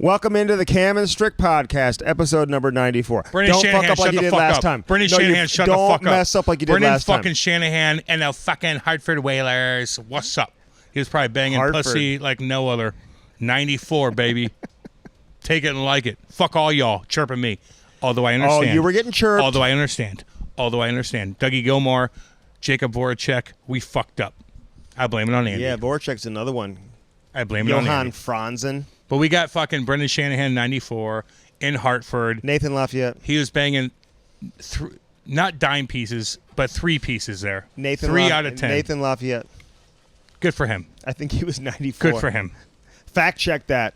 Welcome into the Cam and Strick Podcast, episode number 94. Brendan don't Shanahan, fuck up like you did last time. Brendan Shanahan, shut the fuck up. Don't mess up like you did Brendan last time. fucking Shanahan and the fucking Hartford Whalers. What's up? He was probably banging pussy like no other. 94, baby. Take it and like it. Fuck all y'all chirping me. Although I understand. Oh, you were getting chirped. Although I understand. Dougie Gilmore, Jacob Voracek, we fucked up. I blame it on Andy. Yeah, Voracek's another one. I blame it on Andy. Johan Franzen. But we got fucking Brendan Shanahan, 94, in Hartford. Nathan Lafayette. He was banging, not dime pieces, but 3 pieces there. 3 out of 10. Nathan Lafayette. Good for him. I think he was 94. Good for him. Fact check that.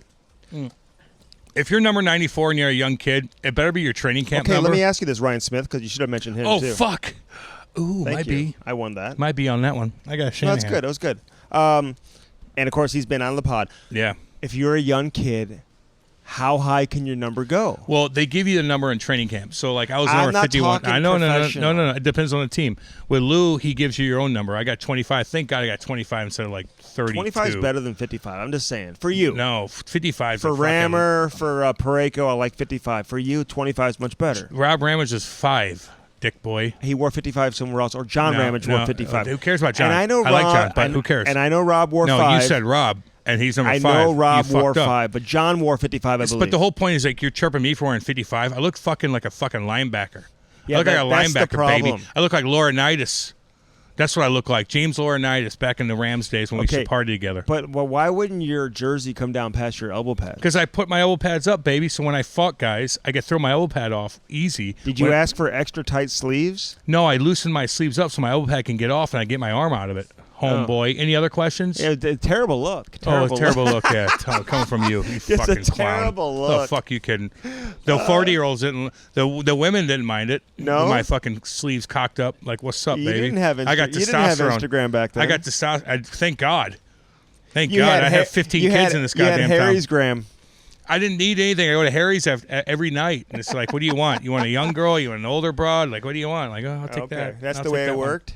If you're number 94 and you're a young kid, it better be your training camp number. Okay, let me ask you this, Ryan Smith, because you should have mentioned him, too. Oh, fuck. Ooh, Thank might you. be. I won that. Might be on that one. I got Shanahan. No, that's good. That was good. And, of course, he's been on the pod. Yeah. If you're a young kid, how high can your number go? Well, they give you the number in training camp. So, like, I was I'm number not 51. talking I know, professional. no. It depends on the team. With Lou, he gives you your own number. I got 25. Thank God I got 25 instead of, like, 32. 25 is better than 55. I'm just saying. For you. No, 55. For Rammer, for Parayko, I like 55. For you, 25 is much better. Rob Ramage is 5, dick boy. He wore 55 somewhere else, or John Ramage wore 55. Who cares about John? And I know like John, but who cares? And I know Rob wore 5. No, you said Rob, and he's number 5. I know Rob You wore fucked up. 5, but John wore 55, I believe. But the whole point is, like, you're chirping me for wearing 55. I look fucking like a fucking linebacker. Yeah, I look like a that's the linebacker, problem. baby. I look like Laurinaitis. That's what I look like. James Laurinaitis back in the Rams days when we used to party together. But why wouldn't your jersey come down past your elbow pad? Because I put my elbow pads up, baby, so when I fought guys, I could throw my elbow pad off easy. Did you ask for extra tight sleeves? No, I loosen my sleeves up so my elbow pad can get off and I get my arm out of it. Homeboy. Any other questions? Yeah, terrible look. Terrible look, yeah. Coming from you. You It's fucking a clown. terrible look. Oh, fuck you kidding. The 40-year-olds didn't, the women didn't mind it. No? With my fucking sleeves cocked up. Like, what's up, You baby? didn't have I got testosterone. You didn't have Instagram back then. I got testosterone. Thank God. Thank God. I have 15 kids in this goddamn You had Harry's town. gram. I didn't need anything. I go to Harry's every night. And it's like, what do you want? You want a young girl? You want an older broad? Like, what do you want? Like, oh, I'll take that. That's I'll the take way that it one. worked?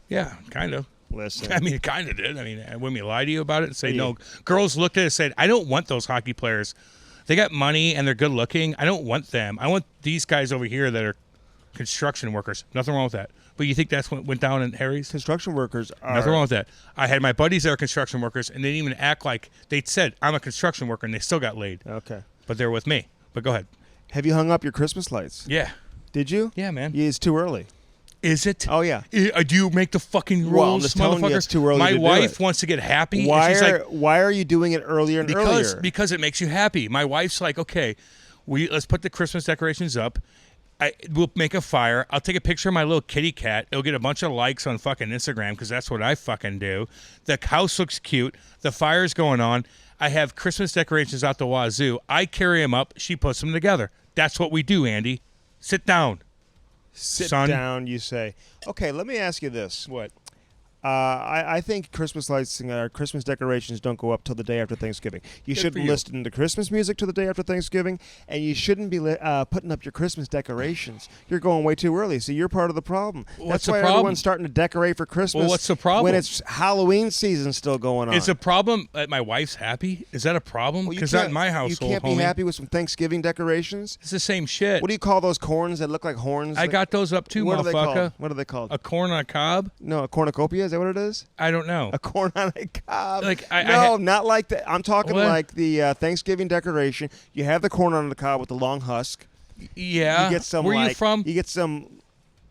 Yeah, kind of. Listen. I mean, it kind of did. I mean, wouldn't me lie to you about it and say, no. Girls looked at it and said, I don't want those hockey players. They got money and they're good looking. I don't want them. I want these guys over here that are construction workers. Nothing wrong with that. But you think that's what went down in Harry's? Construction workers are... Nothing wrong with that. I had my buddies that are construction workers, and they didn't even act like they said, I'm a construction worker, and they still got laid. Okay. But they're with me. But go ahead. Have you hung up your Christmas lights? Yeah. Did you? Yeah, man. Yeah, it's too early. Is it? Oh, yeah. Do you make the fucking rules, Well, I'm just telling motherfucker? you it's too early My to do wife it. wants to get happy. Why and she's like, are you doing it earlier and earlier? Because it makes you happy. My wife's like, okay, let's put the Christmas decorations up. We'll make a fire. I'll take a picture of my little kitty cat. It'll get a bunch of likes on fucking Instagram because that's what I fucking do. The house looks cute. The fire's going on. I have Christmas decorations out the wazoo. I carry them up. She puts them together. That's what we do, Andy. Sit down. Sit son. down, you say. Okay, let me ask you this. What? I think Christmas lights and Christmas decorations don't go up till the day after Thanksgiving. You shouldn't listen to Christmas music till the day after Thanksgiving, and you shouldn't be putting up your Christmas decorations. You're going way too early, so you're part of the problem. What's That's why the problem? everyone's starting to decorate for Christmas. Well, what's the problem? When it's Halloween season still going on. It's a problem that my wife's happy? Is that a problem? Because not in my household, you can't be happy with some Thanksgiving decorations? It's the same shit. What do you call those corns that look like horns? I got those up too, what are they motherfucker. called? What are they called? A corn on a cob? No, a cornucopia? Is that what it is? I don't know. A corn on a cob. Like, not like that. I'm talking What? like the Thanksgiving decoration. You have the corn on the cob with the long husk. Yeah. You get some. Where are you from? You get some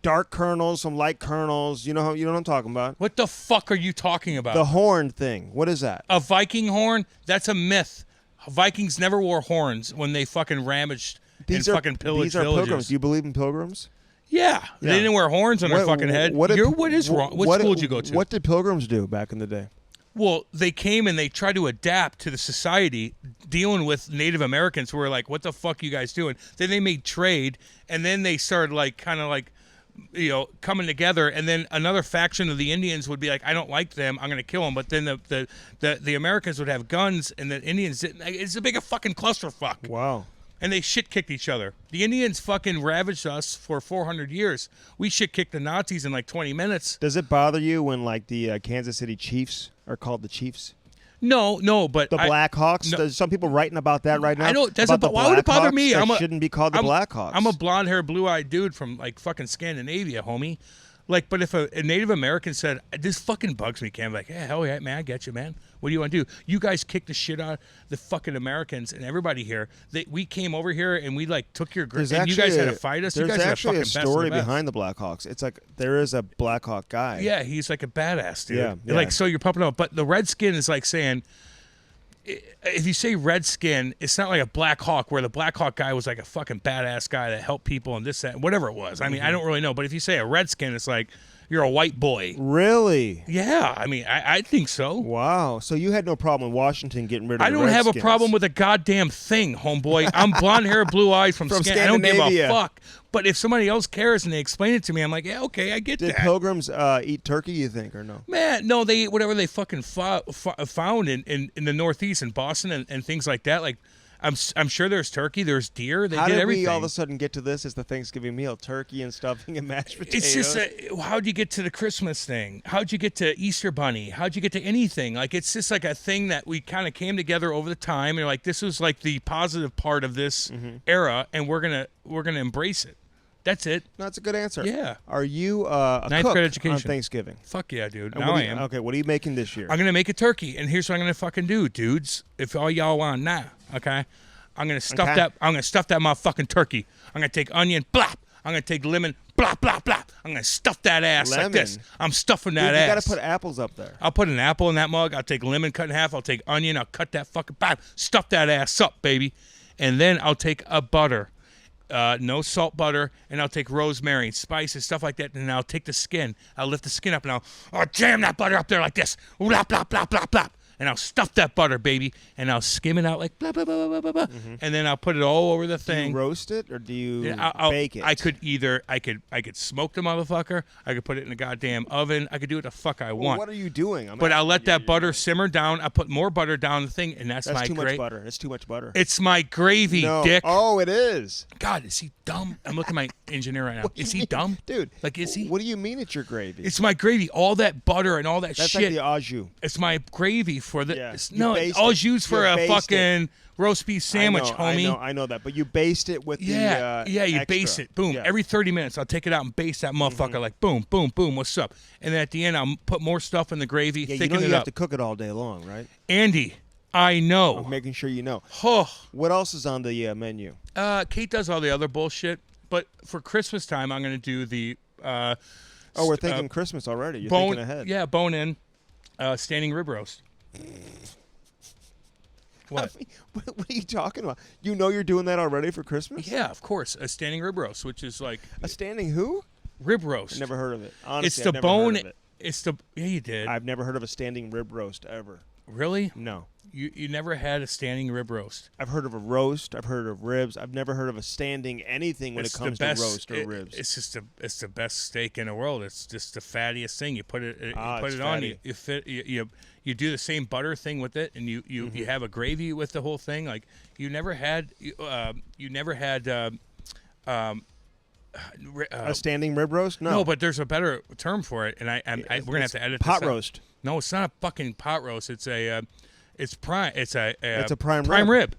dark kernels, some light kernels. You know what I'm talking about? What the fuck are you talking about? The horn thing. What is that? A Viking horn? That's a myth. Vikings never wore horns when they fucking ravaged and fucking pillaged these are villages. pilgrims. Do you believe in pilgrims? Yeah. They didn't wear horns on their fucking head. What is wrong? What school did you go to? What did pilgrims do back in the day? Well, they came and they tried to adapt to the society dealing with Native Americans who were like, what the fuck you guys doing? Then they made trade, and then they started like kind of like, you know, coming together, and then another faction of the Indians would be like, I don't like them, I'm going to kill them, but then the Americans would have guns, and the Indians didn't. It's a big fucking clusterfuck. Wow. And they shit-kicked each other. The Indians fucking ravaged us for 400 years. We shit-kicked the Nazis in like 20 minutes. Does it bother you when like the Kansas City Chiefs are called the Chiefs? No, but the Blackhawks. No, There's some people writing about that right now. I know. Why would it bother me? That shouldn't be called the Blackhawks. I'm a blonde-haired, blue-eyed dude from like fucking Scandinavia, homie. Like, but if a Native American said, "This fucking bugs me," Cam, like, "Yeah, hell yeah, man, I get you, man. What do you want to do? You guys kick the shit out of the fucking Americans and everybody here. We came over here and we like took your grip, and you guys had to fight us. You guys There's actually a a story behind the Blackhawks. It's like there is a Blackhawk guy. Yeah, he's like a badass dude. Yeah. Like, so you're pumping up, but the Redskin is like saying, if you say Redskin, it's not like a Black Hawk where the Black Hawk guy was like a fucking badass guy that helped people and this, that, whatever it was. I mean, I don't really know. But if you say a Redskin, it's like you're a white boy. Really? Yeah. I mean, I think so. Wow. So you had no problem in Washington getting rid of the I don't have a problem with a goddamn thing, homeboy. I'm blonde hair, blue eyes from Scandinavia. I don't give a fuck. But if somebody else cares and they explain it to me, I'm like, yeah, okay, I get that. Did pilgrims eat turkey, you think, or no? Man, no, they eat whatever they fucking found in the Northeast and Boston and things like that. Like, I'm sure there's turkey, there's deer. They How did did everything. we all of a sudden get to this as the Thanksgiving meal? Turkey and stuffing and mashed potatoes? It's just, how'd you get to the Christmas thing? How'd you get to Easter Bunny? How'd you get to anything? Like, it's just like a thing that we kind of came together over the time. And like, this was like the positive part of this era, and we're gonna embrace it. That's it. No, that's a good answer. Yeah. Are you a Ninth cook grade education on Thanksgiving? Fuck yeah, dude. And Now I am. Okay, what are you making this year? I'm going to make a turkey, and here's what I'm going to fucking do, dudes. If all y'all want now, okay? I'm going to stuff that. I'm going to stuff that motherfucking turkey. I'm going to take onion, blop. I'm going to take lemon, blop, blop, blop. I'm going to stuff that ass like this. I'm stuffing that ass. You got to put apples up there. I'll put an apple in that mug. I'll take lemon cut in half. I'll take onion. I'll cut that fucking bop. Stuff that ass up, baby. And then I'll take a butter. No salt butter, and I'll take rosemary, spices, stuff like that, and I'll take the skin. I'll lift the skin up, and I'll jam that butter up there like this. Blop, blop, blop, blop, blop. And I'll stuff that butter, baby, and I'll skim it out like blah, blah, blah, blah, blah, blah. And then I'll put it all over the thing. Do you roast it, or do you bake it? I could smoke the motherfucker. I could put it in the goddamn oven. I could do what the fuck I want. What are you doing? But I'll let that butter simmer down. I'll put more butter down the thing, and that's my too much butter. It's too much butter. It's my gravy, dick. Oh, it is. God, is he dumb? I'm looking at my engineer right now. Is he dumb? Dude. Like, is he? What do you mean it's your gravy? It's my gravy. All that butter and all that That's shit. That's like the au jus. It's my gravy for the... Yeah. No, au jus for a fucking roast beef sandwich, homie. I know that. But you baste it with you extra. baste it. Boom. Yeah. Every 30 minutes, I'll take it out and baste that motherfucker like boom, boom, boom. What's up? And then at the end, I'll put more stuff in the gravy, thicken it up. You have to cook it all day long, right? Andy, I know. I'm making sure you know. Oh. What else is on the menu? Kate does all the other bullshit. But for Christmas time, I'm going to do the... we're thinking Christmas already. You're thinking ahead. Yeah, bone-in, standing rib roast. What? I mean, what are you talking about? You know you're doing that already for Christmas? Yeah, of course. A standing rib roast, which is like... A standing who? Rib roast. I've never heard of it. Honestly, it's the I've never bone... heard of it. It's the... Yeah, you did. I've never heard of a standing rib roast ever. Really? No. You never had a standing rib roast? I've heard of a roast. I've heard of ribs. I've never heard of a standing anything when it comes to roast or ribs. It's the best steak in the world. It's just the fattiest thing. You put it on. You do the same butter thing with it, and you have a gravy with the whole thing. Like you never had a standing rib roast. No, but there's a better term for it, and we're gonna have to edit pot this roast. No, it's not a fucking pot roast. It's a It's prime. It's a prime rib.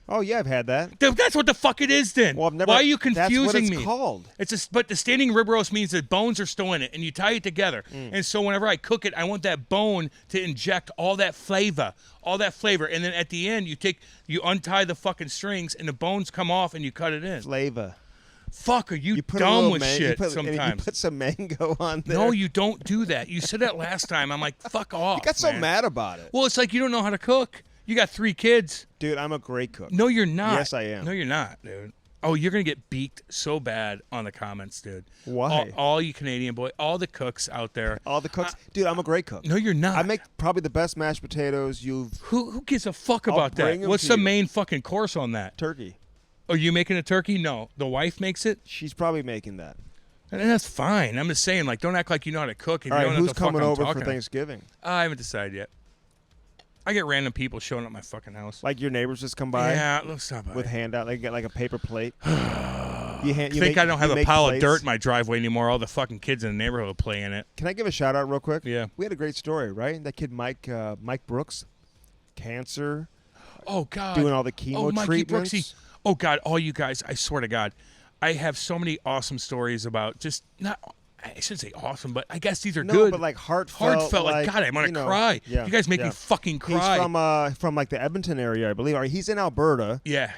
Oh yeah, I've had that. That's what the fuck it is then. Well, I've never. Why are you confusing that's what it's me? Called. But the standing rib roast means that bones are still in it, and you tie it together. And so whenever I cook it, I want that bone to inject all that flavor, and then at the end you untie the fucking strings, and the bones come off, and you cut it in. Flavor. Fuck, are you dumb with shit sometimes? You put some mango on there. No, you don't do that. You said that last time. I'm like, fuck off. You got so mad about it. Well, it's like you don't know how to cook. You got 3 kids. Dude, I'm a great cook. No, you're not. Yes, I am. No, you're not, dude. Oh, you're going to get beaked so bad on the comments, dude. Why? All you Canadian boy, all the cooks out there. All the cooks? Dude, I'm a great cook. No, you're not. I make probably the best mashed potatoes you've... Who gives a fuck about that? What's the main fucking course on that? Turkey. Are you making a turkey? No. The wife makes it? She's probably making that. And that's fine. I'm just saying, like, don't act like you know how to cook. And all you right, don't who's coming over for Thanksgiving? I haven't decided yet. I get random people showing up at my fucking house. Like your neighbors just come by? Yeah, let's stop by. With handout. They get like a paper plate. I don't have a pile of dirt in my driveway anymore. All the fucking kids in the neighborhood will play in it. Can I give a shout out real quick? Yeah. We had a great story, right? That kid Mike Brooks. cancer. Oh, God. Doing all the chemo Mikey treatments. Brooksy. Oh, God, all you guys, I swear to God, I have so many awesome stories about just not. I shouldn't say awesome, but I guess these are good. But like heartfelt. Like God, I'm gonna cry. Yeah, you guys make me fucking cry. He's from like the Edmonton area, I believe. Or he's in Alberta. Yeah.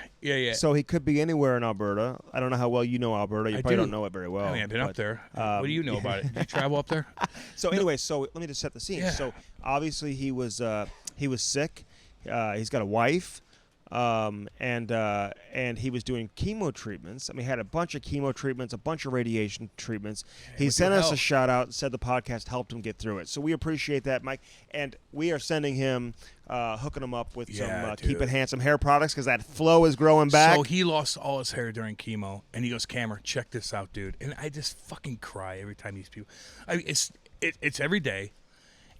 So he could be anywhere in Alberta. I don't know how well you know Alberta. You probably don't know it very well. I mean, I've been up there. What do you know about it? Did you travel up there? So anyway, let me just set the scene. Yeah. So obviously he was sick. He's got a wife. And he was doing chemo treatments. I mean, he had a bunch of chemo treatments, a bunch of radiation treatments. He sent us a shout out and said the podcast helped him get through it. So we appreciate that, Mike. And we are sending him, hooking him up with some Keep It Handsome hair products because that flow is growing back. So he lost all his hair during chemo, and he goes, Cameron, check this out, dude. And I just fucking cry every time these people. I mean, it's every day,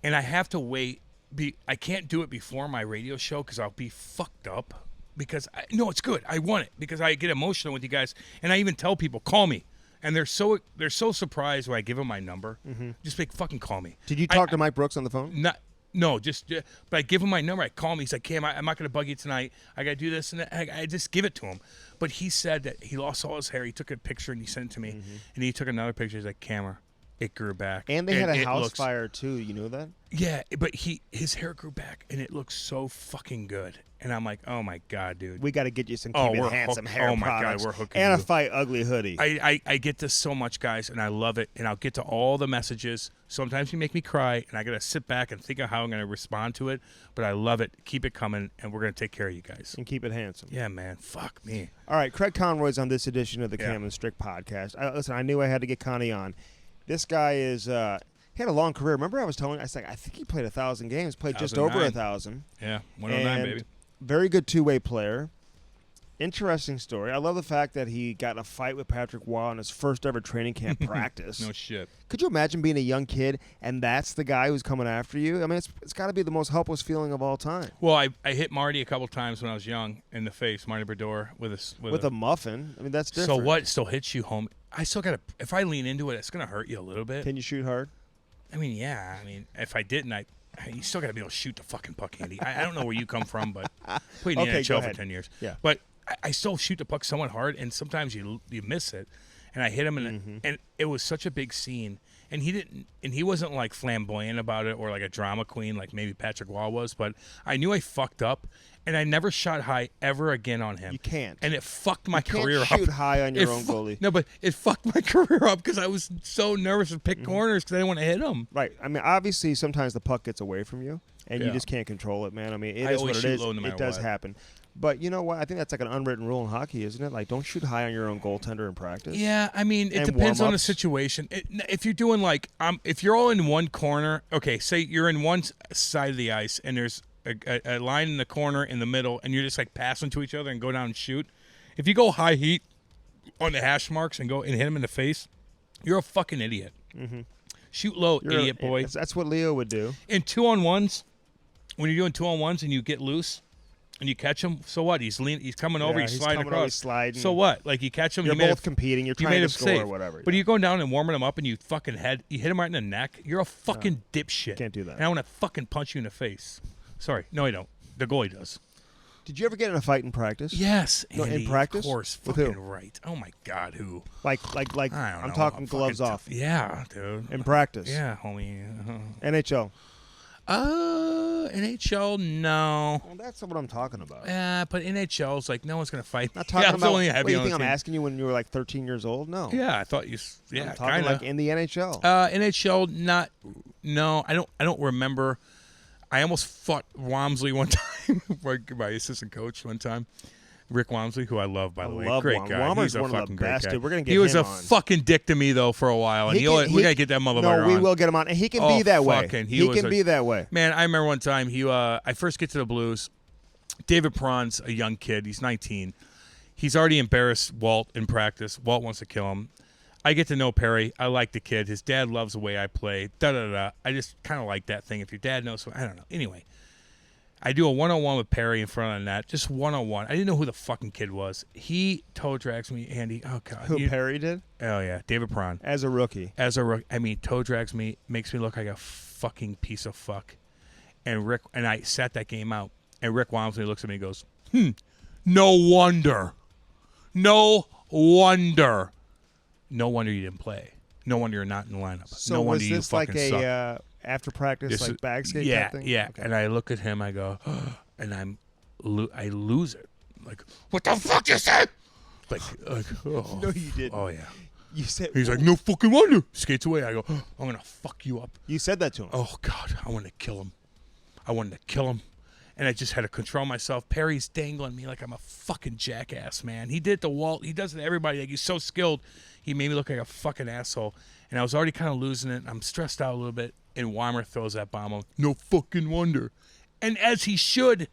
and I have to wait. I can't do it before my radio show because I'll be fucked up. Because it's good. I want it because I get emotional with you guys, and I even tell people call me, and they're so surprised when I give them my number. Just fucking call me. Did you talk to Mike Brooks on the phone? But I give him my number. I call him. He's like, Cam, I'm not going to bug you tonight. I got to do this, and I just give it to him. But he said that he lost all his hair. He took a picture and he sent it to me, and he took another picture. He's like, Camera, it grew back. And they had a house fire too. You know that? Yeah, but his hair grew back, and it looks so fucking good. And I'm like, oh my God, dude. We got to get you some Keep It Handsome hair products. Oh my God, we're hooking and a Fight Ugly hoodie. I get this so much, guys, and I love it. And I'll get to all the messages. Sometimes you make me cry, and I got to sit back and think of how I'm going to respond to it. But I love it. Keep it coming, and we're going to take care of you guys. And keep it handsome. Yeah, man. Fuck me. All right, Craig Conroy's on this edition of the Cam and Strick Podcast. Listen, I knew I had to get Connie on. This guy is... he had a long career. Remember I was telling you, I think he played 1,000 games, played just over 1,000. Yeah, 109, baby. Very good two-way player. Interesting story. I love the fact that he got in a fight with Patrick Waugh in his first ever training camp practice. No shit. Could you imagine being a young kid and that's the guy who's coming after you? I mean, it's got to be the most helpless feeling of all time. Well, I hit Marty a couple times when I was young in the face, Marty Brodeur, with a muffin. I mean, that's different. So what? It still hits you home. I still got to. If I lean into it, it's gonna hurt you a little bit. Can you shoot hard? I mean, yeah. I mean, if I didn't, you still got to be able to shoot the fucking puck, Andy. I don't know where you come from, but played in the NHL for 10 years. Yeah. But I still shoot the puck somewhat hard, and sometimes you miss it. And I hit him, and it was such a big scene. And he wasn't like flamboyant about it or like a drama queen like maybe Patrick Waugh was. But I knew I fucked up, and I never shot high ever again on him. You can't. And it fucked my career up. You can't shoot high on your own goalie. No, but it fucked my career up because I was so nervous to pick corners because I didn't want to hit him. Right. I mean, obviously, sometimes the puck gets away from you, and you just can't control it, man. I mean, it is what it is. It does happen. But you know what? I think that's like an unwritten rule in hockey, isn't it? Like, don't shoot high on your own goaltender in practice. Yeah, I mean, it depends on the situation. If you're doing like, if you're all in one corner, okay, say you're in one side of the ice and there's a line in the corner in the middle, and you're just like passing to each other and go down and shoot. If you go high heat on the hash marks and go and hit him in the face, you're a fucking idiot. Shoot low, idiot boy. That's what Leo would do. In 2-on-1s, when you're doing 2-on-1s and you get loose. And you catch him, so what? He's coming over, he's sliding across. He's sliding. So what? Like you catch him, you're both competing, you're trying to score or whatever. But you're going down and warming him up, and you fucking you hit him right in the neck. You're a fucking dipshit. Can't do that. And I want to fucking punch you in the face. Sorry, no, I don't. The goalie does. Did you ever get in a fight in practice? Yes, Andy, in practice. Of course, with fucking who? right. Oh my God, who? Like I don't know. I'm talking gloves off. Yeah, dude. In practice. Yeah, homie. NHL. NHL, no. Well, that's what I'm talking about. Yeah, but NHL's like no one's gonna fight. Not talking about. Only what do you think I'm asking you when you were like 13 years old? No. Yeah, I thought you. Yeah, I'm talking like in the NHL. NHL, not. No, I don't remember. I almost fought Wamsley one time, my assistant coach one time. Rick Wamsley, who I love, by the way. Great guy. He's a fucking great guy. We're gonna get he was him a on. fucking dick to me, though, for a while. And we got to get that motherfucker on. No, we will get him on. And he can be that way. He can be that way. Man, I remember one time, I first get to the Blues. David Prawn's a young kid. He's 19. He's already embarrassed Walt in practice. Walt wants to kill him. I get to know Perry. I like the kid. His dad loves the way I play. I just kind of like that thing. If your dad knows, I don't know. Anyway. I do a one-on-one with Perry in front of the net, just one-on-one. I didn't know who the fucking kid was. He toe drags me, Andy. Oh, God. Who, Perry did? Oh, yeah, David Prawn. As a rookie. I mean, toe drags me, makes me look like a fucking piece of fuck. And Rick and I sat that game out. And Rick Walmsley looks at me and goes, no wonder. No wonder. No wonder you didn't play. No wonder you're not in the lineup. So no wonder was you this fucking like suck. a after practice like bag skate Yeah, type thing? yeah. Okay. And I look at him, I go, and I lose it. Like, what the fuck you say? Like oh. No, you didn't. Oh, yeah. You said He's like, no fucking wonder. Skates away. I go, I'm going to fuck you up. You said that to him. Oh, God. I wanted to kill him. And I just had to control myself. Perry's dangling me like I'm a fucking jackass, man. He did it to Walt. He does it to everybody. Like, he's so skilled. He made me look like a fucking asshole. And I was already kind of losing it. I'm stressed out a little bit. And Weimer throws that bomb on. No fucking wonder. And as he should.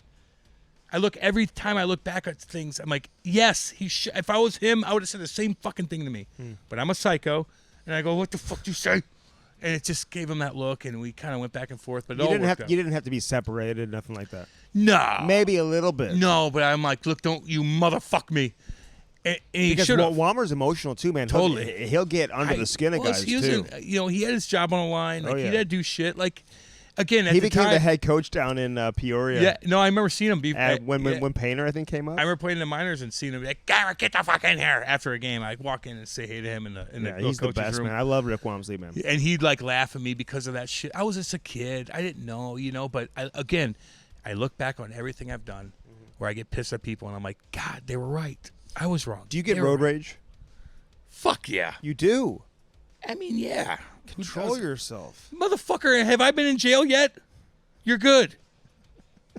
Every time I look back at things, I'm like, yes, he should. If I was him, I would have said the same fucking thing to me. But I'm a psycho. And I go, what the fuck do you say? And it just gave him that look, and we kind of went back and forth. But you didn't have to be separated, nothing like that. No. Maybe a little bit. No, but I'm like, look, don't you motherfuck me. And he because should have. Walmer's emotional too, man. Totally. He'll get under the skin of guys too. He had his job on the line. Like, he had to do shit. Like, again, at he the became time, the head coach down in Peoria. Yeah, no, I remember seeing him when Painter, I think, came up. I remember playing in the minors and seeing him be like, Garrett, get the fuck in here. After a game, I walk in and say hey to him in the he's the best room. man. I love Rick Walmsley, man. And he'd like laugh at me because of that shit. I was just a kid. I didn't know, but I look back on everything I've done where I get pissed at people and I'm like, God, they were right. I was wrong. Do you get road rage? Fuck yeah. You do. I mean, yeah. Control yourself. Motherfucker, have I been in jail yet? You're good.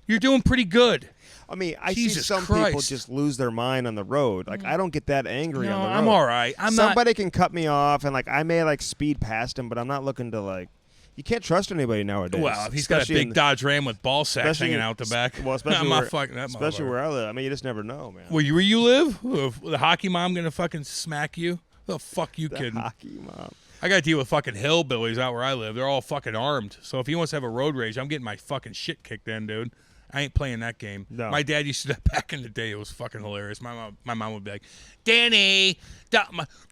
You're doing pretty good. I mean, I Jesus see some Christ. people just lose their mind on the road. Like, I don't get that angry on the road. I'm all right. Somebody can cut me off, and, like, I may, like, speed past him, but I'm not looking to, like... You can't trust anybody nowadays. Well, if he's got a big Dodge Ram with ball sacks hanging out the back. Well, I'm not fucking that especially where I live. I mean, you just never know, man. Where you live? The hockey mom going to fucking smack you? The fuck you kidding? Hockey mom. I got to deal with fucking hillbillies out where I live. They're all fucking armed. So if he wants to have a road rage, I'm getting my fucking shit kicked in, dude. I ain't playing that game. No. My dad used to do that back in the day. It was fucking hilarious. My mom would be like, Danny,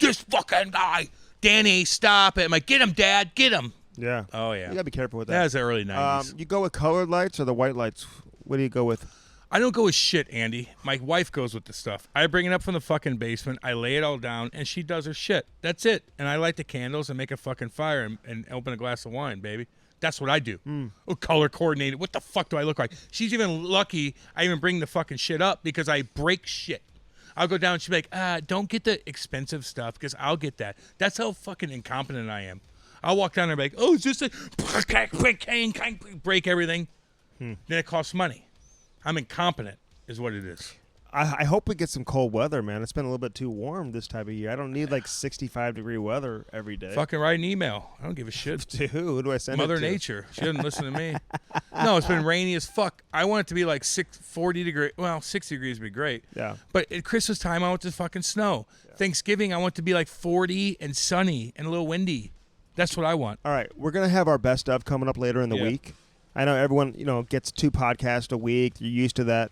this fucking guy. Danny, stop it. I'm like, get him, Dad. Get him. Yeah. Oh, yeah. You got to be careful with that. That was the early 90s. You go with colored lights or the white lights? What do you go with? I don't go with shit, Andy. My wife goes with the stuff. I bring it up from the fucking basement. I lay it all down, and she does her shit. That's it. And I light the candles and make a fucking fire and open a glass of wine, baby. That's what I do. Oh, color coordinated. What the fuck do I look like? She's even lucky I even bring the fucking shit up because I break shit. I'll go down and she'll be like, don't get the expensive stuff because I'll get that. That's how fucking incompetent I am. I'll walk down there and be like, oh, it's just a break everything. Then it costs money. I'm incompetent is what it is. I hope we get some cold weather, man. It's been a little bit too warm this time of year. I don't need like 65-degree weather every day. Fucking write an email. I don't give a shit. To who do I send Mother it to? Nature. She doesn't listen to me. No, it's been rainy as fuck. I want it to be like 40 degrees. Well, 60 degrees would be great. Yeah. But at Christmas time, I want to fucking snow. Yeah. Thanksgiving, I want it to be like 40 and sunny and a little windy. That's what I want. All right. We're going to have our best of coming up later in the week. I know everyone, gets 2 podcasts a week. You're used to that.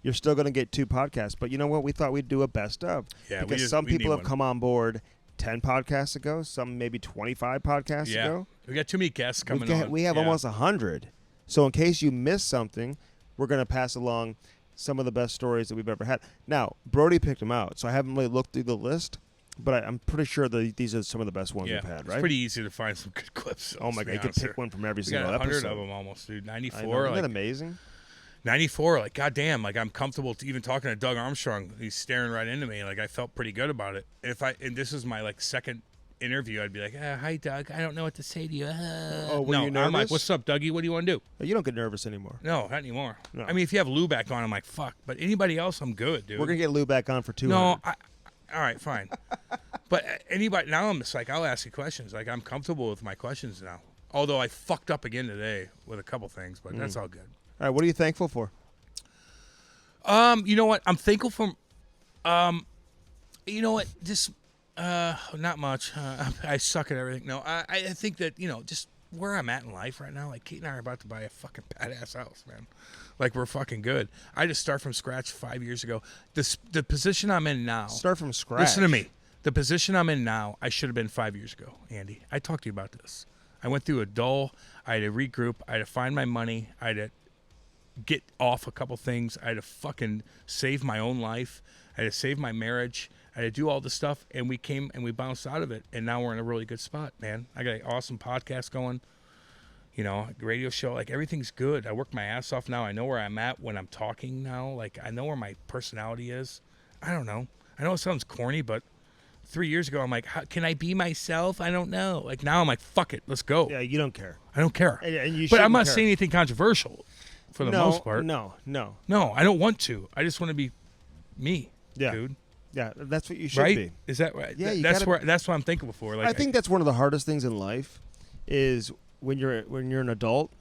You're still going to get 2 podcasts. But you know what? We thought we'd do a best of. Yeah, because some people have come on board 10 podcasts ago, some maybe 25 podcasts ago. We got too many guests coming on. We have almost 100. So in case you missed something, we're going to pass along some of the best stories that we've ever had. Now, Brody picked them out, so I haven't really looked through the list. But I'm pretty sure that these are some of the best ones we've had, right? It's pretty easy to find some good clips. Oh, my God. You can pick one from every single episode. We got 100 of them almost, dude. 94. Isn't that amazing? 94, like, goddamn, like, I'm comfortable even talking to Doug Armstrong. He's staring right into me. Like, I felt pretty good about it. And this is my, like, second interview, I'd be like, hi, Doug. I don't know what to say to you. Were you nervous? I'm like, what's up, Dougie? What do you want to do? You don't get nervous anymore. No, not anymore. No. I mean, if you have Lou back on, I'm like, fuck. But anybody else, I'm good, dude. We're going to get Lou back on for 200. No, all right, fine. But anybody, now I'm just like, I'll ask you questions. Like, I'm comfortable with my questions now. Although I fucked up again today with a couple things, but that's all good. All right, what are you thankful for? You know what? I'm thankful for, you know what? Just, not much. I suck at everything. No, I think that, just where I'm at in life right now, like Kate and I are about to buy a fucking badass house, man. Like, we're fucking good. I just start from scratch 5 years ago. The position I'm in now. Start from scratch. Listen to me. The position I'm in now, I should have been 5 years ago, Andy. I talked to you about this. I went through a dull. I had to regroup. I had to find my money. I had to get off a couple things. I had to fucking save my own life. I had to save my marriage. I had to do all this stuff, and we came and we bounced out of it, and now we're in a really good spot, man. I got an awesome podcast going, you know, radio show. Like, everything's good. I work my ass off now. I know where I'm at when I'm talking now. Like, I know where my personality is. I don't know. I know it sounds corny, but 3 years ago, I'm like, can I be myself? I don't know. Like, now I'm like, fuck it. Let's go. Yeah, you don't care. I don't care. And you but I'm not care. saying anything controversial for the most part. No, I don't want to. I just want to be me, dude. Yeah, that's what you should right? be. Is that right? Yeah, that's what I'm thankful for. Like, I think that's one of the hardest things in life is when you're an adult,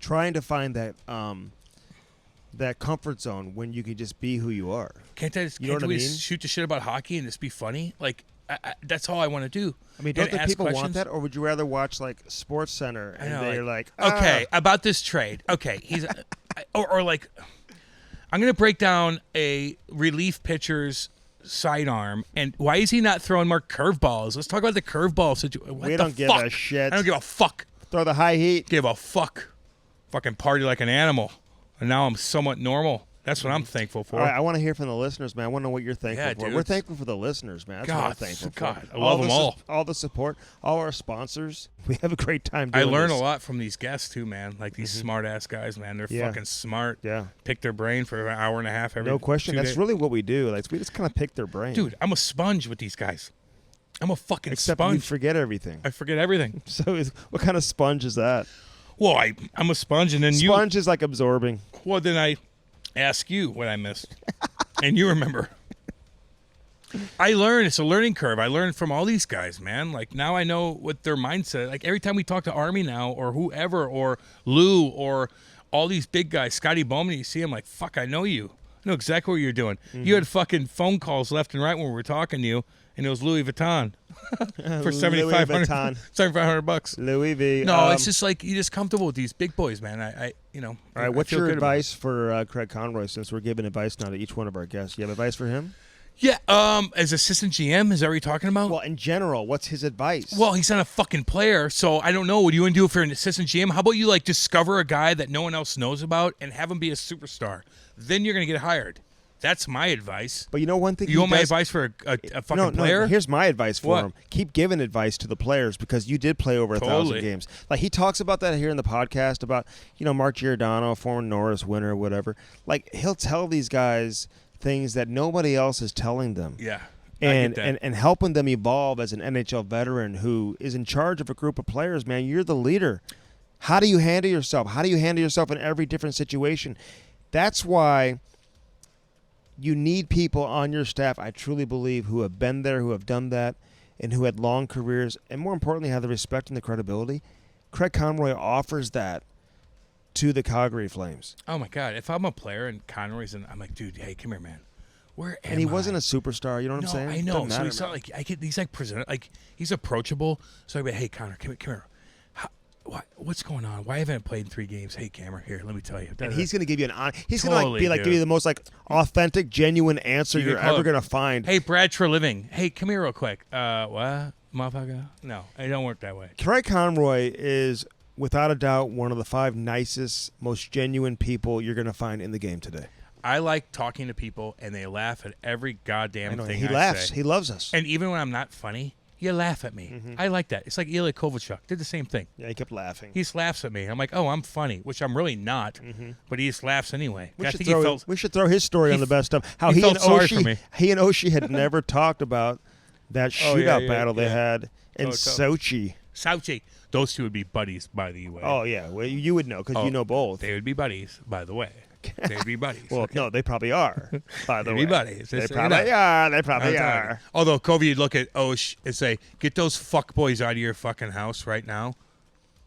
trying to find that that comfort zone when you can just be who you are. Can't we shoot the shit about hockey and just be funny? Like, that's all I want to do. I mean, don't the people questions. want that, or would you rather watch like Sports Center and they're like, okay, about this trade. Okay, he's or like, I'm gonna break down a relief pitcher's sidearm, and why is he not throwing more curveballs? Let's talk about the curveball situation. We don't give a shit. I don't give a fuck. Throw the high heat. Give a fuck. Fucking party like an animal, and now I'm somewhat normal. That's what I'm thankful for. All right, I want to hear from the listeners, man. I want to know what you're thankful for. Dude. We're thankful for the listeners, man. That's what I'm thankful for. God, I love them all. All the support, all our sponsors. We have a great time doing this. I learn this. a lot from these guests, too, man. Like, these smart-ass guys, man. They're fucking smart. Yeah. Pick their brain for an hour and a half every No question. 2 That's days. really what we do. Like, we just kind of pick their brain. Dude, I'm a sponge with these guys. I'm a fucking Except sponge. you forget everything. I forget everything. So what kind of sponge is that? Well, I'm a sponge, and then Sponge is like absorbing. Well, then I ask you what I missed, and you remember. I learn. It's a learning curve. I learned from all these guys, man. Like, now I know what their mindset. Like, every time we talk to Army now, or whoever, or Lou, or all these big guys, Scotty Bowman, you see him like, fuck, I know you. I know exactly what you're doing. Mm-hmm. You had fucking phone calls left and right when we were talking to you, and it was Louis Vuitton for $7,500. Louis V. No, it's just like, you're just comfortable with these big boys, man. All right, what's your advice for Craig Conroy, since we're giving advice now to each one of our guests? You have advice for him? Yeah, as assistant GM, is that what you're talking about? Well, in general, what's his advice? Well, he's not a fucking player, so I don't know. What do you want to do if you're an assistant GM? How about you, like, discover a guy that no one else knows about and have him be a superstar? Then you're going to get hired. That's my advice. But you know one thing? You want my advice for a fucking player? No, here's my advice for him. Keep giving advice to the players, because you did play over 1,000 games. Like, he talks about that here in the podcast about, Mark Giordano, former Norris winner, whatever. Like, he'll tell these guys things that nobody else is telling them. Yeah. And helping them evolve as an NHL veteran who is in charge of a group of players, man. You're the leader. How do you handle yourself? How do you handle yourself in every different situation? That's why you need people on your staff, I truly believe, who have been there, who have done that, and who had long careers, and more importantly, have the respect and the credibility. Craig Conroy offers that to the Calgary Flames. Oh, my God. If I'm a player and Conroy's in, I'm like, dude, hey, come here, man. Where am I? And he wasn't a superstar, you know what I'm saying? I know. So he's not like, he's like presented, like, he's approachable. So I'd be, hey, Connor, come here. What's going on? Why haven't I played in 3 games? Hey, Cameron, here, let me tell you. And he's going to give you he's going to give you the most authentic, genuine answer you're ever going to find. Hey, Brad Treliving. Hey, come here real quick. What? Motherfucker? No, it don't work that way. Craig Conroy is, without a doubt, one of the 5 nicest, most genuine people you're going to find in the game today. I like talking to people, and they laugh at every goddamn thing he laughs. He loves us. And even when I'm not funny, you laugh at me. Mm-hmm. I like that. It's like Ilya Kovalchuk did the same thing. Yeah, he kept laughing. He just laughs at me. I'm like, oh, I'm funny, which I'm really not, but he just laughs anyway. We should throw his story on the best stuff. How he and Oshie had never talked about that shootout battle they had in Sochi. Sochi. Those two would be buddies, by the way. Oh, yeah. Well, you would know, because you know both. They would be buddies, by the way. They'd be buddies. Well, no, they probably are, by the way. They'd be buddies. They probably are. They probably are. Although Covey would look at Osh and say, get those fuckboys out of your fucking house right now.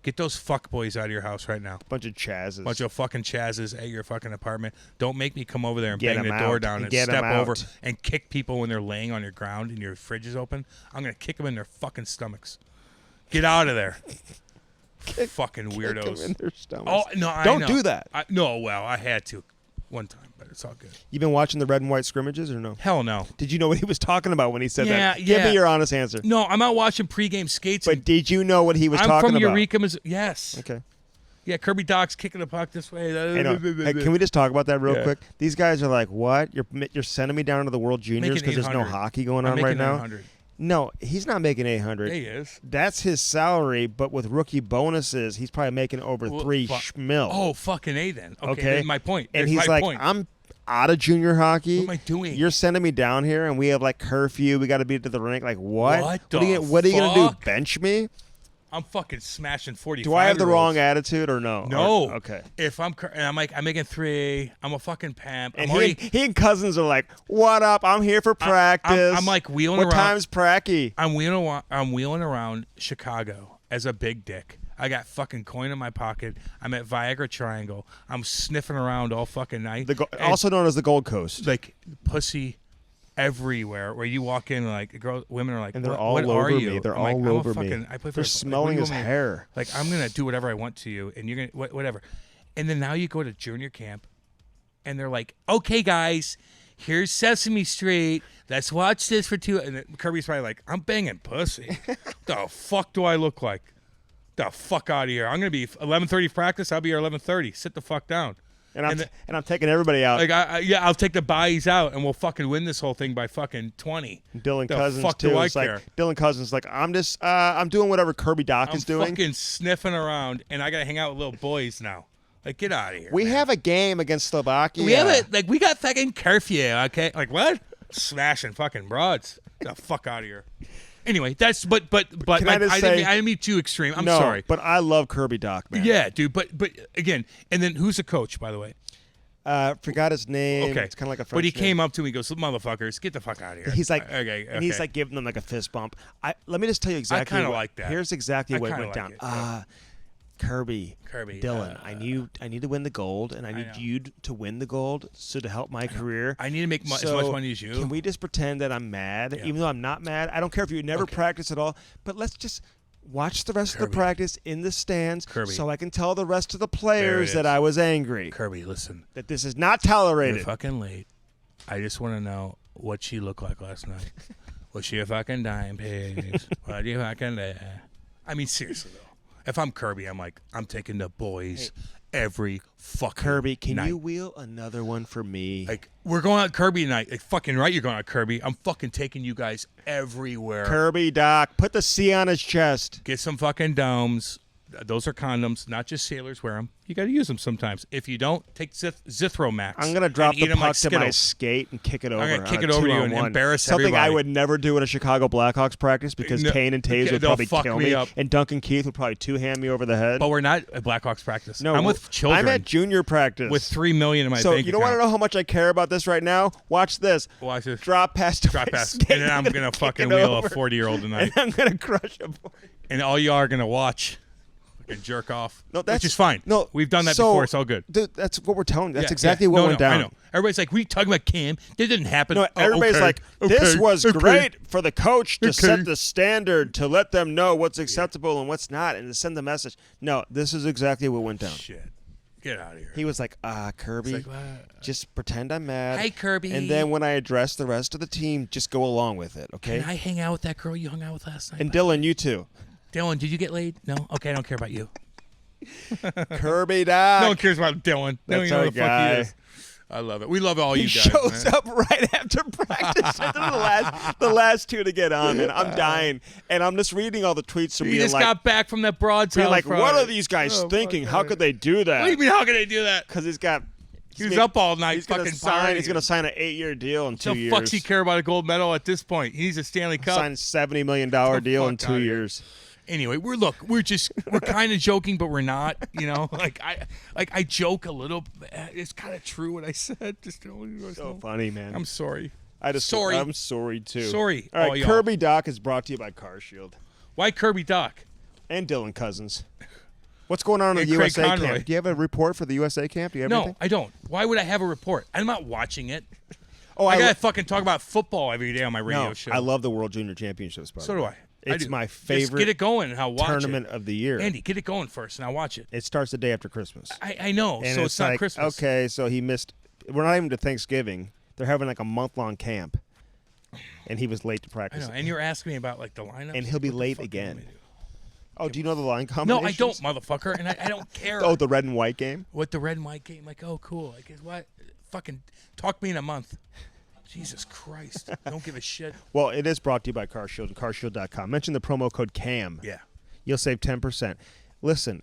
Get those fuckboys out of your house right now. Bunch of chazzes. Bunch of fucking chazzes at your fucking apartment. Don't make me come over there and bang the door down and step over and kick people when they're laying on your ground and your fridge is open. I'm going to kick them in their fucking stomachs. Get out of there. Fucking weirdos. Kick them in their stomachs. Oh, no, Don't do that. I had to one time, but it's all good. You been watching the red and white scrimmages or no? Hell no. Did you know what he was talking about when he said that? Yeah. Give me your honest answer. No, I'm out watching pregame skates. But did you know what he was talking about? I'm from Eureka, Missouri. Yes. Okay. Yeah, Kirby Doc's kicking the puck this way. Hey, can we just talk about that real quick? These guys are like, what? You're sending me down to the World Juniors because there's no hockey going on right now? No, he's not making 800. He is. That's his salary, but with rookie bonuses, he's probably making over $3 schmil. Oh, fucking A then. Okay. That's my point. And he's like, I'm out of junior hockey. What am I doing? You're sending me down here, and we have like curfew. We got to be to the rink. Like what? What are you going to do? Bench me? I'm fucking smashing 45. Do I have the wrong attitude or no? No. Okay. If I'm making 3, I'm a fucking pimp. And he and cousins are like, "What up? I'm here for practice." I'm like wheeling around. What time's pracky? I'm wheeling around Chicago as a big dick. I got fucking coin in my pocket. I'm at Viagra Triangle. I'm sniffing around all fucking night. Also known as the Gold Coast. Like pussy everywhere where you walk in, like women are like, and they're all over me. They're all over me. They're smelling his hair. Like I'm gonna do whatever I want to you, and you're gonna whatever. And then now you go to junior camp, and they're like, okay, guys, here's Sesame Street. Let's watch this for 2. And then Kirby's probably like, I'm banging pussy. The fuck do I look like? The fuck out of here. I'm gonna be 11:30 practice. I'll be here 11:30. Sit the fuck down. And I'm taking everybody out. Like I'll take the buys out, and we'll fucking win this whole thing by fucking 20. Dylan Cousins too. Dylan Cousins like I'm doing whatever Kirby Doc is doing. I'm fucking sniffing around, and I gotta hang out with little boys now. Like get out of here. We have a game against Slovakia. We got fucking curfew. Okay, like what? Smashing fucking broads. Get the fuck out of here. Anyway, that's but I didn't mean too extreme. I'm sorry, but I love Kirby Doc, man. Yeah, dude. But again, and then who's the coach, by the way? Forgot his name. Okay, it's kind of like a French But he name. came up to me and goes, "Motherfuckers, get the fuck out of here." He's like, okay. And he's like giving them like a fist bump. Let me just tell you exactly. I kind of like that. Here's exactly what went down. Kirby, Dylan, I need to win the gold, and I need you to win the gold, so to help my career. I need to make as much money as you. Can we just pretend that I'm mad, even though I'm not mad? I don't care if you never practice at all, but let's just watch the rest of the practice in the stands, so I can tell the rest of the players that I was angry. Kirby, listen. That this is not tolerated. You're fucking late. I just want to know what she looked like last night. Was she a fucking dime piece? What do you fucking do? I mean, seriously, though. If I'm Kirby, I'm like, I'm taking the boys every fucking Kirby, can night. you wheel another one for me? Like, we're going out Kirby tonight. Like, fucking right, you're going out Kirby. I'm fucking taking you guys everywhere. Kirby, Doc, put the C on his chest. Get some fucking domes. Those are condoms. Not just sailors wear them. You got to use them sometimes. If you don't, take Zithromax. I'm going to drop the puck to my skate and kick it over. I'm going to kick it over to you and embarrass everybody. Something I would never do at a Chicago Blackhawks practice because Kane and Taves would probably kill me. And Duncan Keith would probably two-hand me over the head. But we're not at Blackhawks practice. No, I'm with children. I'm at junior practice. With $3 million in my bank account. So you don't want to know how much I care about this right now? Watch this. Watch this. Drop pass to my skate. And then I'm going to fucking wheel a 40-year-old tonight. And I'm going to crush him. And all y'all are going to watch. And jerk off, which is fine. No, we've done that before. It's all good. That's what we're telling. That's exactly what went down. I know. Everybody's like, we talking about Cam. That didn't happen. No, everybody's like, this was great for the coach to set the standard, to let them know what's acceptable and what's not, and to send the message. No, this is exactly what went down. Shit. Get out of here. He was like, Kirby, just pretend I'm mad. Hey, Kirby. And then when I address the rest of the team, just go along with it, okay? Can I hang out with that girl you hung out with last night? And Dylan, you too. Dylan, did you get laid? No? Okay, I don't care about you. Kirby Doc. No one cares about Dylan. That's our guy. Fuck he is. I love it. We love all you guys. He shows up right after practice. the last two to get on, man. I'm dying. And I'm just reading all the tweets from being like... He just got back from that broad's house. Like, what are these guys thinking? How could they do that? What do you mean, how could they do that? Because he's got... He was up all night he's fucking sign. He's going to sign an 8-year deal in 2 years. The fuck's he care about a gold medal at this point? He needs a Stanley Cup. Sign a $70 million deal in 2 years. Anyway, we're kind of joking, but we're not. You know, I joke a little. It's kind of true what I said. Just so funny, man. I'm sorry. I'm sorry too. Sorry. All right, Kirby Doc is brought to you by CarShield. Why Kirby Doc? And Dylan Cousins. What's going on in the USA Craig Conroy. camp? Do you have a report for the USA camp? Do you have anything? No, I don't. Why would I have a report? I'm not watching it. I gotta fucking talk about football every day on my radio show. I love the World Junior Championships. So do I. It's my favorite. Just get it going and I'll watch tournament of the year. Andy, get it going first and I'll watch it. It starts the day after Christmas. I know, and so it's not like, Christmas. Okay, so he missed. We're not even to Thanksgiving. They're having like a month-long camp, and he was late to practice. I know, and you're asking me about like the lineup. And he'll be late again. Oh, do you know the line No, combinations? I don't, motherfucker, and I don't care. Oh, the red and white game? What, the red and white game? Like, oh, cool. Like, what? Fucking talk me in a month. Jesus Christ. I don't give a shit. Well, it is brought to you by CarShield and carshield.com. Mention the promo code CAM. Yeah. You'll save 10%. Listen,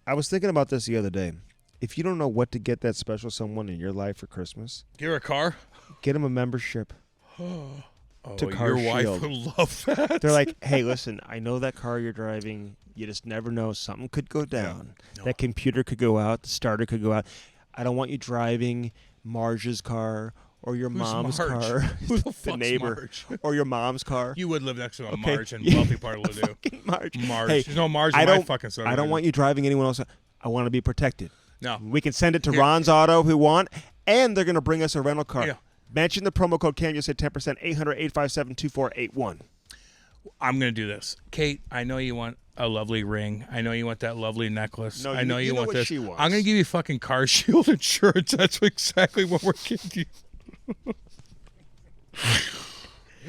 I was thinking about this the other day. If you don't know what to get that special someone in your life for Christmas, Give her a car? get them a membership to Your CarShield. wife would love that. They're like, hey, listen, I know that car you're driving. You just never know. Something could go down. No. That computer could go out. The starter could go out. I don't want you driving Marge's car or your Who's mom's Marge? car. Who the the fuck's neighbor. Marge? Or your mom's car. You would live next to a Okay. Marge in Yeah. wealthy part of Ladue. Fucking Marge. Marge. Hey, There's no Marge I in my don't- fucking son. I don't want you driving anyone else. I want to be protected. No. We can send it to Here. Ron's Auto if we want, and they're going to bring us a rental car. Yeah. Mention the promo code CAM. You'll save 10%. 800-857-2481. I'm going to do this. Kate, I know you want a lovely ring. I know you want that lovely necklace. No, I know you want what this. she wants. I'm going to give you fucking CarShield insurance. That's exactly what we're giving you.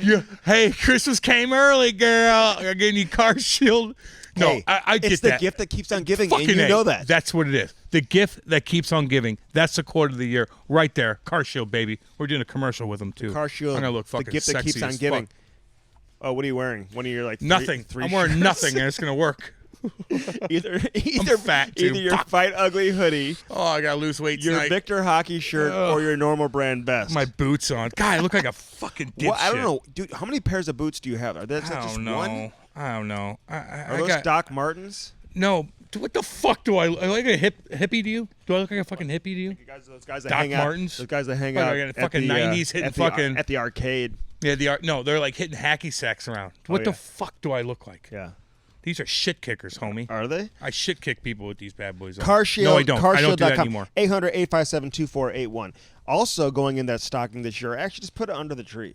Yeah. Hey, Christmas came early, girl. I'm getting you CarShield. No, Hey, I get it's the that. gift that keeps on giving, Fucking and you A. know that. That's what it is. The gift that keeps on giving. That's the quote of the year right there. CarShield, baby. We're doing a commercial with them, too. CarShield, I'm going to look fucking the gift that sexy keeps on as giving. fuck. Oh, what are you wearing? One of your like Nothing. Three I'm wearing shirts? nothing, and it's going to work. either fat, too. either your Fuck. Fight Ugly hoodie, Oh, I got to lose weight your tonight. Victor hockey shirt, or your normal brand best. My boots on. God, I look like a fucking dipshit. Well, I don't know, dude. How many pairs of boots do you have? Are there I just don't know. one? I don't know. Are I those got, Doc Martens? no. What the fuck do I look like? A hippie to you? Do I look like a fucking hippie to you? Those guys that Doc hang out. Martens? Those guys that hang What, out I got at fucking the, 90s hitting at the, fucking- at the arcade. Yeah, no, they're like hitting hacky sacks around. What the yeah. fuck do I look like? Yeah. These are shit kickers, homie. Are they? I shit kick people with these bad boys on. CarShield. No, I don't. I don't do that CarShield.com. anymore. 800-857-2481. Also, going in that stocking this year, actually just put it under the tree.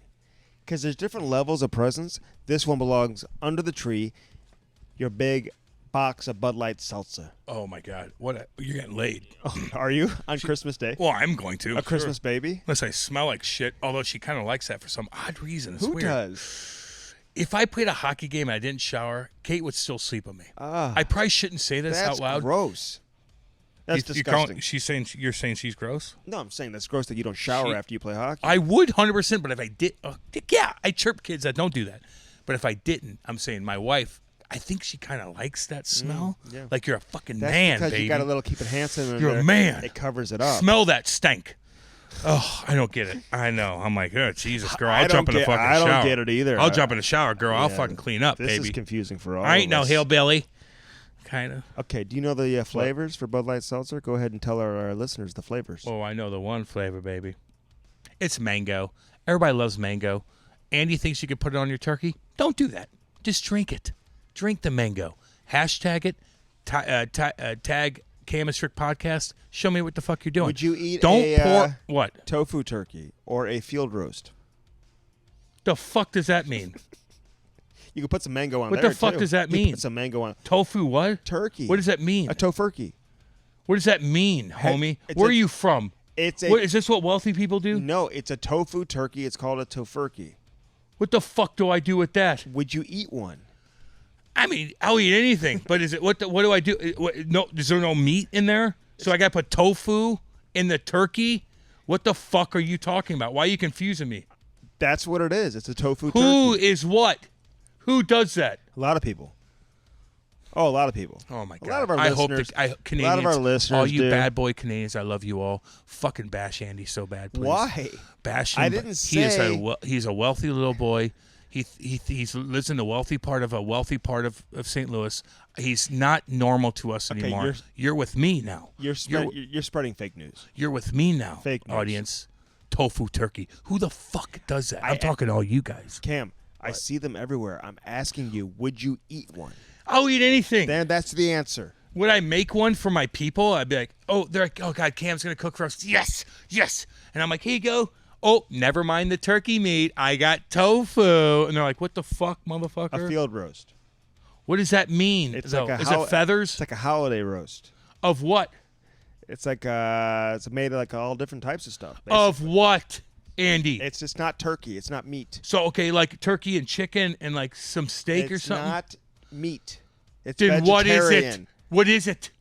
Because there's different levels of presents. This one belongs under the tree. Your big box of Bud Light Seltzer. Oh my God! You're getting laid. Are you? On Christmas Day? Well, I'm going to. A Christmas baby? Unless I smell like shit. Although she kind of likes that for some odd reason. It's Who weird. does? If I played a hockey game and I didn't shower, Kate would still sleep with me. Ah, I probably shouldn't say this that's out loud. gross. That's disgusting. You're saying she's gross? No, I'm saying that's gross that you don't shower after you play hockey. I would 100%, but if I did, yeah, I chirp kids that don't do that. But if I didn't, I'm saying my wife, I think she kind of likes that smell. yeah. Like you're a fucking That's man, because baby. you got a little Keep It Handsome in You're a there. man. It covers it up. Smell that stank. Oh, I don't get it. I know. I'm like, oh, Jesus, girl. I I'll jump don't in the get- fucking I don't shower. get it either. I'll jump in the shower, girl. I'll Yeah. fucking clean up, This baby. is confusing for all I ain't of no us. hillbilly. Kind of. Okay, do you know the flavors for Bud Light Seltzer? Go ahead and tell our listeners the flavors. Oh, I know the one flavor, baby. It's mango. Everybody loves mango. Andy thinks you could put it on your turkey. Don't do that. Just drink it. Drink the mango. Hashtag it. Tag Cam and Strick Podcast. Show me what the fuck you're doing. Would you eat Don't a pour what? tofu turkey or a field roast? The fuck does that mean? You can put some mango on What there, the fuck too. does that You mean? Put some mango on Tofu what? turkey. What does that mean? A tofurkey. What does that mean, homie? it's Where a- are you from? It's a What, is this what wealthy people do? no. It's a tofu turkey. It's called a tofurkey. What the fuck do I do with that? Would you eat one? I mean, I'll eat anything, but is it what do I do? No, is there no meat in there? So I got to put tofu in the turkey? What the fuck are you talking about? Why are you confusing me? That's what it is. It's a tofu Who turkey. is what? Who does that? A lot of people. Oh, a lot of people. Oh my god! A lot of our I listeners. hope Canadians, a lot of our listeners all you do. bad boy Canadians, I love you all. Fucking bash Andy so bad, please. Why? Bash him. I didn't He's a wealthy little boy. He lives in the wealthy part of St. Louis. He's not normal to us anymore. You're with me now. You're spreading fake news. You're with me now, Fake news. audience. Tofu turkey. Who the fuck does that? I'm talking to all you guys. Cam, I see them everywhere. I'm asking you, would you eat one? I'll eat anything. That's the answer. Would I make one for my people? I'd be like, they're like, oh God, Cam's gonna cook for us. Yes, yes. And I'm like, here you go. Oh, never mind the turkey meat. I got tofu. And they're like, what the fuck, motherfucker? A field roast. What does that mean? It's though? like Is it feathers? It's like a holiday roast. Of what? It's like it's made of like all different types of stuff. Of what, Andy? It's just not turkey. It's not meat. So okay, like turkey and chicken and like some steak or something. It's not meat. It's then vegetarian. What is it?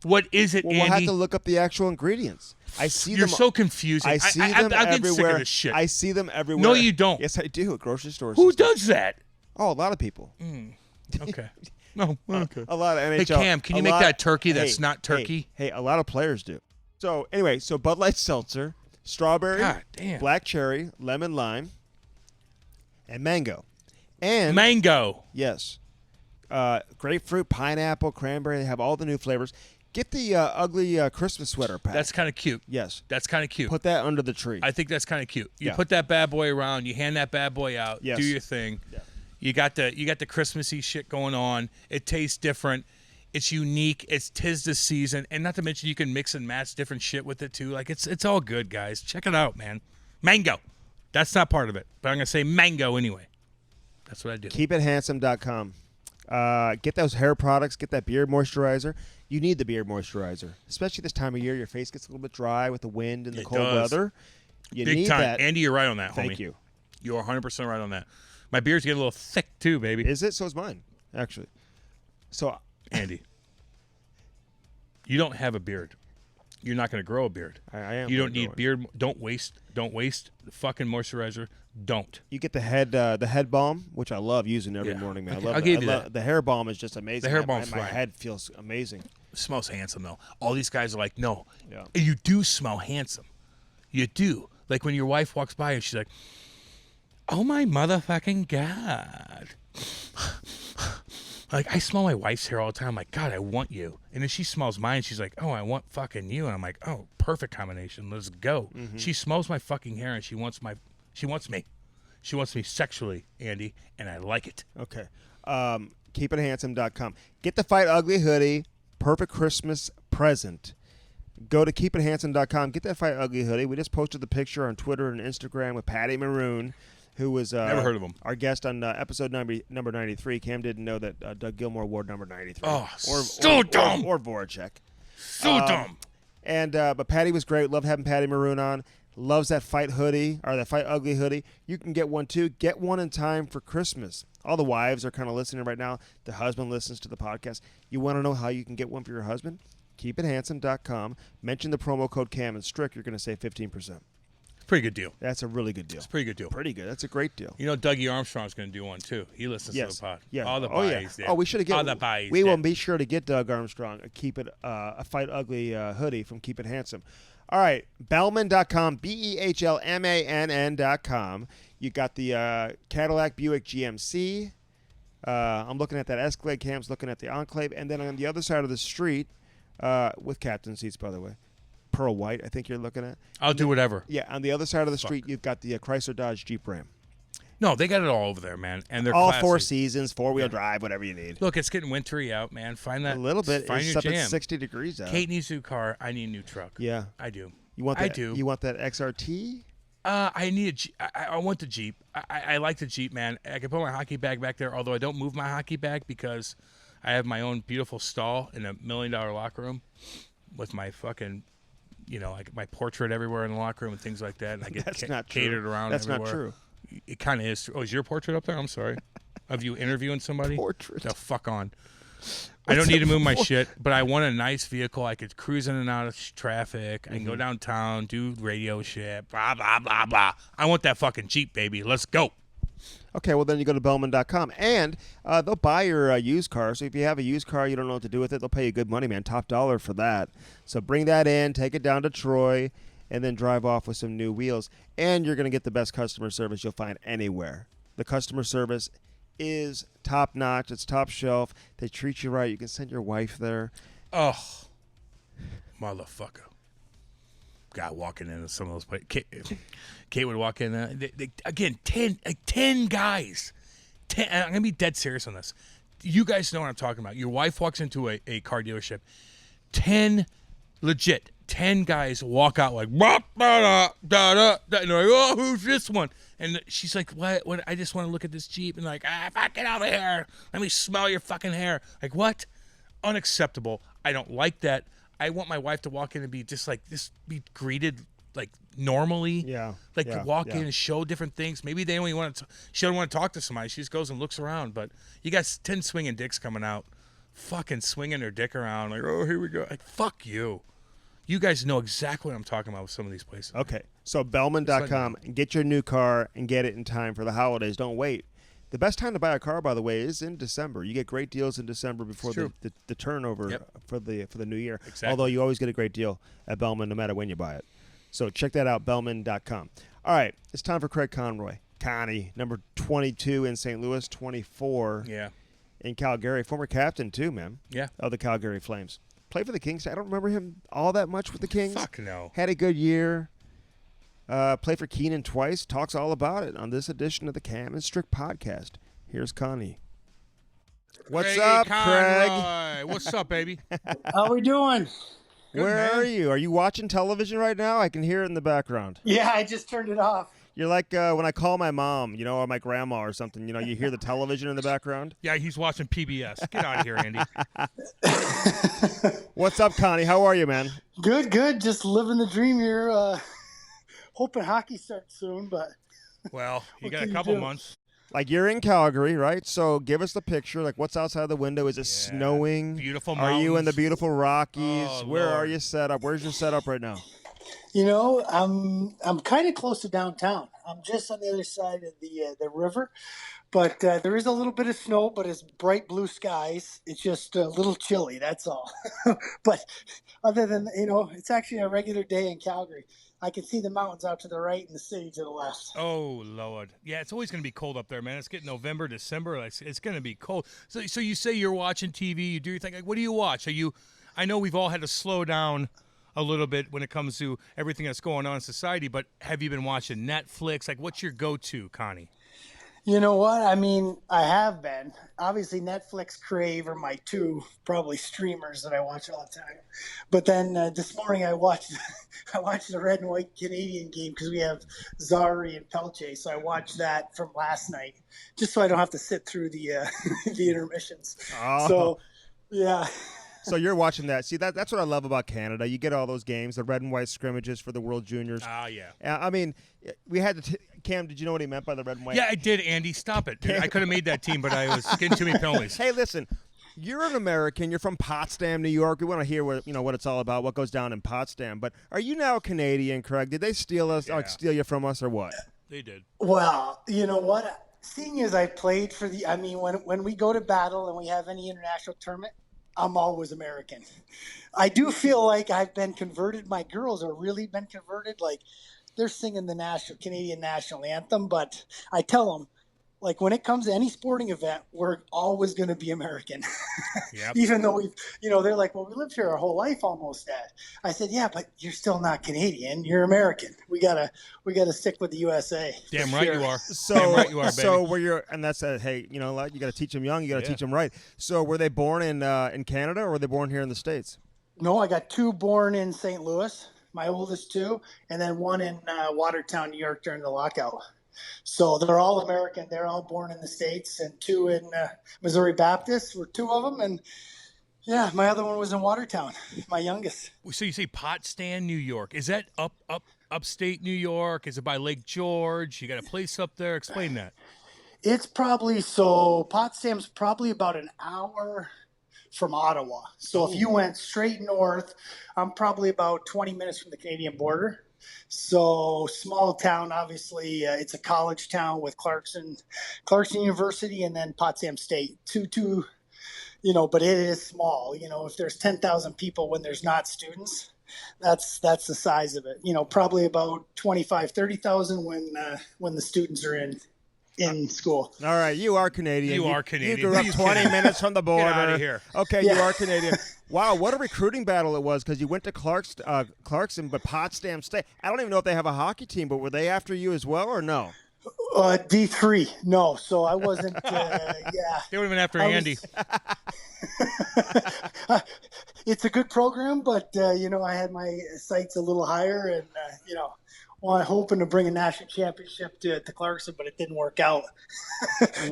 What is it, Well, Andy? we'll have to look up the actual ingredients. I see You're them. so confusing. I see them I'm getting everywhere. sick of this shit. I see them everywhere. No, you don't. Yes, I do at grocery stores. Who does that? Oh, a lot of people. Okay. No, okay. A lot of NHL. Hey, Cam, can you make that turkey that's not turkey? Hey, a lot of players do. So, anyway, Bud Light Seltzer, strawberry, God damn. black cherry, lemon lime, and mango. And Mango. yes, grapefruit, pineapple, cranberry. They have all the new flavors. Get the ugly Christmas sweater pack. That's kind of cute. Yes. That's kind of cute. Put that under the tree. I think that's kind of cute. You Yeah. put that bad boy around. You hand that bad boy out. Yes. Do your thing. Yeah. You got the Christmassy shit going on. It tastes different. It's unique. It's 'tis the season, and not to mention you can mix and match different shit with it too. Like it's all good, guys. Check it out, man. Mango. That's not part of it, but I'm gonna say mango anyway. That's what I do. KeepItHandsome.com. Get those hair products. Get that beard moisturizer. You need the beard moisturizer, especially this time of year. Your face gets a little bit dry with the wind and the It cold does. weather. You Big need time, that. Andy. You're right on that, homie. Thank you. You are 100% right on that. My beard's getting a little thick too, baby. Is it? So is mine, actually. So, Andy, you don't have a beard. You're not going to grow a beard. I am. You don't gonna need go in. beard. Don't waste the fucking moisturizer. Don't. You get the head balm, which I love using every Yeah. morning, man. Okay, I love I'll it. give you that. The hair balm is just amazing. The hair My- balm's my fine. head feels amazing. It smells handsome though. All these guys are like, no, Yeah. you do smell handsome. You do. Like when your wife walks by and she's like, oh my motherfucking God. Like I smell my wife's hair all the time. I'm like, God, I want you. And then she smells mine. She's like, oh, I want fucking you. And I'm like, oh, perfect combination. Let's go. Mm-hmm. She smells my fucking hair and she wants me. She wants me sexually, Andy, and I like it. Okay. KeepItHandsome.com. Get the Fight Ugly hoodie. Perfect Christmas present. Go to KeepItHandsome.com. Get that Fight Ugly hoodie. We just posted the picture on Twitter and Instagram with Patty Maroon, who was Never heard of him. Our guest on episode number 93. Cam didn't know that Doug Gilmour wore number 93. Oh, so dumb. Or Voracek. So dumb. And but Patty was great. Love having Patty Maroon on. Loves that Fight hoodie or that Fight Ugly hoodie. You can get one too. Get one in time for Christmas. All the wives are kind of listening right now. The husband listens to the podcast. You want to know how you can get one for your husband? KeepItHandsome.com. Mention the promo code Cam and Strick. You're going to save 15%. Pretty good deal. That's a really good deal. It's a pretty good deal. Pretty good. That's a great deal. You know, Dougie Armstrong's going to do one too. He listens to the pod. Yeah. All the yeah. buys there. Oh, we should have All get. the buys We there. will be sure to get Doug Armstrong a Fight Ugly hoodie from Keep It Handsome. All right, Bellman.com, BEHLMANN.com. You got the Cadillac Buick GMC. I'm looking at that Escalade. Cam's looking at the Enclave, and then on the other side of the street, with captain seats, by the way, pearl white. I think you're looking at. I'll do whatever. Yeah, on the other side of the street, you've got the Chrysler Dodge Jeep Ram. No, they got it all over there, man. And they're all classy. 4 seasons, 4-wheel drive, whatever you need. Look, it's getting wintry out, man. Find that A little bit. Find It's your up at jam. 60 degrees out. Kate needs a new car. I need a new truck. Yeah. I do. You want that? I do. You want that XRT? I need a Jeep. I want the Jeep. I like the Jeep, man. I can put my hockey bag back there, although I don't move my hockey bag because I have my own beautiful stall in a $1 million locker room with my fucking, like my portrait everywhere in the locker room and things like that. And I get That's not true. catered around That's everywhere. not true. It kind of is. Oh, is your portrait up there? I'm sorry. Of you interviewing somebody? Portrait. The fuck on. I don't need to move my shit, but I want a nice vehicle. I could cruise in and out of traffic. I can go downtown, do radio shit, blah, blah, blah, blah. I want that fucking Jeep, baby. Let's go. Okay, well, then you go to Bellman.com, and they'll buy your used car. So if you have a used car, you don't know what to do with it, they'll pay you good money, man. Top dollar for that. So bring that in, take it down to Troy, and then drive off with some new wheels. And you're going to get the best customer service you'll find anywhere. The customer service is top-notch. It's top shelf. They treat you right. You can send your wife there. Oh, motherfucker. Guy walking into some of those places. Kate would walk in. Again, 10 guys. 10, I'm going to be dead serious on this. You guys know what I'm talking about. Your wife walks into a car dealership. 10 guys walk out like, bah, da, da, da, da, and they're like, oh, who's this one? And she's like, what? I just want to look at this Jeep. And like, fuck, get out of here. Let me smell your fucking hair. Like, what? Unacceptable. I don't like that. I want my wife to walk in and be just like, be greeted like normally. Yeah. Like yeah, walk yeah. in and show different things. Maybe they only want to, she don't want to talk to somebody. She just goes and looks around. But you got 10 swinging dicks coming out fucking swinging their dick around like, oh, here we go. Like, fuck you. You guys know exactly what I'm talking about with some of these places. Okay, so Bellman.com, get your new car and get it in time for the holidays. Don't wait. The best time to buy a car, by the way, is in December. You get great deals in December before the turnover for the new year. Exactly. Although you always get a great deal at Bellman no matter when you buy it. So check that out, Bellman.com. All right, it's time for Craig Conroy. Connie, number 22 in St. Louis, 24 in Calgary. Former captain, too, man. Yeah. Of the Calgary Flames. Played for the Kings. I don't remember him all that much with the Kings. Fuck no. Had a good year. Played for Keenan twice. Talks all about it on this edition of the Cam and Strick Podcast. Here's Connie. What's up, Craig? What's up, baby? How we doing? Where are you? Are you watching television right now? I can hear it in the background. Yeah, I just turned it off. You're like when I call my mom, or my grandma or something, you hear the television in the background. Yeah, he's watching PBS. Get out of here, Andy. What's up, Connie? How are you, man? Good. Just living the dream here. Hoping hockey starts soon, but... Well, you got a couple months. Like, you're in Calgary, right? So give us the picture. Like, what's outside the window? Is it snowing? Beautiful mountains. Are you in the beautiful Rockies? Oh, Where Lord. are you set up? Where's your setup right now? I'm kind of close to downtown. I'm just on the other side of the river, but there is a little bit of snow, but it's bright blue skies. It's just a little chilly, that's all. But other than, it's actually a regular day in Calgary. I can see the mountains out to the right and the city to the left. Oh, Lord. Yeah, it's always going to be cold up there, man. It's getting November, December. It's going to be cold. So you say you're watching TV. You do your thing. Like, what do you watch? I know we've all had to slow down a little bit when it comes to everything that's going on in society, but have you been watching Netflix? Like, what's your go-to, Connie? You know what? I mean, I have been. Obviously, Netflix, Crave are my two probably streamers that I watch all the time. But then this morning I watched the red and white Canadian game because we have Zari and Pelche. So I watched that from last night just so I don't have to sit through the the intermissions. Oh. So, yeah. So you're watching that. See, that's what I love about Canada. You get all those games, the red and white scrimmages for the World Juniors. Ah, yeah. I mean, we had to Cam, did you know what he meant by the red and white? Yeah, I did, Andy. Stop it. I could have made that team, but I was getting too many penalties. Hey, listen, you're an American. You're from Potsdam, New York. We want to hear what it's all about, what goes down in Potsdam. But are you now Canadian, Craig? Did they steal us, steal you from us, or what? They did. Well, you know what? Seeing as I played for when we go to battle and we have any international tournament, I'm always American. I do feel like I've been converted. My girls are really been converted. Like, they're singing the Canadian national anthem, but I tell them, like, when it comes to any sporting event, we're always going to be American. Yep. Even though they're like, well, we lived here our whole life almost. Dad. I said, yeah, but you're still not Canadian. You're American. We gotta stick with the USA. Damn right you are. Damn right you are, baby. So and that's hey, you got to teach them young. You got to teach them right. So were they born in Canada or were they born here in the States? No, I got two born in St. Louis, my oldest two, and then one in Watertown, New York during the lockout. So they're all American. They're all born in the States, and two in Missouri Baptist were two of them. And yeah, my other one was in Watertown, my youngest. So you say Potsdam, New York. Is that upstate New York? Is it by Lake George? You got a place up there? Explain that. It's probably Potsdam's probably about an hour from Ottawa. So if you went straight north, I'm probably about 20 minutes from the Canadian border. So small town, obviously, it's a college town with Clarkson University and then Potsdam State. Two, but it is small. If there's 10,000 people when there's not students, that's the size of it. Probably about 30,000 when the students are in school. All right, you are Canadian. You are Canadian. You grew up 20 minutes from the border. Get out of here. Okay, yeah. You are Canadian. Wow, what a recruiting battle it was because you went to Clarkson, but Potsdam State. I don't even know if they have a hockey team, but were they after you as well or no? D3, no. So I wasn't. Yeah, they would have been after Andy. It's a good program, but I had my sights a little higher, and hoping to bring a national championship to Clarkson, but it didn't work out.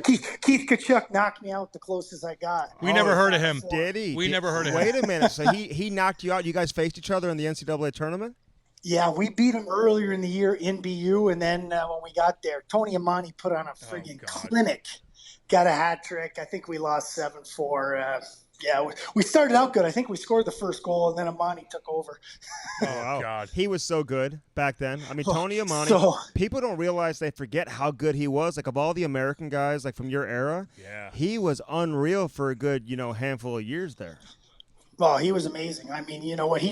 Keith Kachuk knocked me out the closest I got. We never heard of him. Did he? We never heard of him. Wait a minute. So he knocked you out. You guys faced each other in the NCAA tournament? Yeah, we beat him earlier in the year in BU, and then when we got there, Tony Amani put on a friggin' clinic. Got a hat trick. I think we lost 7-4. Yeah, we started out good. I think we scored the first goal, and then Amani took over. Oh, wow. God. He was so good back then. I mean, Tony Amani, people don't realize, they forget how good he was. Like, of all the American guys, like, from your era, he was unreal for a good, handful of years there. Well, he was amazing. I mean, you know what?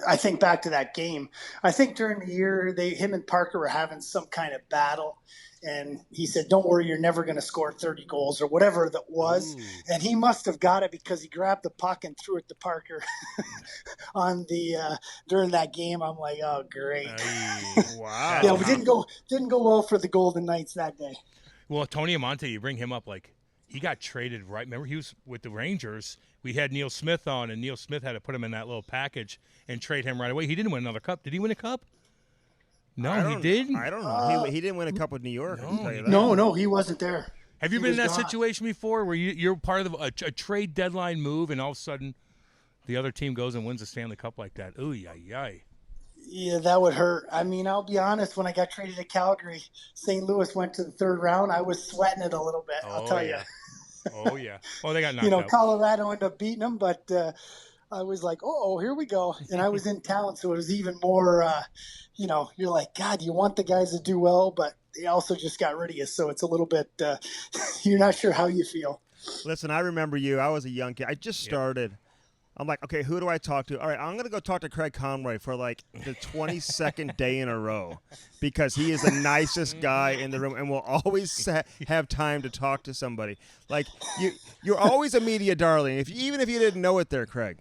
I think back to that game. I think during the year, him and Parker were having some kind of battle. And he said, don't worry, you're never going to score 30 goals or whatever that was. Ooh. And he must have got it because he grabbed the puck and threw it to Parker during that game. I'm like, oh, great. Wow. Yeah, we didn't go well for the Golden Knights that day. Well, Tony Amonte, you bring him up, like, he got traded, right? Remember, he was with the Rangers. We had Neil Smith on, and Neil Smith had to put him in that little package and trade him right away. He didn't win another cup. Did he win a cup? No, he didn't. I don't know. He didn't win a cup with New York. No, he wasn't there. Have you been in that situation before where you're part of a trade deadline move and all of a sudden the other team goes and wins the Stanley Cup like that? Ooh, yay. Yeah, that would hurt. I mean, I'll be honest, when I got traded to Calgary, St. Louis went to the third round, I was sweating it a little bit, I'll tell you. Oh, yeah. Well, they got knocked out. Colorado ended up beating them, but I was like, oh, here we go. And I was in town, so it was even more, you're like, God, you want the guys to do well, but they also just got rid of you. So it's a little bit, you're not sure how you feel. Listen, I remember you. I was a young kid. I just started. Yep. I'm like, okay, who do I talk to? All right, I'm going to go talk to Craig Conroy for like the 22nd day in a row because he is the nicest guy in the room and will always have time to talk to somebody. Like, you're always a media darling, even if you didn't know it there, Craig.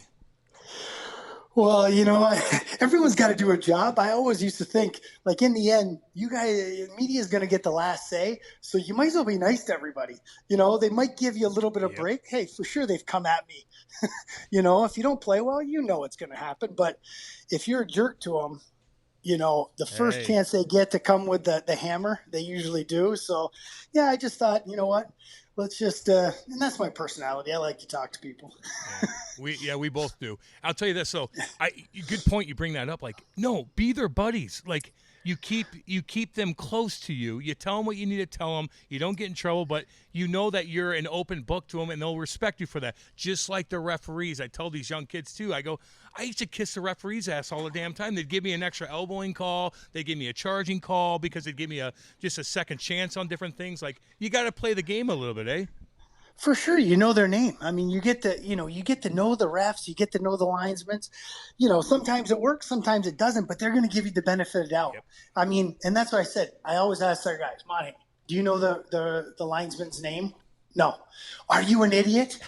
Well, everyone's got to do a job. I always used to think, like, in the end, you guys, media is going to get the last say, so you might as well be nice to everybody. They might give you a little bit of break. Hey, for sure they've come at me. If you don't play well, what's going to happen. But if you're a jerk to them, the first chance they get to come with the hammer, they usually do. So, yeah, I just thought, you know what? Let's just and that's my personality. I like to talk to people. We both do. I'll tell you this. So, good point. You bring that up. Like, no, be their buddies. Like, you keep them close to you. You tell them what you need to tell them. You don't get in trouble, but you know that you're an open book to them, and they'll respect you for that. Just like the referees. I tell these young kids too. I used to kiss the referee's ass all the damn time. They'd give me an extra elbowing call. They'd give me a charging call because they'd give me just a second chance on different things. Like, you got to play the game a little bit, eh? For sure, you know their name. I mean, you get to know the refs, you get to know the linesmen. Sometimes it works, sometimes it doesn't, but they're going to give you the benefit of the doubt. Yep. I mean, and that's what I said. I always ask our guys, Monty, do you know the linesman's name? No. Are you an idiot?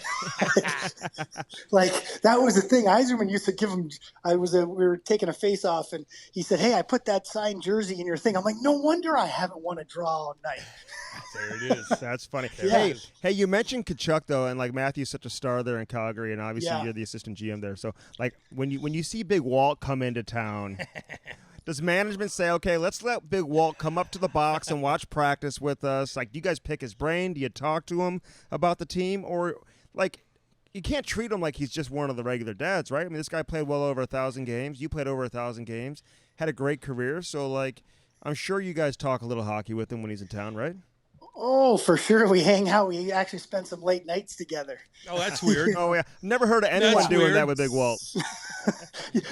Like, that was the thing. Eiserman used to give him. We were taking a face off, and he said, "Hey, I put that signed jersey in your thing." I'm like, "No wonder I haven't won a draw all night." There it is. That's funny. Yeah. Hey, you mentioned Tkachuk though, and like Matthew's such a star there in Calgary, and obviously you're the assistant GM there. So like when you see Big Walt come into town. Does management say, okay, let's let Big Walt come up to the box and watch practice with us? Like, do you guys pick his brain? Do you talk to him about the team? Or, like, you can't treat him like he's just one of the regular dads, right? I mean, this guy played well over 1,000 games. You played over 1,000 games, had a great career. So, like, I'm sure you guys talk a little hockey with him when he's in town, right? Oh, for sure. We hang out. We actually spend some late nights together. Oh, that's weird. Oh, yeah. Never heard of anyone doing that with Big Walt.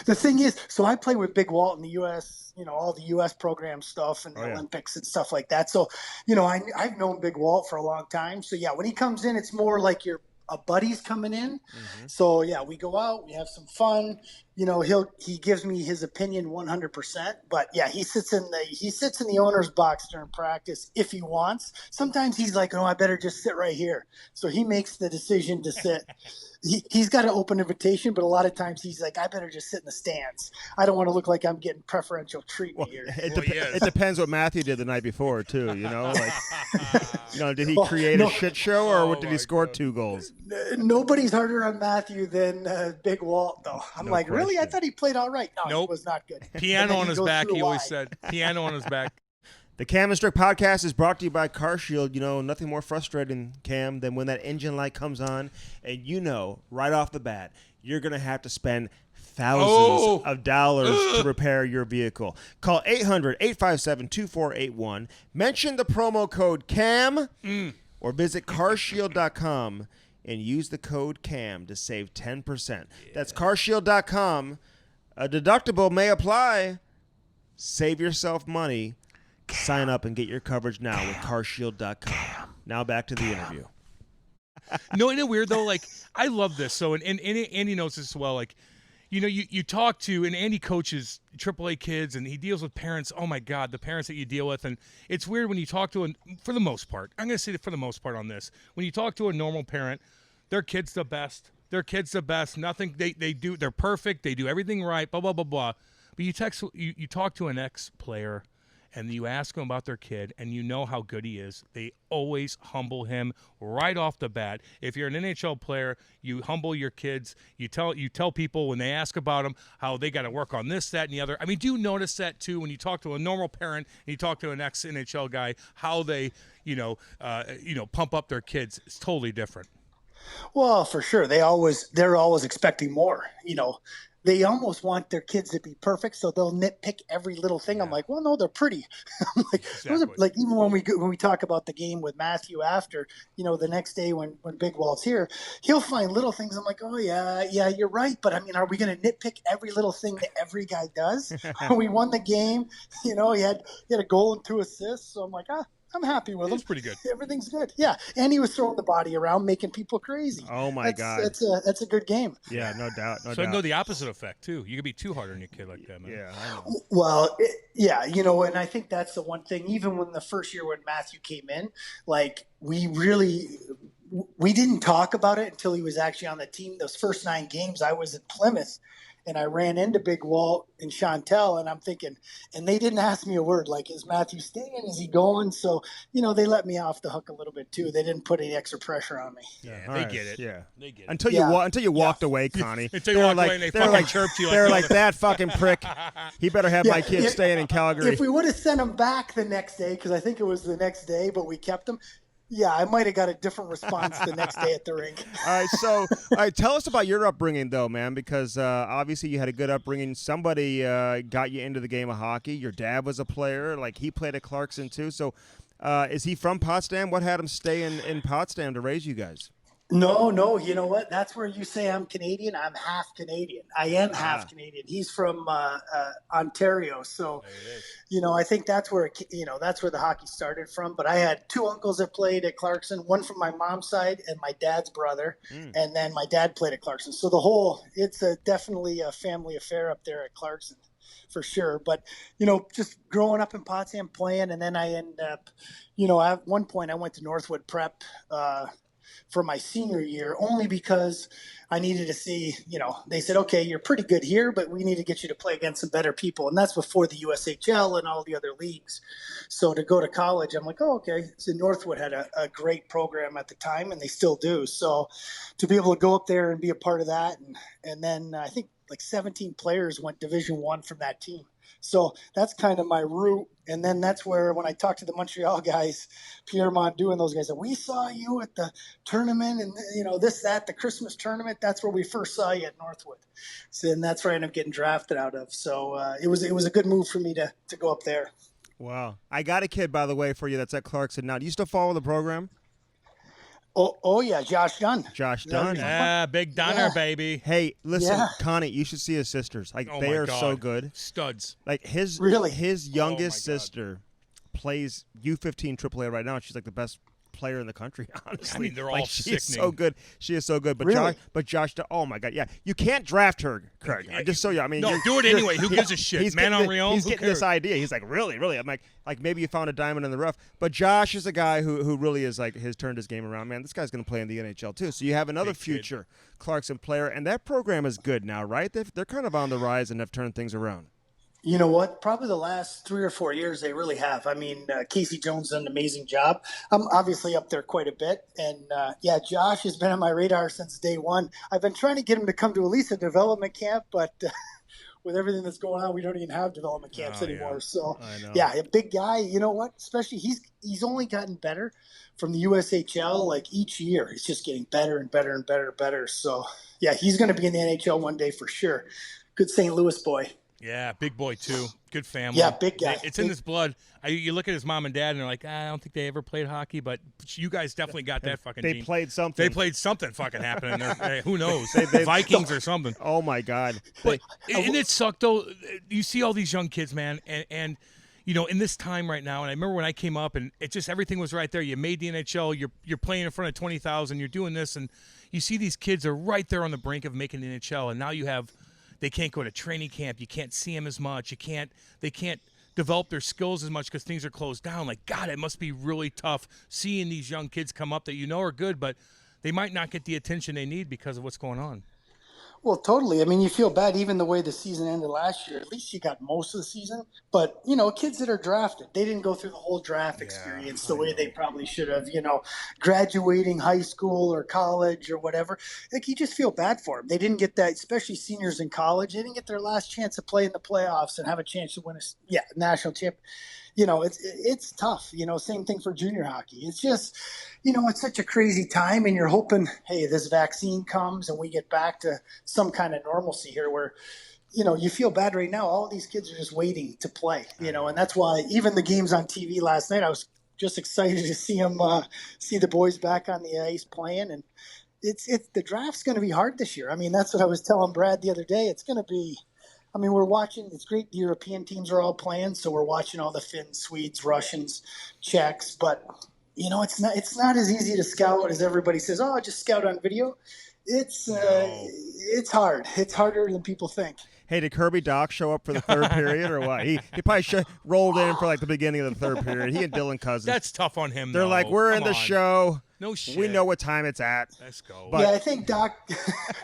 The thing is, so I play with Big Walt in the U.S., all the U.S. program stuff and the Olympics and stuff like that. So, I've known Big Walt for a long time. So, yeah, when he comes in, it's more like a buddy's coming in. Mm-hmm. So, yeah, we go out, we have some fun. He gives me his opinion 100%. But, yeah, he sits in the owner's box during practice if he wants. Sometimes he's like, I better just sit right here. So he makes the decision to sit. He's got an open invitation, but a lot of times he's like, I better just sit in the stands. I don't want to look like I'm getting preferential treatment here. It depends what Matthew did the night before, too, Like, did he create a shit show, or did he score 2 goals? Nobody's harder on Matthew than Big Walt, though. I'm like, question. Really? I thought he played all right. No, nope. He was not good. Piano on his back, he always said. Piano on his back. The Cam and Strick Podcast is brought to you by CarShield. Nothing more frustrating, Cam, than when that engine light comes on and right off the bat, you're going to have to spend thousands of dollars to repair your vehicle. Call 800-857-2481. Mention the promo code CAM or visit carshield.com. and use the code CAM to save 10%. Yeah. That's carshield.com. A deductible may apply. Save yourself money. Sign up and get your coverage now with carshield.com. Now back to the interview. No, isn't it weird though? Like, I love this. So, and Andy knows this as well. Like, you know, you talk to, and Andy coaches AAA kids, and he deals with parents. Oh my God, the parents that you deal with, and it's weird when you talk to, for the most part, I'm going to say that for the most part on this, when you talk to a normal parent, their kid's the best. Their kid's the best. Nothing they do, they're perfect. They do everything right. Blah blah blah blah. But you talk to an ex-player, and you ask them about their kid, and you know how good he is. They always humble him right off the bat. If you're an NHL player, you humble your kids. You tell people when they ask about them how they got to work on this, that, and the other. I mean, do you notice that too when you talk to a normal parent and you talk to an ex-NHL guy, how they, pump up their kids? It's totally different. Well, for sure. They're always expecting more, They almost want their kids to be perfect, so they'll nitpick every little thing. Yeah. I'm like, well, no, they're pretty. I'm like, exactly. Like even when we talk about the game with Matthew after, the next day when Big Walt's here, he'll find little things. I'm like, oh yeah, you're right. But I mean, are we going to nitpick every little thing that every guy does? We won the game. He had a goal and 2 assists. So I'm like, I'm happy with him. It's pretty good. Everything's good. Yeah, and he was throwing the body around, making people crazy. Oh my God, that's a good game. Yeah, no doubt. So I know the opposite effect too. You could be too hard on your kid like that, man. Yeah, I know. Well, and I think that's the one thing. Even when the first year when Matthew came in, like we didn't talk about it until he was actually on the team. Those first 9 games, I was in Plymouth. And I ran into Big Walt and Chantel, and I'm thinking, and they didn't ask me a word, like, is Matthew staying? Is he going? So, they let me off the hook a little bit too. They didn't put any extra pressure on me. Yeah, they get it. Yeah, they get it. Until you walked away, Connie. Until you walked away and they fucking chirped you. They're like, that fucking prick. He better have my kid staying in Calgary. If we would have sent him back the next day, because I think it was the next day, but we kept him. Yeah, I might have got a different response the next day at the rink. All right, tell us about your upbringing, though, man, because obviously you had a good upbringing. Somebody got you into the game of hockey. Your dad was a player. Like, he played at Clarkson, too. So is he from Potsdam? What had him stay in Potsdam to raise you guys? No, you know what? That's where you say I'm Canadian. I'm half Canadian. I am half Canadian. He's from Ontario, so I think that's where the hockey started from. But I had 2 uncles that played at Clarkson, one from my mom's side and my dad's brother, and then my dad played at Clarkson. So it's definitely a family affair up there at Clarkson. For sure. But, just growing up in Potsdam playing, and then I ended up, at one point I went to Northwood Prep for my senior year, only because I needed to see, they said, okay, you're pretty good here, but we need to get you to play against some better people. And that's before the USHL and all the other leagues. So to go to college, I'm like, oh, okay. So Northwood had a great program at the time, and they still do. So to be able to go up there and be a part of that. And then I think like 17 players went Division I from that team. So that's kind of my route. And then that's where, when I talked to the Montreal guys, Pierre Mondu and those guys said, we saw you at the tournament and, the Christmas tournament. That's where we first saw you at Northwood. So, and that's where I ended up getting drafted out of. So it was a good move for me to go up there. Wow. I got a kid, by the way, for you that's at Clarkson now. Do you still follow the program? Oh yeah, Josh Dunn. Josh Dunn. Yeah, big Dunner, baby. Hey, listen, Connie, you should see his sisters. Like, they are so good. Studs. Like, his youngest sister plays U15 AAA right now. She's like the best player in the country, honestly. I mean, they're all sickening. She's so good. She is so good. But really? Josh, oh my God, yeah. You can't draft her, Craig. I just so you. I mean, no, do it anyway. Who gives a shit? He's Man on Rion. He's getting this idea. He's like, really? I'm like maybe you found a diamond in the rough. But Josh is a guy who really is like, has turned his game around. Man, this guy's going to play in the NHL too. So you have another future Clarkson player, and that program is good now, right? They're kind of on the rise and have turned things around. You know what? Probably the last 3 or 4 years, they really have. I mean, Casey Jones done an amazing job. I'm obviously up there quite a bit. And, Josh has been on my radar since day one. I've been trying to get him to come to at least a development camp, but with everything that's going on, we don't even have development camps anymore. So, a big guy. You know what? Especially he's only gotten better from the USHL. Like, each year, it's just getting better and better and better and better. So, he's going to be in the NHL one day for sure. Good St. Louis boy. Yeah, big boy too. Good family. Yeah, big guy. It's in his blood. You look at his mom and dad, and they're like, I don't think they ever played hockey, but you guys definitely got that fucking They gene. played something. They played something fucking happening there. Hey, who knows? Vikings or something. Oh, my God. But and it sucked, though. You see all these young kids, man, and you know, in this time right now, and I remember when I came up, and it just everything was right there. You made the NHL. You're playing in front of 20,000. You're doing this, and you see these kids are right there on the brink of making the NHL, and now you have. They can't go to training camp. You can't see them as much. They can't develop their skills as much because things are closed down. Like, God, it must be really tough seeing these young kids come up that you know are good, but they might not get the attention they need because of what's going on. Well, totally. I mean, you feel bad even the way the season ended last year. At least you got most of the season. But, you know, kids that are drafted, they didn't go through the whole draft experience the way they probably should have, you know, graduating high school or college or whatever. Like, you just feel bad for them. They didn't get that, especially seniors in college. They didn't get their last chance to play in the playoffs and have a chance to win a national championship. You know, it's tough. You know, same thing for junior hockey. It's just, you know, it's such a crazy time, and you're hoping, hey, this vaccine comes and we get back to some kind of normalcy here where, you know, you feel bad right now. All these kids are just waiting to play, you know, and that's why even the games on TV last night, I was just excited to see them, see the boys back on the ice playing. And it's the draft's going to be hard this year. I mean, that's what I was telling Brad the other day. It's going to be, I mean, we're watching, it's great. The European teams are all playing. So we're watching all the Finns, Swedes, Russians, Czechs, but you know, it's not as easy to scout as everybody says. Oh, just scout on video. It's hard. It's harder than people think. Hey, did Kirby Doc show up for the third period or what? He probably rolled in for like the beginning of the third period. He and Dylan Cousins. That's tough on him. They're like, we're in the show. No shit. We know what time it's at. Let's go. But, yeah, I think Doc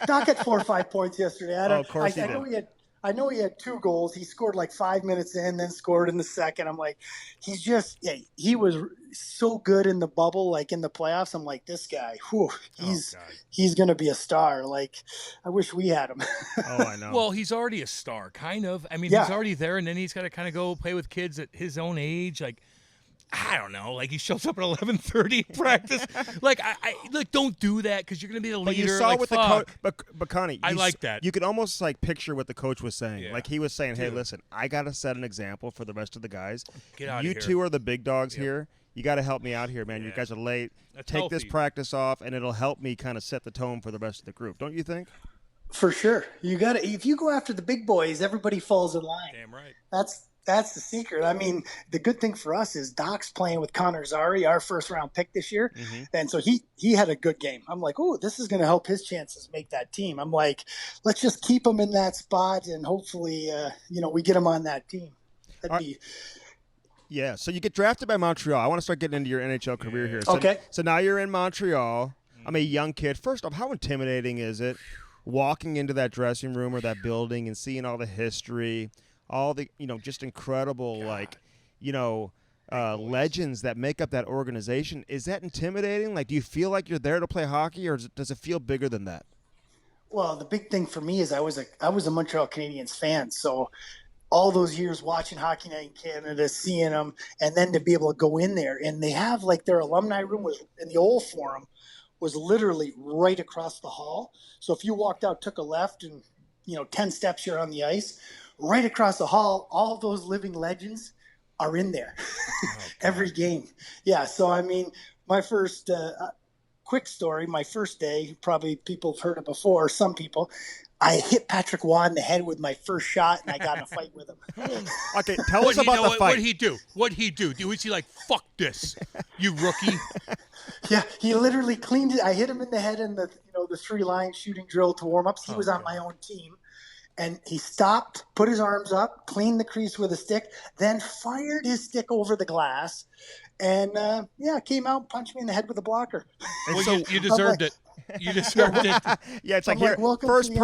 had 4 or 5 points yesterday. Of course he did. I know he had 2 goals. He scored like 5 minutes in, then scored in the second. I'm like, he was so good in the bubble, like in the playoffs. I'm like, this guy, he's going to be a star. Like, I wish we had him. Oh, I know. Well, he's already a star, kind of. I mean, he's already there, and then he's got to kind of go play with kids at his own age. Like, I don't know. Like, he shows up at 11:30 practice. Like, I don't do that because you're going to be the leader. But you saw like, with the coach, but Connie, I like that. You could almost like picture what the coach was saying. Yeah. Like he was saying, "Hey, listen, I got to set an example for the rest of the guys. Get out you of here. two are the big dogs here. You got to help me out here, man. Yeah. You guys are late. That's Take healthy. this practice off, and it'll help me kind of set the tone for the rest of the group. Don't you think?" For sure. You got to. If you go after the big boys, everybody falls in line. Damn right. That's the secret. I mean, the good thing for us is Doc's playing with Connor Zary, our first-round pick this year. Mm-hmm. And so he had a good game. I'm like, oh, this is going to help his chances make that team. I'm like, let's just keep him in that spot, and hopefully, we get him on that team. Yeah, so you get drafted by Montreal. I want to start getting into your NHL career here. So, okay. So now you're in Montreal. I'm a young kid. First off, how intimidating is it walking into that dressing room or that building and seeing all the history, all the, just incredible, legends that make up that organization? Is that intimidating? Like, do you feel like you're there to play hockey, or does it feel bigger than that? Well, the big thing for me is I was a Montreal Canadiens fan, so all those years watching Hockey Night in Canada, seeing them, and then to be able to go in there, and they have like their alumni room was in the old Forum was literally right across the hall. So if you walked out, took a left, and 10 steps you're on the ice, right across the hall, all of those living legends are in there every game. Yeah. So, I mean, my first quick story, my first day, probably people have heard it before, some people, I hit Patrick Waugh in the head with my first shot, and I got in a fight with him. Okay, tell us about the fight. What'd he do? Was he like, fuck this, you rookie? Yeah, he literally cleaned it. I hit him in the head in the 3-line shooting drill to warm ups. He was on my own team. And he stopped, put his arms up, cleaned the crease with a stick, then fired his stick over the glass, and came out and punched me in the head with a blocker. Well, so, you deserved it. You deserved it. Yeah, it's like here, first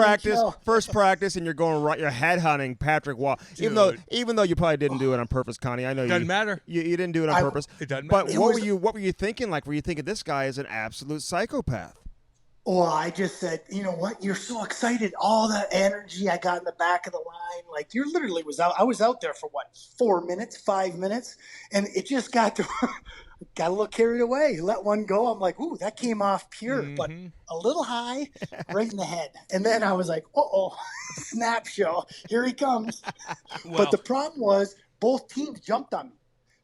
practice, and you're going right. You're headhunting Patrick Waugh, even though you probably didn't do it on purpose, Connie. I know doesn't matter. You didn't do it on purpose. It doesn't matter. But what were you thinking? Like, were you thinking this guy is an absolute psychopath? Well, I just said, you know what? You're so excited. All that energy I got in the back of the line. Like, you literally I was out there for 4 minutes, 5 minutes. And it just got to, got a little carried away, let one go. I'm like, ooh, that came off pure, but a little high, right in the head. And then I was like, uh-oh, snap show, here he comes. Well, but the problem was both teams jumped on me.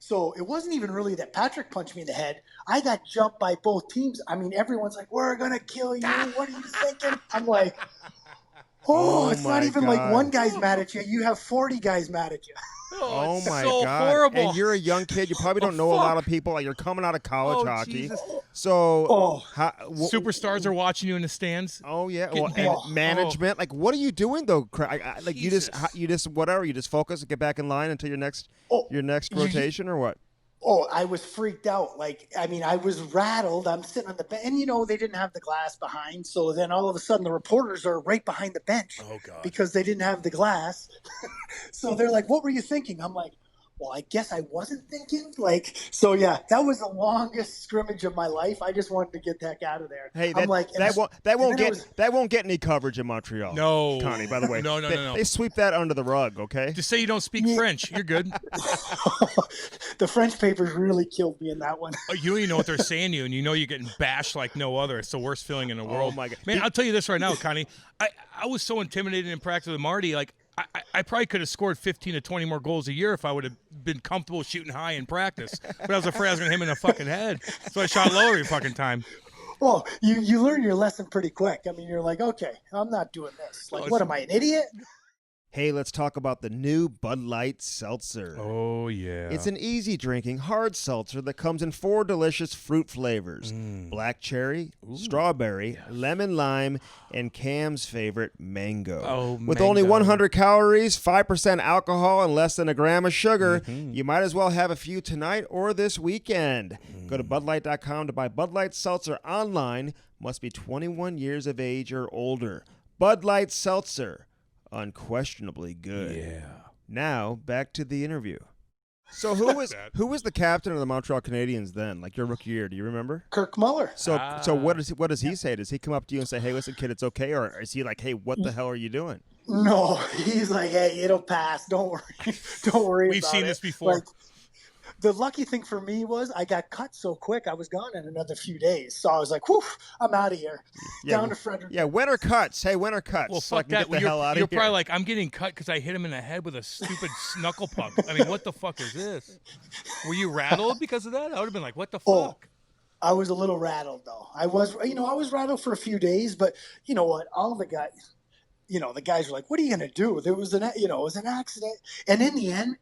So it wasn't even really that Patrick punched me in the head. I got jumped by both teams. I mean, everyone's like, we're going to kill you. What are you thinking? I'm like, it's not even God. like one guy's mad at you. You have 40 guys mad at you. Oh my so God! horrible. And you're a young kid. You probably don't know a lot of people. Like, you're coming out of college hockey. Jesus. So, Superstars are watching you in the stands. Oh yeah, Getting well, beat. and management. Like, what are you doing though? Like, you just whatever. You just focus and get back in line until your next rotation, or what? Oh, I was freaked out. Like, I mean, I was rattled. I'm sitting on the bench, and they didn't have the glass behind. So then all of a sudden the reporters are right behind the bench because they didn't have the glass. So they're like, what were you thinking? I'm like, well, I guess I wasn't thinking. Like, so yeah, that was the longest scrimmage of my life. I just wanted to get the heck out of there. Hey, I'm like, that won't get any coverage in Montreal. No, Connie. By the way, no. They sweep that under the rug. Okay. Just say you don't speak French. You're good. The French papers really killed me in that one. You don't even know what they're saying to you, and you know you're getting bashed like no other. It's the worst feeling in the world. Oh my God, man! I'll tell you this right now, Connie. I was so intimidated in practice with Marty. Like, I probably could have scored 15 to 20 more goals a year if I would have been comfortable shooting high in practice. But I was afraid I was going to hit him in the fucking head. So I shot low every fucking time. Well, you learn your lesson pretty quick. I mean, you're like, okay, I'm not doing this. Like, what am I, an idiot? Hey, let's talk about the new Bud Light Seltzer. Oh, yeah. It's an easy drinking hard seltzer that comes in 4 delicious fruit flavors. Black cherry, strawberry, lemon lime, and Cam's favorite, mango. Oh, With mango. only 100 calories, 5% alcohol, and less than a gram of sugar, you might as well have a few tonight or this weekend. Go to BudLight.com to buy Bud Light Seltzer online. Must be 21 years of age or older. Bud Light Seltzer. Unquestionably good. Yeah. Now, back to the interview. So who was the captain of the Montreal Canadiens then, like your rookie year? Do you remember? Kirk Muller. So what does he say? Does he come up to you and say, "Hey, listen, kid, it's okay," or is he like, "Hey, what the hell are you doing?" No, he's like, "Hey, it'll pass. Don't worry. Don't worry We've about seen it." this before. Like, the lucky thing for me was I got cut so quick. I was gone in another few days. So I was like, whew, I'm out of here. Down to Frederick. Yeah, winter cuts. Hey, winter cuts. Well, so I fuck can that. get the hell out of You're here. probably like, I'm getting cut because I hit him in the head with a stupid knuckle puck. I mean, what the fuck is this? Were you rattled because of that? I would have been like, what the fuck? I was a little rattled, though. I was rattled for a few days, but you know what? All the guys, the guys were like, what are you going to do? There was it was an accident. And in the end,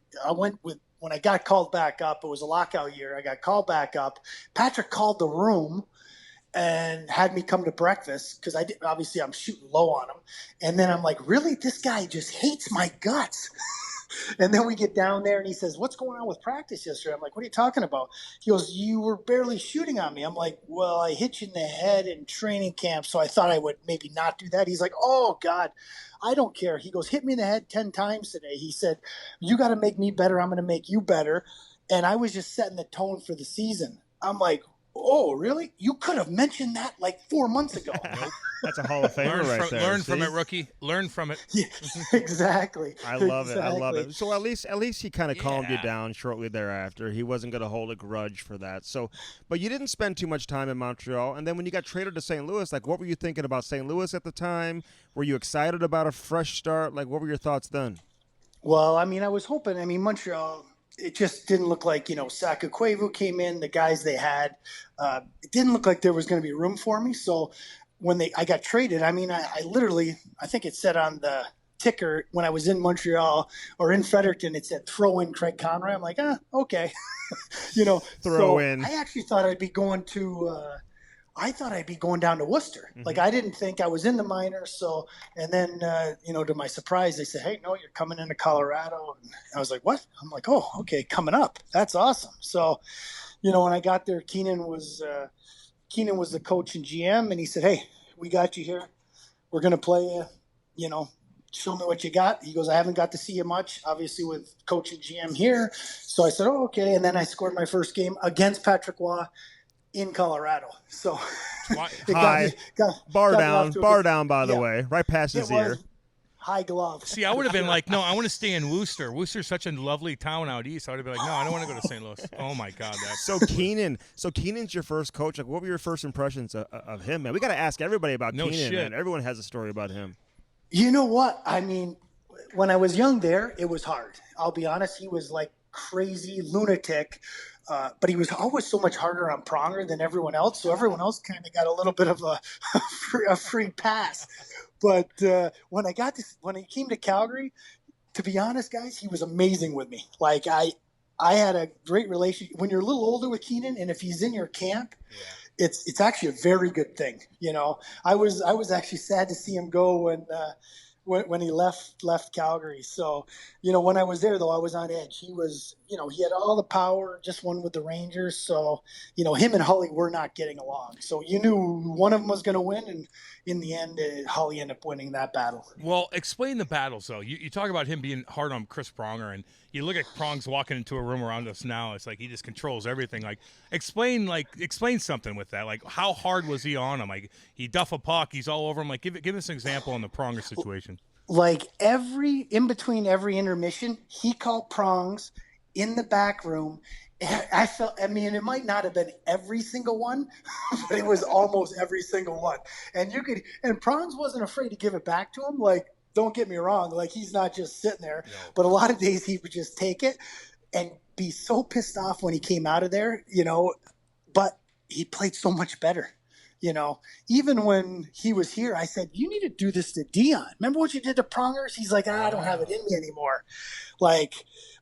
when I got called back up, it was a lockout year. I got called back up. Patrick called the room and had me come to breakfast because obviously I'm shooting low on him. And then I'm like, really? This guy just hates my guts. And then we get down there and he says, what's going on with practice yesterday? I'm like, what are you talking about? He goes, you were barely shooting on me. I'm like, well, I hit you in the head in training camp, so I thought I would maybe not do that. He's like, oh, God, I don't care. He goes, hit me in the head 10 times today. He said, you got to make me better. I'm going to make you better. And I was just setting the tone for the season. I'm like, oh, really? You could have mentioned that like 4 months ago. Nope. That's a Hall of Famer right there. Learn from it, rookie. Learn from it. Yeah, exactly. I love it. I love it. So at least he kind of calmed you down shortly thereafter. He wasn't going to hold a grudge for that. So, but you didn't spend too much time in Montreal. And then when you got traded to St. Louis, like what were you thinking about St. Louis at the time? Were you excited about a fresh start? Like what were your thoughts then? Well, I mean, I was hoping. I mean, Montreal. It just didn't look like, Saka Quavu came in, the guys they had. It didn't look like there was going to be room for me. So when I got traded, I mean, I literally, I think it said on the ticker when I was in Montreal or in Fredericton, it said throw in Craig Conroy. I'm like, okay. Throw in. I actually thought I'd be going down to Worcester. Mm-hmm. Like I didn't think I was in the minors. So, and then, to my surprise, they said, hey, no, you're coming into Colorado. And I was like, what? I'm like, oh, okay. Coming up. That's awesome. So, when I got there, Keenan was the coach and GM, and he said, hey, we got you here. We're going to play you, show me what you got. He goes, I haven't got to see you much, obviously, with coach and GM here. So I said, oh, okay. And then I scored my first game against Patrick Roy in Colorado. So bar down, by the way, right past his ear. high glove. See, I would have been like, no, I want to stay in Worcester. Worcester's such a lovely town out east. I would have been like, no, I don't want to go to St. Louis. Oh my God, that's so Keenan's your first coach. Like, what were your first impressions of him, man? We got to ask everybody about Keenan, shit. man. Everyone has a story about him. You know what? I mean, when I was young there, it was hard. I'll be honest. He was like crazy lunatic, but he was always so much harder on Pronger than everyone else. So everyone else kind of got a little bit of a free pass. But when he came to Calgary, to be honest, guys, he was amazing with me. Like I had a great relationship. When you're a little older with Keenan, and if he's in your camp, it's actually a very good thing. You know, I was actually sad to see him go when he left Calgary. So, you know, when I was there, though, I was on edge. He was, you know, he had all the power, just won with the Rangers. So, you know, him and Holly were not getting along. So you knew one of them was going to win. And in the end, Holly ended up winning that battle. Well, explain the battles, though. You talk about him being hard on Chris Pronger, and you look at Prong's walking into a room around us now. It's like he just controls everything. Like, explain something with that. Like, how hard was he on him? Like, he duff a puck, he's all over him. Like, give us an example on the Pronger situation. Like in between every intermission, he called Prongs in the back room. I mean, it might not have been every single one, but it was almost every single one. And Prongs wasn't afraid to give it back to him. Like, don't get me wrong. Like, he's not just sitting there, but a lot of days he would just take it and be so pissed off when he came out of there, you know, but he played so much better. You know, even when he was here, I said, you need to do this to Dion. Remember what you did to Prongers? He's like, I don't have it in me anymore. Like,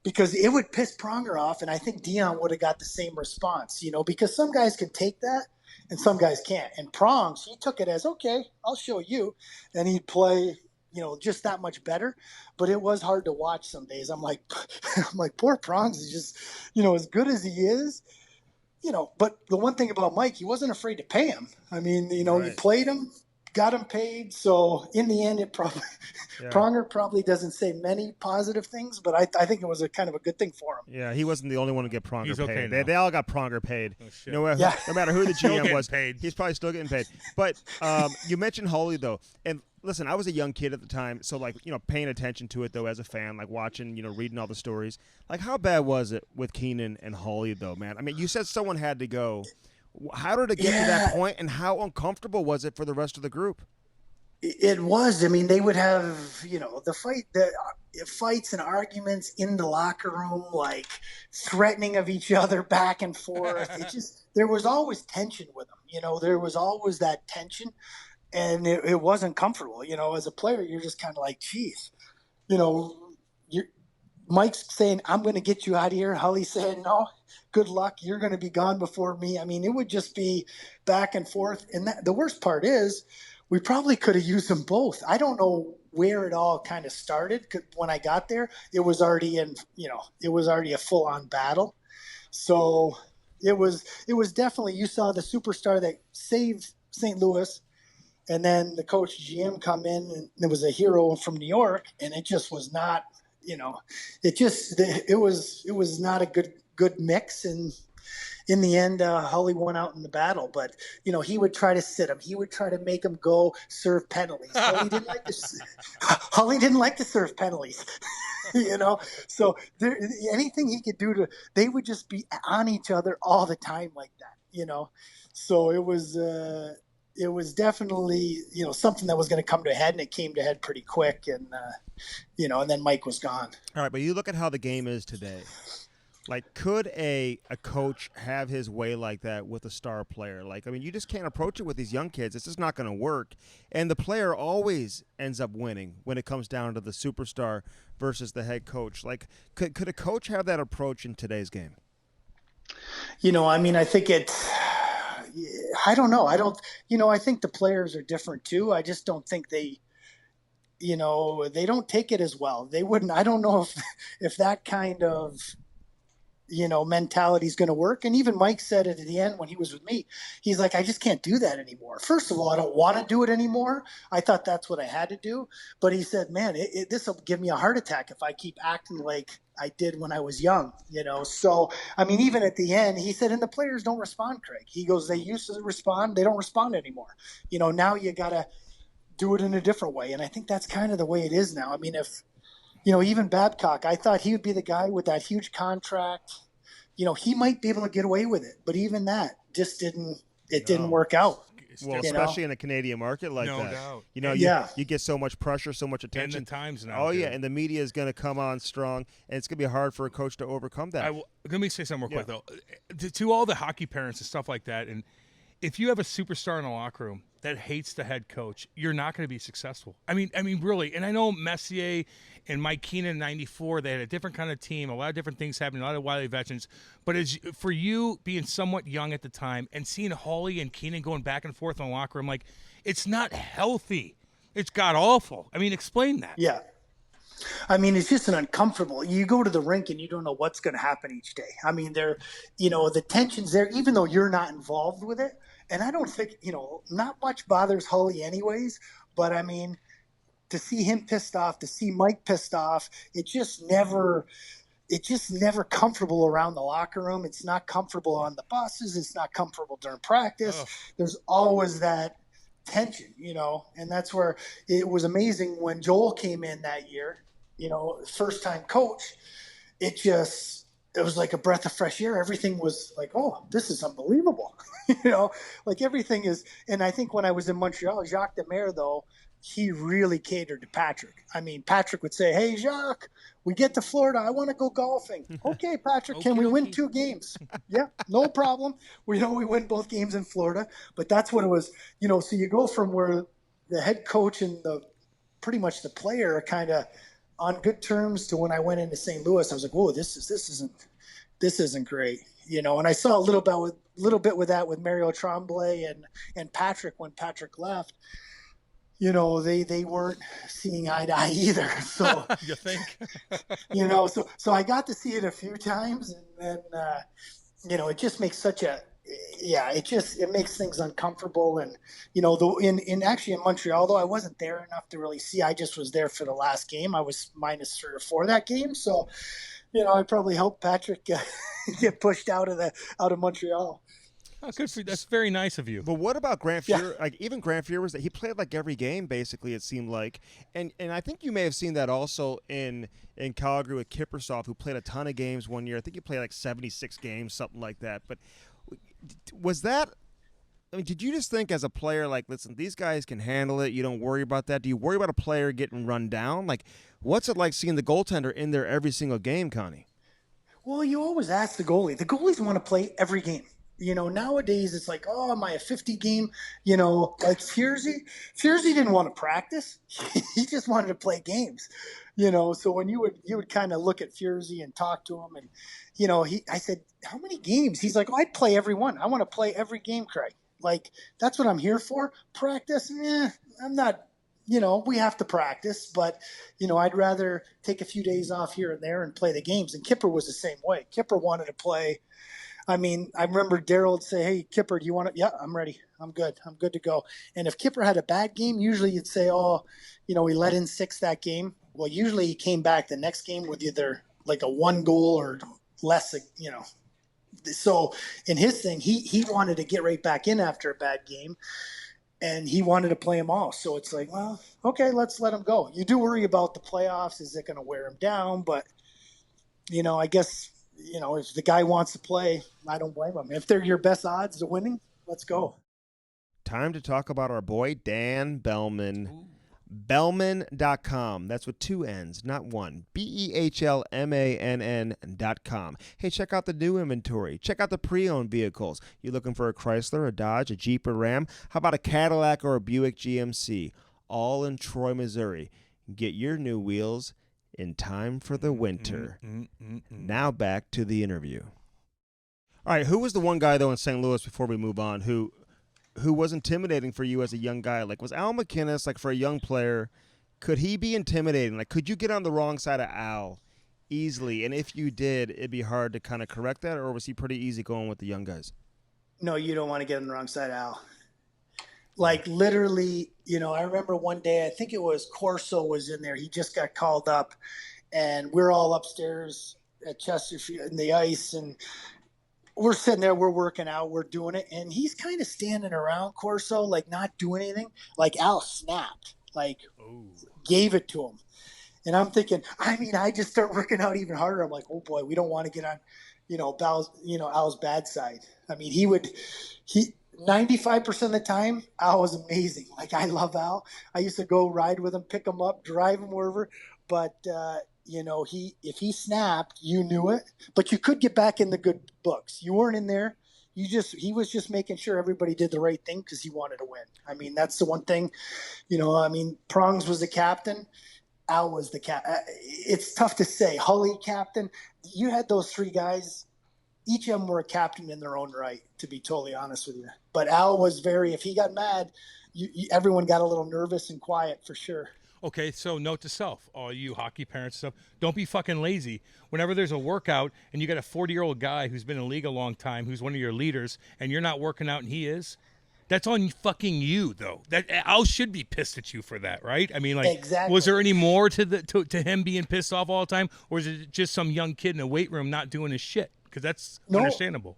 because it would piss Pronger off. And I think Dion would have got the same response, you know, because some guys can take that and some guys can't. And Prongs, he took it as, okay, I'll show you. And he'd play, you know, just that much better. But it was hard to watch some days. I'm like, poor Prongs is just, you know, as good as he is. You know, but the one thing about Mike, he wasn't afraid to pay him. I mean, you know, You played him, got him paid. So in the end, Pronger probably doesn't say many positive things, but I think it was a kind of a good thing for him. Yeah, he wasn't the only one to get Pronger He's paid. Okay they all got Pronger paid. Oh, shit. No matter who the GM was, paid. He's probably still getting paid. But you mentioned Holly, though, and listen, I was a young kid at the time, so, like, you know, paying attention to it, though, as a fan, like watching, you know, reading all the stories. Like, how bad was it with Keenan and Holly, though, man? I mean, you said someone had to go. How did it get to that point, and how uncomfortable was it for the rest of the group? It was. I mean, they would have, you know, the fights and arguments in the locker room, like threatening of each other back and forth. There was always tension with them. You know, there was always that tension. And it wasn't comfortable, you know. As a player, you're just kind of like, geez, you know, Mike's saying, I'm going to get you out of here. Holly's saying, no, good luck. You're going to be gone before me. I mean, it would just be back and forth. And the worst part is we probably could have used them both. I don't know where it all kind of started. 'Cause when I got there, it was already a full on battle. So it was definitely, you saw the superstar that saved St. Louis. And then the coach GM come in, and there was a hero from New York, and it just was not, you know, it was not a good mix. And in the end, Holly won out in the battle. But, you know, he would try to sit him. He would try to make him go serve penalties. Holly didn't like to serve penalties, you know. So anything he could do they would just be on each other all the time like that, you know. So it was definitely, you know, something that was going to come to a head, and it came to a head pretty quick. And, you know, and then Mike was gone. All right, but you look at how the game is today. Like, could a coach have his way like that with a star player? Like, I mean, you just can't approach it with these young kids. It's just not going to work. And the player always ends up winning when it comes down to the superstar versus the head coach. Like, could a coach have that approach in today's game? You know, I mean, I think I don't know. I think the players are different too. I just don't think they don't take it as well. They wouldn't. I don't know if that kind of, you know, mentality is going to work. And even Mike said it at the end when he was with me. He's like, I just can't do that anymore. First of all, I don't want to do it anymore. I thought that's what I had to do. But he said, man, this will give me a heart attack if I keep acting like I did when I was young, you know. So, I mean, even at the end, he said, and the players don't respond, Craig. He goes, they used to respond. They don't respond anymore. You know, now you got to do it in a different way. And I think that's kind of the way it is now. I mean, if, you know, even Babcock, I thought he would be the guy with that huge contract. You know, he might be able to get away with it, but even that just didn't work out. Well, especially in a Canadian market like that. No doubt. You know, you get so much pressure, so much attention. And the times now. Oh, yeah, and the media is going to come on strong, and it's going to be hard for a coach to overcome that. Let me say something real quick, though. To all the hockey parents and stuff like that, and if you have a superstar in the locker room that hates the head coach, you're not going to be successful. I mean, really. And I know Messier and Mike Keenan in '94, they had a different kind of team, a lot of different things happening, a lot of Wiley veterans. But as for you being somewhat young at the time and seeing Hawley and Keenan going back and forth in the locker room, like, it's not healthy. It's god awful. I mean, explain that. Yeah. I mean, it's just an uncomfortable. You go to the rink and you don't know what's going to happen each day. I mean, the tension's there, even though you're not involved with it. And I don't think, not much bothers Hawley anyways. But I mean, to see him pissed off, to see Mike pissed off, it's just never comfortable around the locker room. It's not comfortable on the buses. It's not comfortable during practice. Ugh. There's always that tension, and that's where it was amazing when Joel came in that year, first time coach. It was like a breath of fresh air. Everything was like, oh, this is unbelievable. Like everything is. And I think when I was in Montreal, Jacques Demers, though, he really catered to Patrick. I mean, Patrick would say, hey, Jacques, we get to Florida. I want to go golfing. Okay, Patrick, can we win 2 games? Yeah, no problem. We win both games in Florida. But that's what it was, so you go from where the head coach and pretty much the player are kind of on good terms to when I went into St. Louis. I was like, whoa, this isn't great. And I saw a little bit with that with Mario Tremblay and Patrick when Patrick left. They weren't seeing eye to eye either. So you think? So I got to see it a few times, and then it just makes it makes things uncomfortable. And actually in Montreal, though, I wasn't there enough to really see. I just was there for the last game. I was -3 or -4 that game, so I probably helped Patrick get pushed out of Montreal. Oh, good for you. That's very nice of you. But what about Grant Fuhr? Yeah. Like, even Grant Fuhr was that he played like every game, basically, it seemed like. And I think you may have seen that also in Calgary with Kiprusoff, who played a ton of games one year. I think he played like 76 games, something like that. But was that – I mean, did you just think as a player, like, listen, these guys can handle it. You don't worry about that. Do you worry about a player getting run down? Like, what's it like seeing the goaltender in there every single game, Connie? Well, you always ask the goalie. The goalies want to play every game. Nowadays it's like, oh, am I a 50 game? Like Fierzy didn't want to practice. He just wanted to play games, So when you would kind of look at Fierzy and talk to him, and I said, how many games? He's like, oh, I'd play every one. I want to play every game, Craig. Like, that's what I'm here for. Practice, I'm not. We have to practice, but I'd rather take a few days off here and there and play the games. And Kipper was the same way. Kipper wanted to play. I mean, I remember Daryl would say, hey, Kipper, do you want to? Yeah, I'm ready. I'm good. I'm good to go. And if Kipper had a bad game, usually you'd say, oh, we let in 6 that game. Well, usually he came back the next game with either like a 1 goal or less, So in his thing, he wanted to get right back in after a bad game, and he wanted to play them all. So it's like, well, okay, let's let him go. You do worry about the playoffs. Is it going to wear him down? But, I guess – if the guy wants to play, I don't blame him. If they're your best odds of winning, let's go. Time to talk about our boy, Dan Bellman. Ooh. Bellman.com. That's with 2 N's, not 1. BEHLMANN.com. Hey, check out the new inventory. Check out the pre-owned vehicles. You looking for a Chrysler, a Dodge, a Jeep, or Ram? How about a Cadillac or a Buick GMC? All in Troy, Missouri. Get your new wheels in time for the winter. Now back to the interview. All right, who was the one guy, though, in St. Louis, before we move on, who was intimidating for you as a young guy? Like, was Al McInnes, like, for a young player, could he be intimidating? Like, could you get on the wrong side of Al easily? And if you did, it'd be hard to kind of correct that, or was he pretty easy going with the young guys? No, you don't want to get on the wrong side of Al. Like, literally, I remember one day, I think it was Corso was in there. He just got called up, and we're all upstairs at Chesterfield in the ice. And we're sitting there, we're working out, we're doing it, and he's kind of standing around Corso, like not doing anything. Like Al snapped, like gave it to him. And I'm thinking, I just start working out even harder. I'm like, oh boy, we don't want to get on, Al's bad side. I mean, he 95% of the time, Al was amazing. Like, I love Al. I used to go ride with him, pick him up, drive him wherever. But, if he snapped, you knew it. But you could get back in the good books. You weren't in there. He was just making sure everybody did the right thing because he wanted to win. I mean, that's the one thing, Prongs was the captain. Al was the captain. It's tough to say. Hully, captain. You had those three guys. Each of them were a captain in their own right, to be totally honest with you. But Al was if he got mad, everyone got a little nervous and quiet for sure. Okay, so note to self, all you hockey parents and stuff, don't be fucking lazy. Whenever there's a workout and you got a 40-year-old guy who's been in the league a long time, who's one of your leaders, and you're not working out and he is, that's on fucking you, though. That Al should be pissed at you for that, right? I mean, like, exactly. Was there any more to him being pissed off all the time, or is it just some young kid in a weight room not doing his shit? Because that's understandable.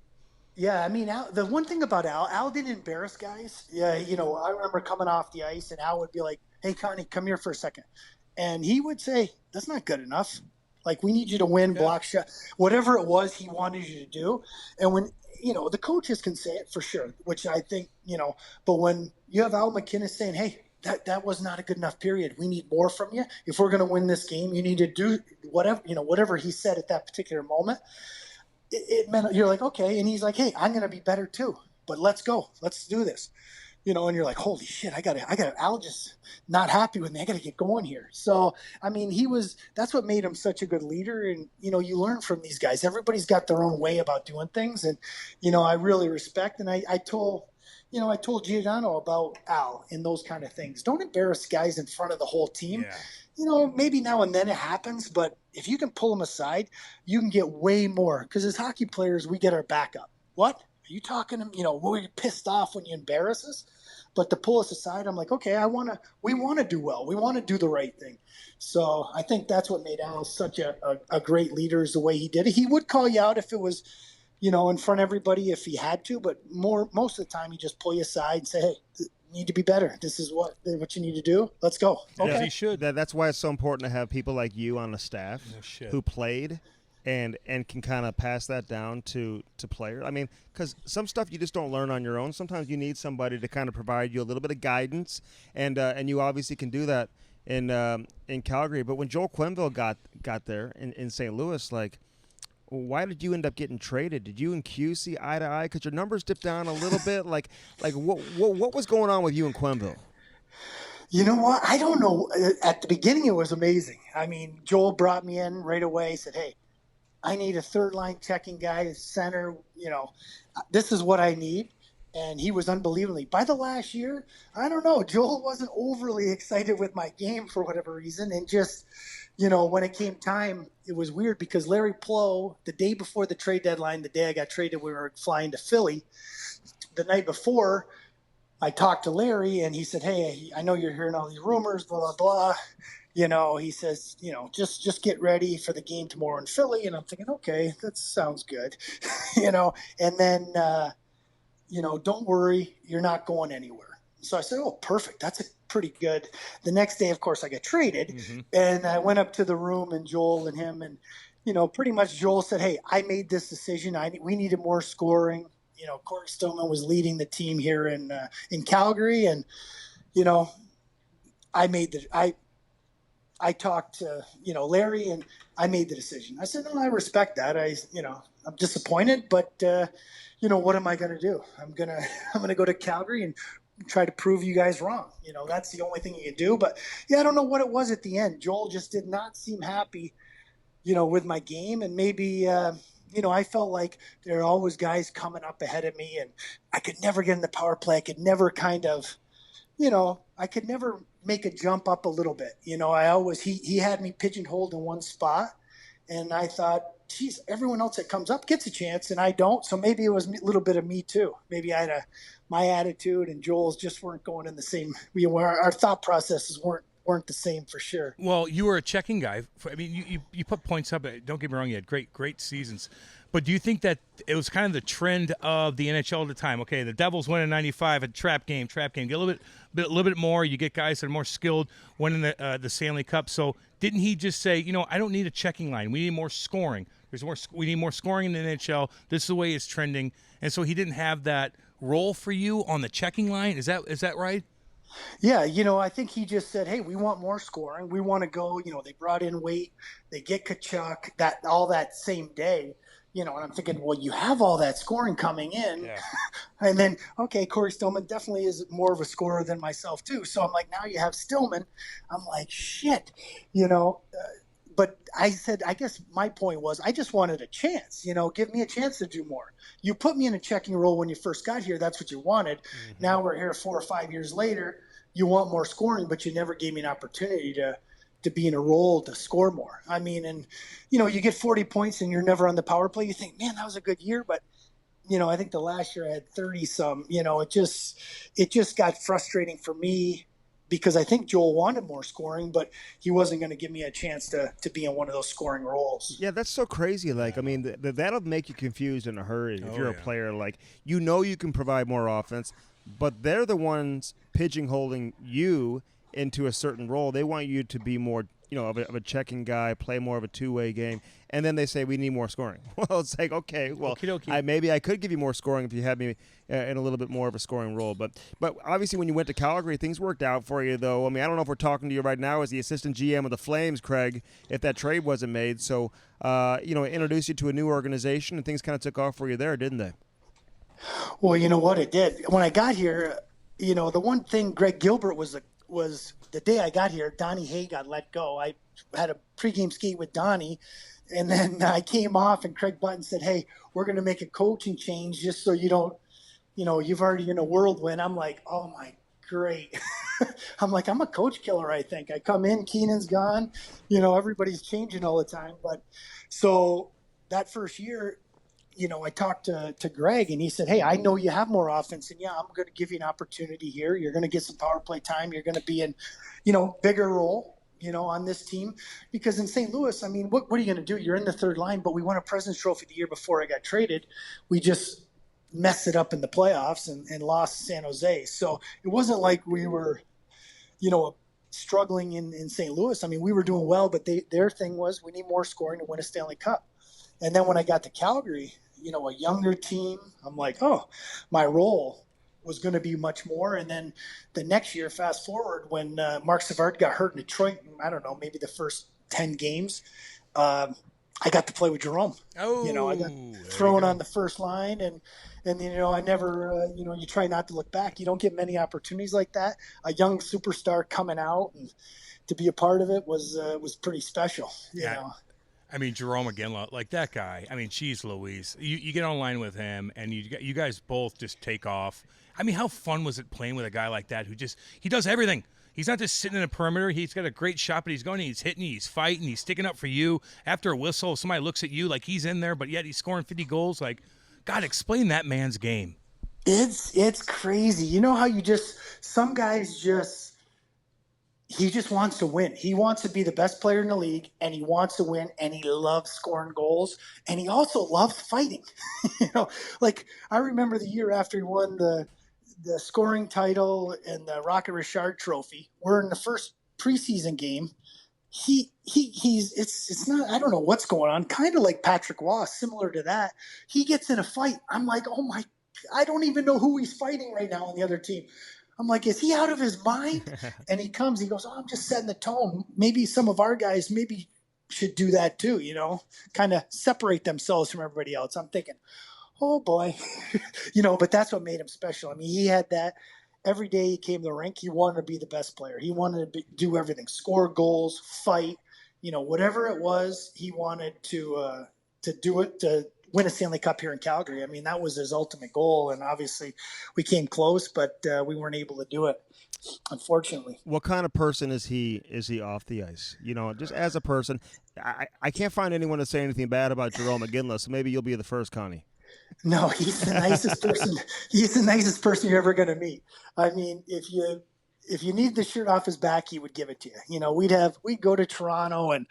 Yeah, I mean, Al, the one thing about Al didn't embarrass guys. Yeah, I remember coming off the ice, and Al would be like, "Hey, Connie, come here for a second," and he would say, "That's not good enough. Like, we need you to win, block shot, whatever it was he wanted you to do." And when the coaches can say it for sure, which I think but when you have Al McInnes saying, "Hey, that was not a good enough period. We need more from you. If we're going to win this game, you need to do whatever he said at that particular moment." It meant you're like, okay. And he's like, "Hey, I'm going to be better too, but let's go. Let's do this." And you're like, holy shit, I got Al just not happy with me. I got to get going here. So, I mean, that's what made him such a good leader. And, you learn from these guys. Everybody's got their own way about doing things. And, I really respect. And I told Giordano about Al and those kind of things. Don't embarrass guys in front of the whole team. Yeah. Maybe now and then it happens, but if you can pull them aside, you can get way more. Because as hockey players, we get our backup. What? Are you talking to, we're pissed off when you embarrass us? But to pull us aside, I'm like, okay, we want to do well. We want to do the right thing. So I think that's what made Al such a great leader, is the way he did it. He would call you out if it was, in front of everybody if he had to, but most of the time he just pull you aside and say, "Hey, you need to be better. This is what you need to do. Let's go." Okay. Yeah, he should. That's why it's so important to have people like you on the staff who played and can kind of pass that down to players. I mean, because some stuff you just don't learn on your own. Sometimes you need somebody to kind of provide you a little bit of guidance, and you obviously can do that in Calgary. But when Joel Quenneville got there in St. Louis, like, why did you end up getting traded? Did you and Q see eye to eye? Because your numbers dipped down a little bit. Like what was going on with you and Quenneville? You know what? I don't know. At the beginning, it was amazing. I mean, Joel brought me in right away. Said, "Hey, I need a third line checking guy, center. This is what I need." And he was unbelievably. By the last year, I don't know. Joel wasn't overly excited with my game for whatever reason, and just. When it came time, it was weird because Larry Plow, the day before the trade deadline, the day I got traded, we were flying to Philly. The night before, I talked to Larry, and he said, "Hey, I know you're hearing all these rumors, blah, blah, blah." He says, just get ready for the game tomorrow in Philly. And I'm thinking, okay, that sounds good, And then, don't worry, you're not going anywhere. So I said, "Oh, perfect. That's a pretty good." The next day, of course, I got traded, and I went up to the room, and Joel and him, and pretty much Joel said, "Hey, I made this decision. We needed more scoring. Corey Stillman was leading the team here in Calgary, and I talked to Larry, and I made the decision." I said, "No, I respect that. I'm disappointed, but what am I going to do? I'm gonna go to Calgary and try to prove you guys wrong. That's the only thing you can do." But yeah, I don't know what it was at the end. Joel just did not seem happy, with my game. And maybe, I felt like there are always guys coming up ahead of me, and I could never get in the power play. I could never I could never make a jump up a little bit. He had me pigeonholed in one spot, and I thought, geez, everyone else that comes up gets a chance and I don't. So maybe it was a little bit of me too. Maybe I had my attitude and Joel's just weren't going in the same. Our thought processes weren't the same for sure. Well, you were a checking guy. I mean, you put points up. Don't get me wrong, you had great seasons. But do you think that it was kind of the trend of the NHL at the time? Okay, the Devils win in '95, a trap game. Get a little bit more. You get guys that are more skilled winning the Stanley Cup. So didn't he just say, I don't need a checking line. We need more scoring. We need more scoring in the NHL. This is the way it's trending. And so he didn't have that role for you on the checking line. Is that right? Yeah, I think he just said, hey, we want more scoring. We want to go, they brought in Waite, they get Kachuk, all that same day, and I'm thinking, well, you have all that scoring coming in. Yeah. And then, okay, Corey Stillman definitely is more of a scorer than myself too. So I'm like, now you have Stillman. I'm like, shit, but I said, I guess my point was I just wanted a chance, give me a chance to do more. You put me in a checking role when you first got here. That's what you wanted. Mm-hmm. Now we're here 4 or 5 years later. You want more scoring, but you never gave me an opportunity to be in a role to score more. I mean, and, you get 40 points and you're never on the power play. You think, man, that was a good year. But, I think the last year I had 30 some, it just got frustrating for me because I think Joel wanted more scoring, but he wasn't going to give me a chance to be in one of those scoring roles. Yeah, that's so crazy. Like, I mean, that'll make you confused in a hurry if you're a player. Like, you can provide more offense, but they're the ones pigeonholing you into a certain role. They want you to be more, of a checking guy, play more of a two-way game, and then they say we need more scoring. Well, it's like, okay, well, maybe I could give you more scoring if you had me in a little bit more of a scoring role. But obviously when you went to Calgary, things worked out for you, though. I mean, I don't know if we're talking to you right now as the assistant GM of the Flames, Craig, if that trade wasn't made. So, introduced you to a new organization, and things kind of took off for you there, didn't they? Well, you know what, it did. When I got here, the one thing, Greg Gilbert was the day I got here, Donnie Hay got let go. I had a pregame skate with Donnie, and then I came off, and Craig Button said, hey, we're going to make a coaching change just so you don't, you've already in a whirlwind. I'm like, oh, my, great. I'm like, I'm a coach killer, I think. I come in, Keenan's gone, everybody's changing all the time. But so that first year, I talked to Greg, and he said, hey, I know you have more offense, and I'm going to give you an opportunity here. You're going to get some power play time. You're going to be in, bigger role, on this team. Because in St. Louis, I mean, what are you going to do? You're in the third line, but we won a President's Trophy the year before I got traded. We just messed it up in the playoffs and lost San Jose. So it wasn't like we were, struggling in St. Louis. I mean, we were doing well, but their thing was we need more scoring to win a Stanley Cup. And then when I got to Calgary, a younger team, I'm like, oh, my role was going to be much more. And then the next year, fast forward, when Mark Savard got hurt in Detroit, I don't know, maybe the first 10 games, I got to play with Jarome. I got thrown on the first line, and I never, you try not to look back. You don't get many opportunities like that. A young superstar coming out, and to be a part of it was pretty special. You know. I mean, Jarome Iginla, like that guy. I mean, geez Louise. You get online with him, and you guys both just take off. I mean, how fun was it playing with a guy like that who he does everything? He's not just sitting in a perimeter. He's got a great shot, but he's going, he's hitting, he's fighting, he's sticking up for you. After a whistle, somebody looks at you like he's in there, but yet he's scoring 50 goals. Like, God, explain that man's game. It's crazy. You know how some guys he just wants to win. He wants to be the best player in the league, and he wants to win, and he loves scoring goals, and he also loves fighting. Like I remember the year after he won the scoring title and the Rocket Richard Trophy. We're in the first preseason game. It's not, I don't know what's going on. Kind of like Patrick Waugh, similar to that. He gets in a fight. I'm like, oh my, I don't even know who he's fighting right now on the other team. I'm like, is he out of his mind? And he goes, oh, I'm just setting the tone. Maybe some of our guys should do that too, kind of separate themselves from everybody else. I'm thinking, oh boy, but that's what made him special. I mean, he had that every day he came to the rink. He wanted to be the best player. He wanted to do everything, score goals, fight, whatever it was, he wanted to do it, to win a Stanley Cup here in Calgary. I mean, that was his ultimate goal, and obviously we came close, but we weren't able to do it, unfortunately. What kind of person is he off the ice? Just as a person, I can't find anyone to say anything bad about Jarome Iginla, so maybe you'll be the first, Connie. No, he's the nicest person. He's the nicest person you're ever going to meet. I mean, if you need the shirt off his back, he would give it to you. We'd go to Toronto, and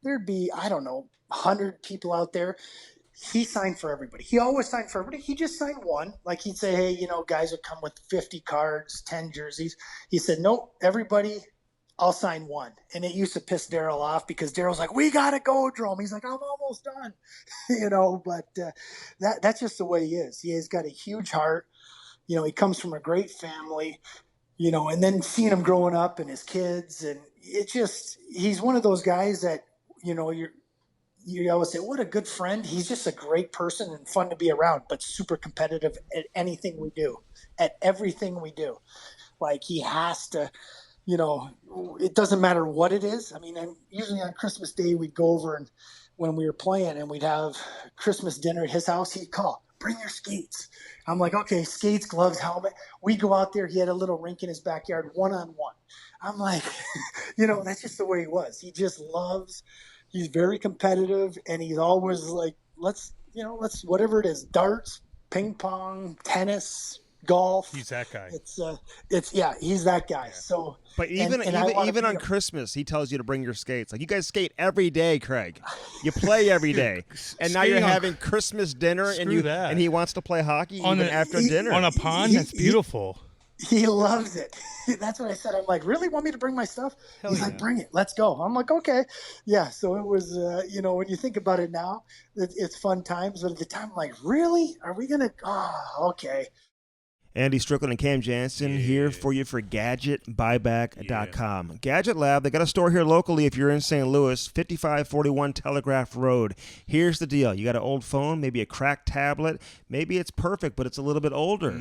there'd be, I don't know, 100 people out there. he signed for everybody. He always signed for everybody. He just signed one. Like he'd say, hey, guys would come with 50 cards, 10 jerseys. He said, nope, everybody, I'll sign one. And it used to piss Daryl off because Daryl's like, we got to go, Jarome. He's like, I'm almost done. But that's just the way he is. He has got a huge heart. He comes from a great family, and then seeing him growing up and his kids. And he's one of those guys that, you always say, what a good friend. He's just a great person and fun to be around, but super competitive at anything we do, at everything we do. Like he has to, it doesn't matter what it is. I mean, and usually on Christmas Day, we'd go over and when we were playing and we'd have Christmas dinner at his house, he'd call, bring your skates. I'm like, okay, skates, gloves, helmet. We go out there. He had a little rink in his backyard, one-on-one. I'm like, that's just the way he was. He just he's very competitive, and he's always like, let's whatever it is, darts, ping pong, tennis, golf. He's that guy. He's that guy. Yeah. So, but even on Christmas, he tells you to bring your skates. Like you guys skate every day, Craig. You play every day, and now you're having Christmas dinner, and he wants to play hockey after dinner on a pond. That's beautiful. He loves it. That's what I said. I'm like, really want me to bring my stuff? He's like, bring it. Let's go. I'm like, okay. Yeah. So it was, when you think about it now, it's fun times. But at the time, I'm like, really? Are we going to? Oh, okay. Andy Strickland and Cam Jansen here for you for GadgetBuyback.com. Yeah. Gadget Lab, they got a store here locally if you're in St. Louis, 5541 Telegraph Road. Here's the deal. You got an old phone, maybe a cracked tablet. Maybe it's perfect, but it's a little bit older.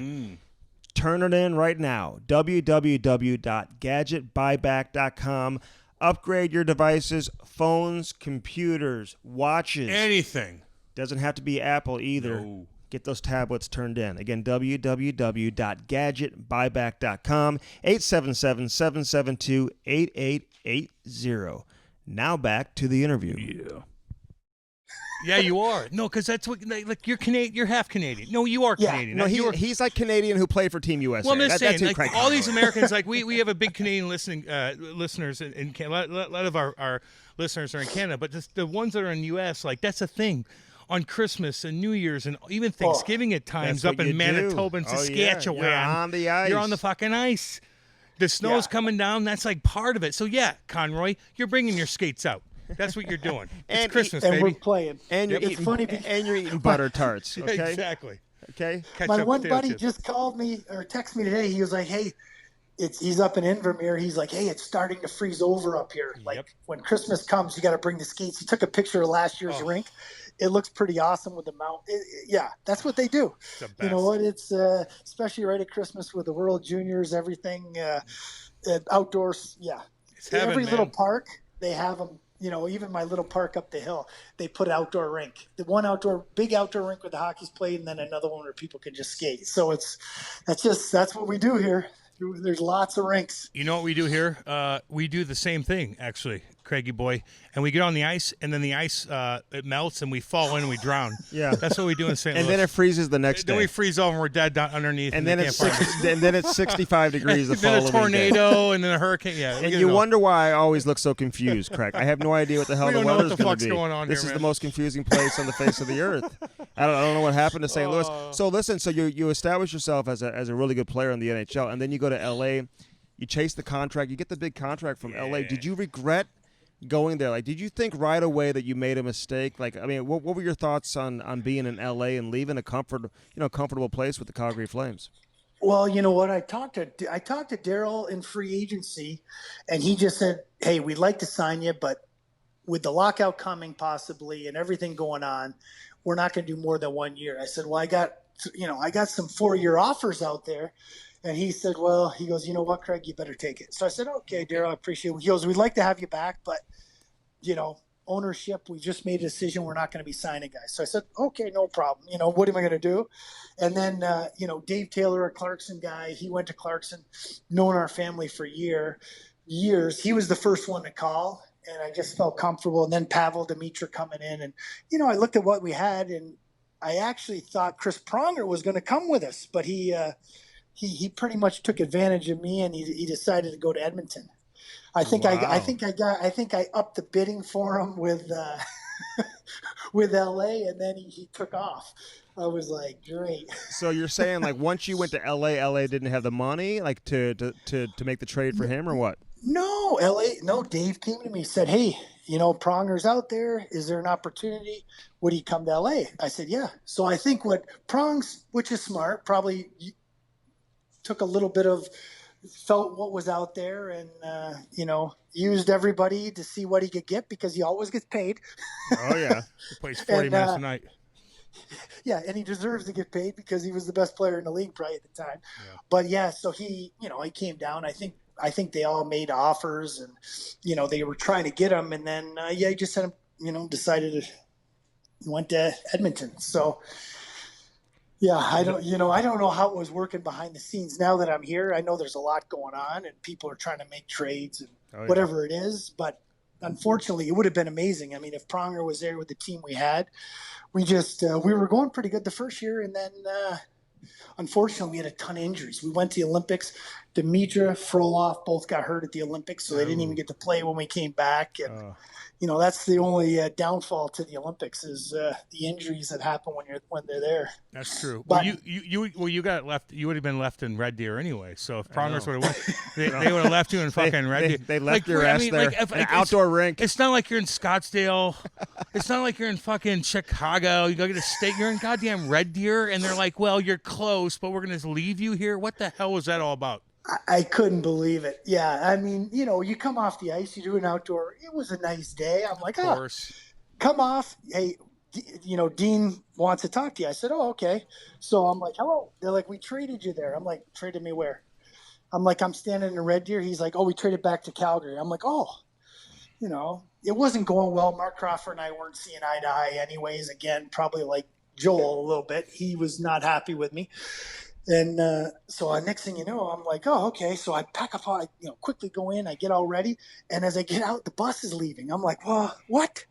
Turn it in right now. www.gadgetbuyback.com. Upgrade your devices, phones, computers, watches. Anything. Doesn't have to be Apple either. No. Get those tablets turned in. Again, www.gadgetbuyback.com. 877-772-8880. Now back to the interview. Yeah. Yeah, you are. No, because that's what you're Canadian. You're half Canadian. No, you are Canadian. No, he's like Canadian who played for Team USA. Well, I'm just saying, that's all these Americans, we have a big Canadian listeners in Canada. A lot of our listeners are in Canada, but just the ones that are in the U.S., that's a thing. On Christmas and New Year's and even Thanksgiving at times up in Manitoba and Saskatchewan. You're on the ice. You're on the fucking ice. The snow's coming down. That's part of it. So, Conroy, you're bringing your skates out. That's what you're doing. It's Christmas, baby. And we're playing. And you're eating, funny and you're eating butter tarts. Okay? Exactly. Okay. My one buddy just called me or texted me today. He was like, hey, he's up in Invermere. He's like, hey, it's starting to freeze over up here. When Christmas comes, you got to bring the skates. He took a picture of last year's rink. It looks pretty awesome with the mount. That's what they do. You know what? It's especially right at Christmas with the World Juniors, everything outdoors. Yeah. It's heaven, every man. Little park, they have them. Even my little park up the hill, they put outdoor rink. The one big outdoor rink where the hockey's played, and then another one where people can just skate. So that's what we do here. There's lots of rinks. You know what we do here? We do the same thing, actually, Craigie boy. And we get on the ice, and then the ice it melts, and we fall in and we drown. Yeah, that's what we do in St. Louis. And then it freezes the next day. Then we freeze over and we're dead down underneath. And then it's 65 degrees the following day. Then a tornado, and then a hurricane. Yeah, and you wonder why I always look so confused, Craig. I have no idea what the hell the weather's going to be. Going on this here, is man. the most confusing place on the face of the earth. I don't know what happened to St. Louis. So listen, you establish yourself as a really good player in the NHL, and then you go to L.A., you chase the contract, you get the big contract from L.A. Did you regret going there? Did you think right away that you made a mistake? What were your thoughts on being in L.A. and leaving a comfortable place with the Calgary Flames? Well, you know what? I talked to Daryl in free agency, and he just said, "Hey, we'd like to sign you, but with the lockout coming possibly and everything going on, we're not going to do more than 1 year." I said, "Well, I got some 4-year offers out there." And he said, he goes, "You know what, Craig, you better take it." So I said, "Okay, Daryl, I appreciate it." He goes, "We'd like to have you back, but, ownership, we just made a decision. We're not going to be signing guys." So I said, "Okay, no problem. What am I going to do?" And then, Dave Taylor, a Clarkson guy, he went to Clarkson, known our family for years. He was the first one to call, and I just felt comfortable. And then Pavel Demitra coming in. And, I looked at what we had, and I actually thought Chris Pronger was going to come with us, but he pretty much took advantage of me, and he decided to go to Edmonton. I think I upped the bidding for him with with LA, and then he took off. I was like, great. So you're saying like once you went to LA didn't have the money like to make the trade for him or what? No, Dave came to me, said, hey, Pronger's out there. Is there an opportunity? Would he come to LA? I said, yeah. So I think what Prongs, which is smart, probably took a little bit of, felt what was out there and, used everybody to see what he could get because he always gets paid. Oh, yeah. He plays 40 minutes a night. Yeah, and he deserves to get paid because he was the best player in the league probably at the time. Yeah. But, yeah, so he came down. I think they all made offers and, they were trying to get him. And then, he just sent him, decided he went to Edmonton. So, yeah, I don't know how it was working behind the scenes. Now that I'm here, I know there's a lot going on and people are trying to make trades and whatever it is. But unfortunately, it would have been amazing. I mean, if Pronger was there with the team we had, we were going pretty good the first year. And then, unfortunately, we had a ton of injuries. We went to the Olympics. Dimitra, Frolov both got hurt at the Olympics, so they didn't even get to play when we came back. And that's the only downfall to the Olympics is the injuries that happen when they're there. That's true. But, you got left. You would have been left in Red Deer anyway. So if Prongers would have went, they would have left you in fucking Red Deer. They left your ass there. An outdoor rink. It's not like you're in Scottsdale. It's not like you're in fucking Chicago. You go get a steak. You're in goddamn Red Deer, and they're like, "Well, you're close, but we're gonna leave you here." What the hell was that all about? I couldn't believe it. Yeah, I mean, you come off the ice, you do an outdoor. It was a nice day. I'm like, come off. Hey, Dean wants to talk to you. I said, oh, okay. So I'm like, hello. They're like, we traded you there. I'm like, traded me where? I'm like, I'm standing in Red Deer. He's like, oh, we traded back to Calgary. I'm like, oh, it wasn't going well. Mark Crawford and I weren't seeing eye to eye anyways. Again, probably like Joel a little bit. He was not happy with me. And so next thing you know, I'm like, oh, okay. So I pack up, I quickly go in, I get all ready. And as I get out, the bus is leaving. I'm like, well, what?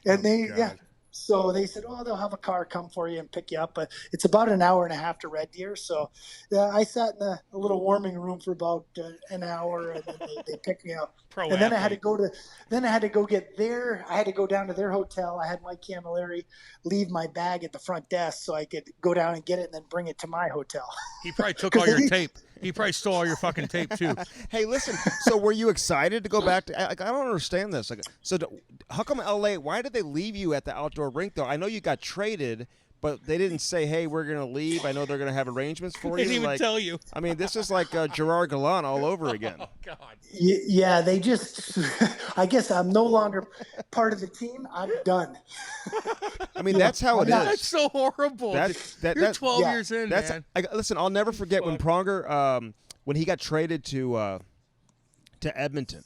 And so they said, oh, they'll have a car come for you and pick you up. But it's about an hour and a half to Red Deer. So I sat in a little warming room for about an hour, and then they picked me up. And then I had to go get there. I had to go down to their hotel. I had Mike Camilleri leave my bag at the front desk so I could go down and get it and then bring it to my hotel. He probably took all your tape. He probably stole all your fucking tape too. Hey, listen. So were you excited to go back to? I don't understand this. How come LA? Why did they leave you at the outdoor rink though? I know you got traded, but they didn't say, "Hey, we're going to leave." I know they're going to have arrangements for you. They didn't even tell you. I mean, this is like Gerard Gallant all over again. Oh God. Yeah, they just. I guess I'm no longer part of the team. I'm done. I mean, that's how it is. That's so horrible. You're 12 years in, man. Listen, I'll never forget when Pronger, when he got traded to Edmonton,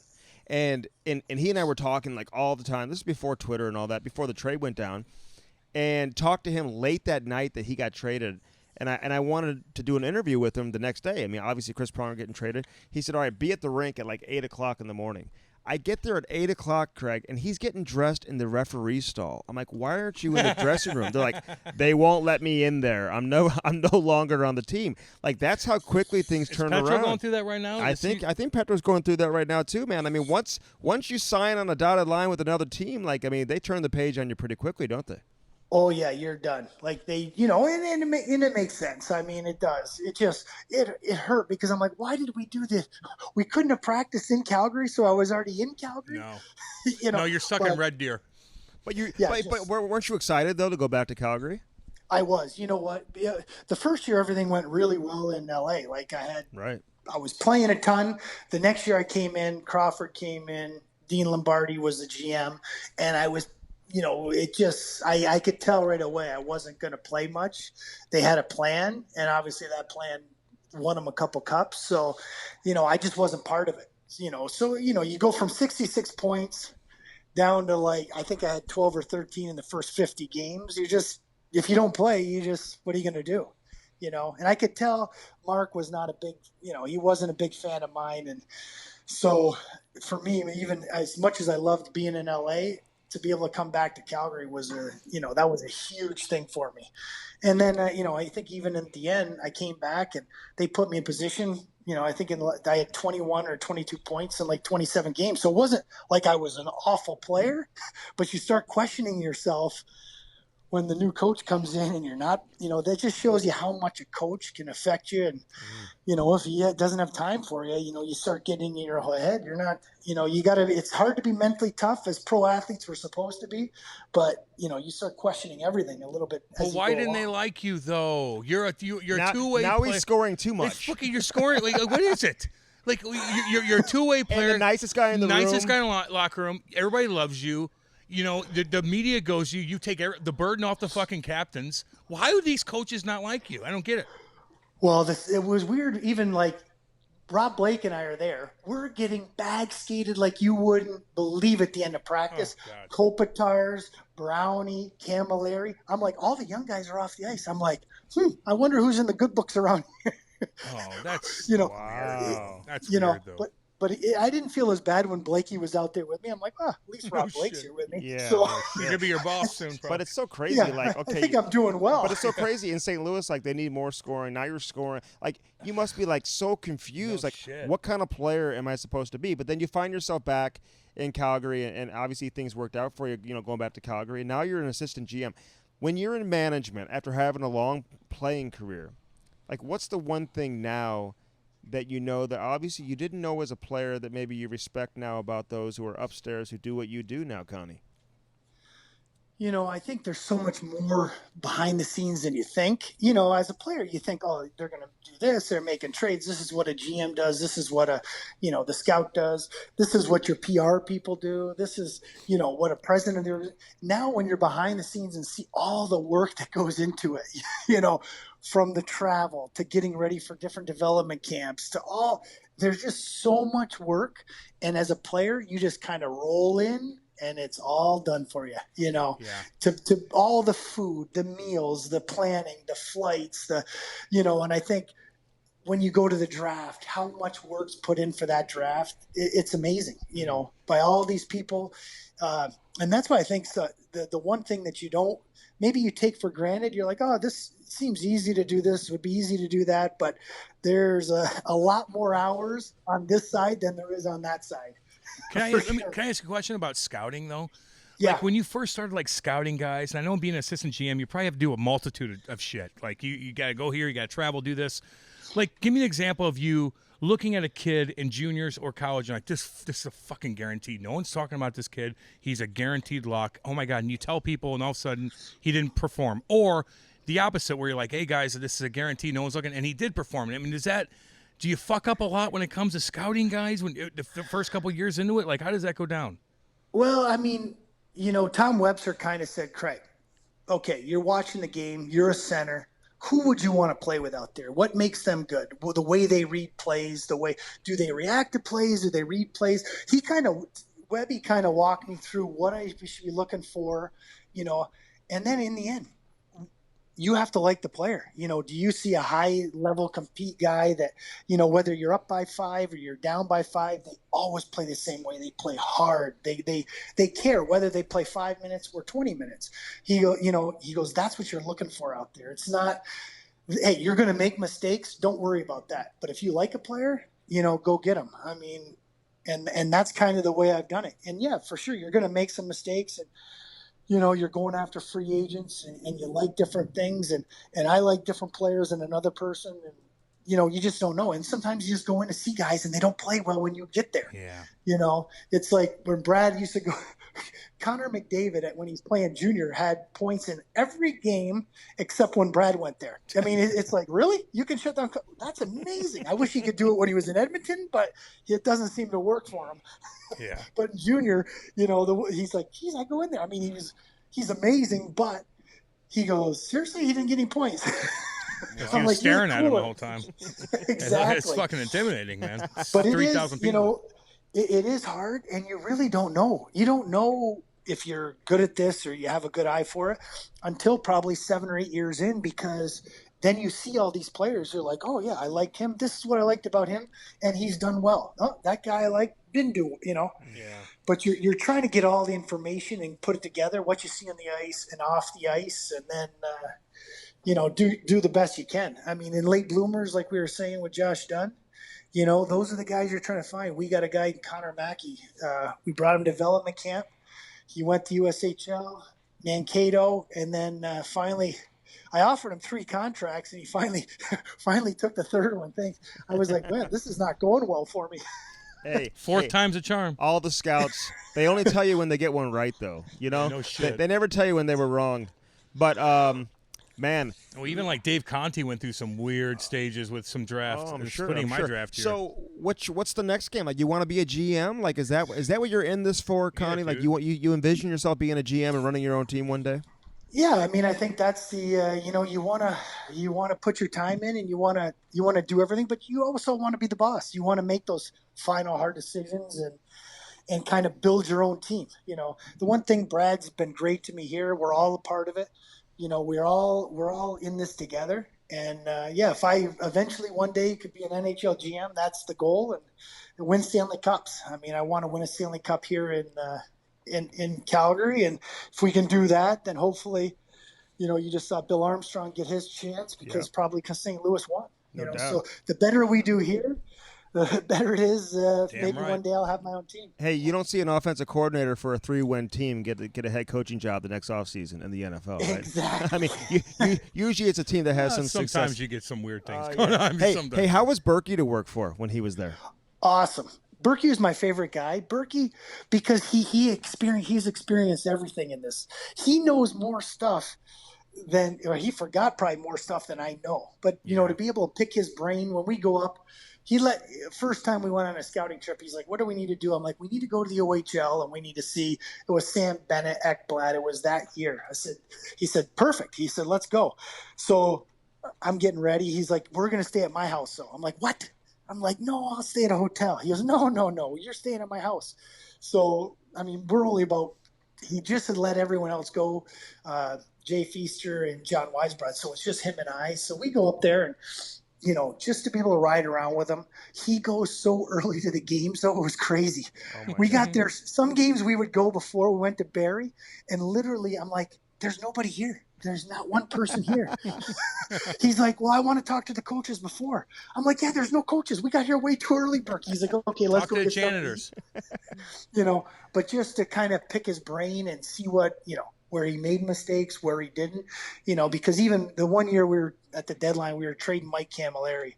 and he and I were talking like all the time. This is before Twitter and all that, before the trade went down. And talked to him late that night that he got traded, and I wanted to do an interview with him the next day. I mean, obviously Chris Pronger getting traded. He said, "All right, be at the rink at like 8:00 in the morning." I get there at 8:00, Craig, and he's getting dressed in the referee stall. I'm like, "Why aren't you in the dressing room?" They're like, "They won't let me in there. I'm no longer on the team." Like that's how quickly things turn around. Is Petro going through that right now? I think Petro's going through that right now too, man. I mean, once you sign on a dotted line with another team, like they turn the page on you pretty quickly, don't they? Oh yeah, you're done. Like they, and it makes sense. I mean, it does. It hurt because I'm like, why did we do this? We couldn't have practiced in Calgary, so I was already in Calgary. No, no, you're stuck in Red Deer. But weren't you excited though to go back to Calgary? I was. You know what? The first year everything went really well in LA. Like I was playing a ton. The next year I came in, Crawford came in, Dean Lombardi was the GM, and I was. I could tell right away I wasn't going to play much. They had a plan, and obviously that plan won them a couple cups. So, I just wasn't part of it. So, you go from 66 points down to I think I had 12 or 13 in the first 50 games. If you don't play, what are you going to do? And I could tell Mark was not he wasn't a big fan of mine. And so for me, even as much as I loved being in LA, to be able to come back to Calgary was that was a huge thing for me. And then, I think even at the end, I came back and they put me in position. I think I had 21 or 22 points in like 27 games. So it wasn't like I was an awful player, but you start questioning yourself when the new coach comes in and you're not, that just shows you how much a coach can affect you. And, if he doesn't have time for you, you start getting in your head. You're not, it's hard to be mentally tough as pro athletes we're supposed to be, but, you start questioning everything a little bit. Well, why didn't they like you though? You're a two-way now player. He's scoring too much. You're scoring. Like, what is it? Like, you're a two-way player. And the nicest guy in the room. Nicest guy in the locker room. Everybody loves you. The media goes, you take the burden off the fucking captains. Why do these coaches not like you? I don't get it. Well, it was weird. Even like Rob Blake and I are there. We're getting bag skated like you wouldn't believe at the end of practice. Kopitars, Brownie, Camilleri. I'm like, all the young guys are off the ice. I'm like, I wonder who's in the good books around here. Oh, that's wow. That's weird, though. But I didn't feel as bad when Blakey was out there with me. I'm like, at least Rob Blake's here with me. Yeah, so, he's gonna be your boss soon. Probably. But it's so crazy. Yeah, like, okay, I think I'm doing well. But it's so crazy in St. Louis. Like, they need more scoring. Now you're scoring. Like, you must be like so confused. What kind of player am I supposed to be? But then you find yourself back in Calgary, and obviously things worked out for you. Going back to Calgary. And now you're an assistant GM. When you're in management after having a long playing career, like, what's the one thing now that that obviously you didn't know as a player that maybe you respect now about those who are upstairs who do what you do now, Connie? I think there's so much more behind the scenes than you think. As a player, you think, oh, they're going to do this. They're making trades. This is what a GM does. This is what the scout does. This is what your PR people do. This is, what a president does. Now when you're behind the scenes and see all the work that goes into it, from the travel to getting ready for different development camps to there's just so much work. And as a player, you just kind of roll in and it's all done for you, to all the food, the meals, the planning, the flights, and I think when you go to the draft, how much work's put in for that draft, it's amazing, by all these people. And that's why I think the one thing that maybe you take for granted, you're like, oh, this seems easy to do this, would be easy to do that. But there's a lot more hours on this side than there is on that side. Can I ask a question about scouting, though? Yeah. Like, when you first started, scouting guys, and I know being an assistant GM, you probably have to do a multitude of shit. Like, you got to go here, you got to travel, do this. Like, give me an example of you looking at a kid in juniors or college and like, this is a fucking guaranteed. No one's talking about this kid. He's a guaranteed lock. Oh, my God. And you tell people, and all of a sudden, he didn't perform. Or the opposite, where you're like, hey, guys, this is a guarantee. No one's looking, and he did perform. I mean, do you fuck up a lot when it comes to scouting guys when the first couple of years into it? Like, how does that go down? Well, I mean, Tom Webster kind of said, Craig, okay, you're watching the game. You're a center. Who would you want to play with out there? What makes them good? Well, the way they read plays, do they react to plays? Do they read plays? Webby kind of walked me through what I should be looking for, and then in the end, you have to like the player. Do you see a high level compete guy that, whether you're up by 5 or you're down by 5, they always play the same way. They play hard. They care whether they play 5 minutes or 20 minutes. He goes, that's what you're looking for out there. It's not, hey, you're going to make mistakes. Don't worry about that. But if you like a player, go get him. I mean, and that's kind of the way I've done it. And yeah, for sure, you're going to make some mistakes, and you're going after free agents and you like different things and I like different players than another person, and you just don't know. And sometimes you just go in to see guys and they don't play well when you get there. Yeah. It's like when Brad used to go, Connor McDavid, when he's playing junior, had points in every game except when Brad went there. I mean, it's like, really? You can shut down? That's amazing. I wish he could do it when he was in Edmonton, but it doesn't seem to work for him. Yeah. But in junior, he's like, geez, I go in there. I mean, he's amazing, but he goes, seriously, he didn't get any points. I'm like, staring at him the whole time. Exactly. It's fucking intimidating, man. But 3,000 people. It is hard, and you really don't know. You don't know if you're good at this or you have a good eye for it until probably 7 or 8 years in, because then you see all these players who are like, oh, yeah, I liked him. This is what I liked about him, and he's done well. Oh, that guy I like didn't do, Yeah. but you're trying to get all the information and put it together, what you see on the ice and off the ice, and then do the best you can. I mean, in late bloomers, like we were saying with Josh Dunn, those are the guys you're trying to find. We got a guy, Connor Mackey. We brought him to development camp. He went to USHL, Mankato, and then finally, I offered him 3 contracts, and he finally took the third one. I was like, man, this is not going well for me. Hey, fourth time's a charm. All the scouts, they only tell you when they get one right, though. No shit. They never tell you when they were wrong. But man, well, even like Dave Conti went through some weird stages with some drafts. I'm sure. My draft here. So what's the next game? Like, you want to be a GM? Like, is that what you're in this for, Connie? Yeah, like, you envision yourself being a GM and running your own team one day? Yeah, I mean, I think that's the you want to put your time in, and you want to do everything, but you also want to be the boss. You want to make those final hard decisions and kind of build your own team. The one thing, Brad's been great to me here. We're all a part of it. We're all in this together. And if I eventually one day could be an NHL GM, that's the goal, and win Stanley Cups. I mean, I want to win a Stanley Cup here in Calgary, and if we can do that, then hopefully, you just saw Bill Armstrong get his chance because probably because St. Louis won. No doubt. So the better we do here, the better it is. Maybe right. one day I'll have my own team. Hey, you don't see an offensive coordinator for a 3-win team get a head coaching job the next offseason in the NFL, right? Exactly. I mean, usually it's a team that has some success. Sometimes you get some weird things going on. Hey, how was Berkey to work for when he was there? Awesome. Berkey was my favorite guy. Berkey, because he's experienced everything in this. He knows more stuff he forgot probably more stuff than I know. But to be able to pick his brain when we go up, first time we went on a scouting trip, he's like, what do we need to do? I'm like, we need to go to the OHL and we need to see. It was Sam Bennett, Ekblad. It was that year. He said, perfect. He said, let's go. So I'm getting ready. He's like, we're going to stay at my house. So I'm like, what? I'm like, no, I'll stay at a hotel. He goes, no, you're staying at my house. So, I mean, he just had let everyone else go, Jay Feaster and John Weisbrod. So it's just him and I. So we go up there and, just to be able to ride around with him. He goes so early to the games, though. It was crazy. We got there. Some games we would go before we went to Barrie, and literally I'm like, there's nobody here. There's not one person here. He's like, well, I want to talk to the coaches before. I'm like, yeah, there's no coaches. We got here way too early, Burke. He's like, okay, let's go to the get janitors. But just to kind of pick his brain and see what, where he made mistakes, where he didn't, because even the one year we were at the deadline, we were trading Mike Camilleri.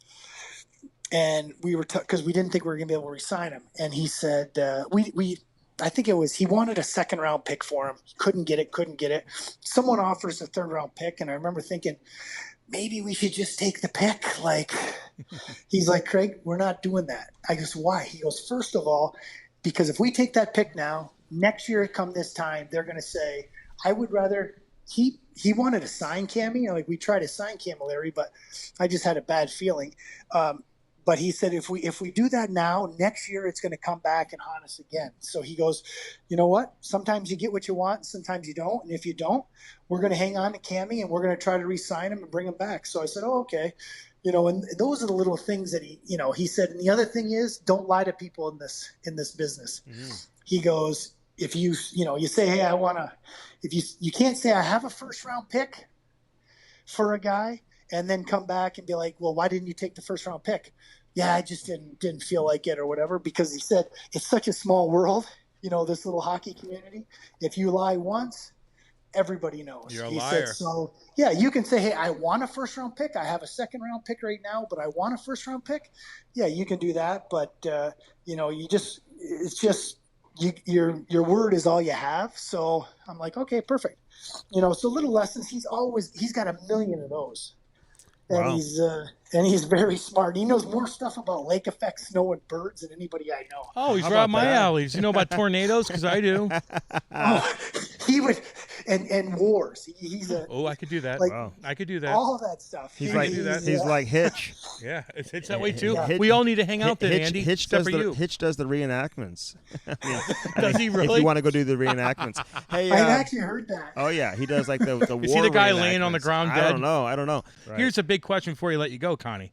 And we were because we didn't think we were going to be able to re-sign him. And he said, I think it was he wanted a second round pick for him. He couldn't get it. Someone offers a third round pick, and I remember thinking, maybe we should just take the pick. Like, he's like, Craig, we're not doing that. I goes, why? He goes, first of all, because if we take that pick now, next year come this time, they're going to say, I would rather he wanted to sign Cammy. Like, we tried to sign Camilleri, but I just had a bad feeling. But he said, if we do that now, next year it's going to come back and haunt us again. So he goes, you know what? Sometimes you get what you want, and sometimes you don't. And if you don't, we're going to hang on to Cammy, and we're going to try to re-sign him and bring him back. So I said, oh, okay. And those are the little things that he said. And the other thing is, don't lie to people in this business. Mm-hmm. He goes, if you say, hey, I want to, if you can't say I have a first round pick for a guy, and then come back and be like, well, why didn't you take the first round pick? Yeah, I just didn't feel like it or whatever, because he said it's such a small world, this little hockey community. If you lie once, everybody knows. You're a he liar. Said, so, yeah, you can say, hey, I want a first round pick. I have a second round pick right now, but I want a first round pick. Yeah, you can do that. But, your word is all you have. So I'm like, okay, perfect. So little lessons. He's got a million of those. And wow. He's very smart. He knows more stuff about lake effect, snow, and birds than anybody I know. Oh, he's right up my alley. Does he know about tornadoes? Because I do. He would, and wars. I could do that. Like, wow. I could do that. All that stuff. He's like Hitch. Yeah, it's that way too. Yeah. We all need to hang out there, Andy. Hitch does the reenactments. Does he really? If you want to go do the reenactments. Hey, I've actually heard that. Oh yeah, he does like the war. Is he the guy laying on the ground dead? I don't know. Right. Here's a big question before you let you go, Connie.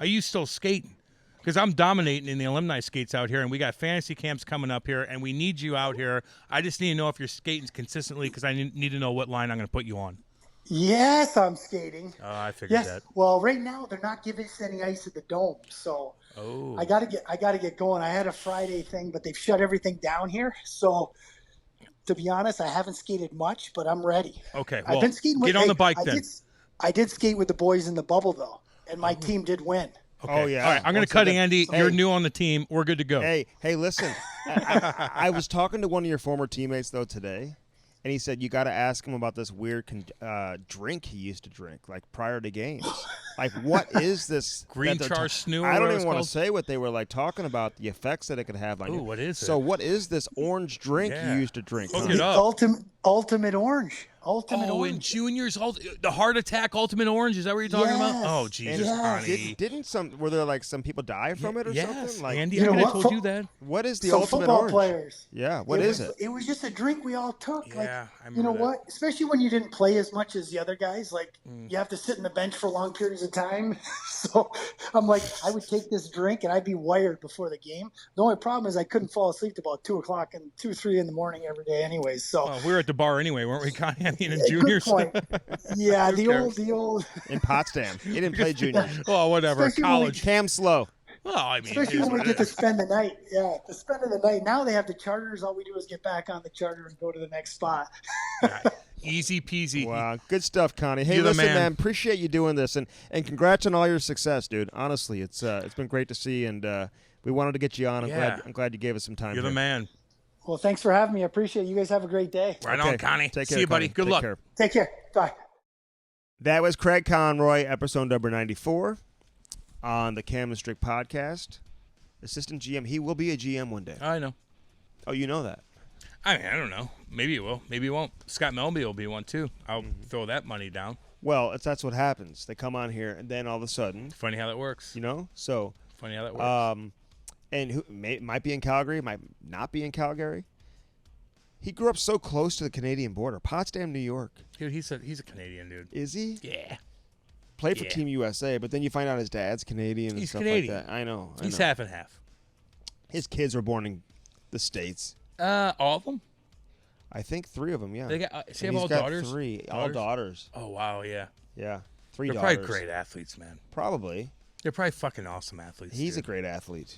Are you still skating? Because I'm dominating in the alumni skates out here, and we got fantasy camps coming up here, and we need you out here. I just need to know if you're skating consistently because I need to know what line I'm going to put you on. Yes, I'm skating. Oh, I figured Yes. that. Well, right now they're not giving us any ice at the Dome, so I gotta get going. I had a Friday thing, but they've shut everything down here. So to be honest, I haven't skated much, but I'm ready. Okay, well, I've been skating with, get on the bike then. I did skate with the boys in the bubble though, and my team did win. Okay. Oh, yeah. All right, I'm going to cut Andy. You're new on the team. We're good to go. Hey, listen. I was talking to one of your former teammates, though, today, and he said you got to ask him about this weird drink he used to drink, like, prior to games. Like, what is this? Green char snoo? I don't even want to say what they were, like, talking about, the effects that it could have on you. Ooh, what is it? So what is this orange drink you used to drink? Look huh? it up. Ultimate Orange. Ultimate in Orange. juniors, the heart attack, Ultimate Orange. Is that what you're talking about? Yes. Oh, Jesus, Yes. honey. Were there like some people die from it or something? Like, Andy, You I know could have what? told you that. what is the Some ultimate football orange? players. Yeah, what is it? It was just a drink we all took. Yeah, like, I remember you know that. what? Especially when you didn't play as much as the other guys. Like, you have to sit in the bench for long periods of time. So I'm like, I would take this drink and I'd be wired before the game. The only problem is I couldn't fall asleep till about 2 o'clock and 2 or 3 in the morning every day anyways. So Well, we were at the bar anyway, weren't we, Connie? I mean, in good juniors. point. Yeah, the cares? old. In Potsdam. He didn't play juniors. Oh, whatever. Especially when we- College. Cam Slow. Well, I mean, Especially it is when we what get it to is. spend the night. Yeah, to spend the night. Now they have the charters. All we do is get back on the charter and go to the next spot. Yeah, easy peasy. Wow, good stuff, Connie. Hey, You're the listen, man. man, appreciate you doing this, and congrats on all your success, dude. Honestly, it's been great to see, and we wanted to get you on. I'm glad you gave us some time. You're the here. man. Well, thanks for having me. I appreciate it. You guys have a great day. Right Okay, on, Connie. Take See care, you, buddy. Connie. Good Take luck. care. Take care. Bye. That was Craig Conroy, episode number 94 on the Cam and Strick Podcast. Assistant GM. He will be a GM one day. I know. Oh, you know that. I mean, I don't know. Maybe he will. Maybe he won't. Scott Melby will be one, too. I'll throw that money down. Well, that's what happens. They come on here, and then all of a sudden, Funny how that works. you know, so Funny how that works. and who might be in Calgary, might not be in Calgary. He grew up so close to the Canadian border, Potsdam, New York. Dude, he's a Canadian dude. Is he? Yeah. Played for Yeah. Team USA, but then you find out his dad's Canadian and He's stuff Canadian. like that. I know. He's know. half and half. His kids were born in the States. All of them? I think 3 of them, yeah. They got, does he And have he's all got daughters? 3. All daughters. Oh, wow, yeah. Yeah. 3 They're daughters. probably great athletes, man. Probably. They're probably fucking awesome athletes. He's a dude. great athlete.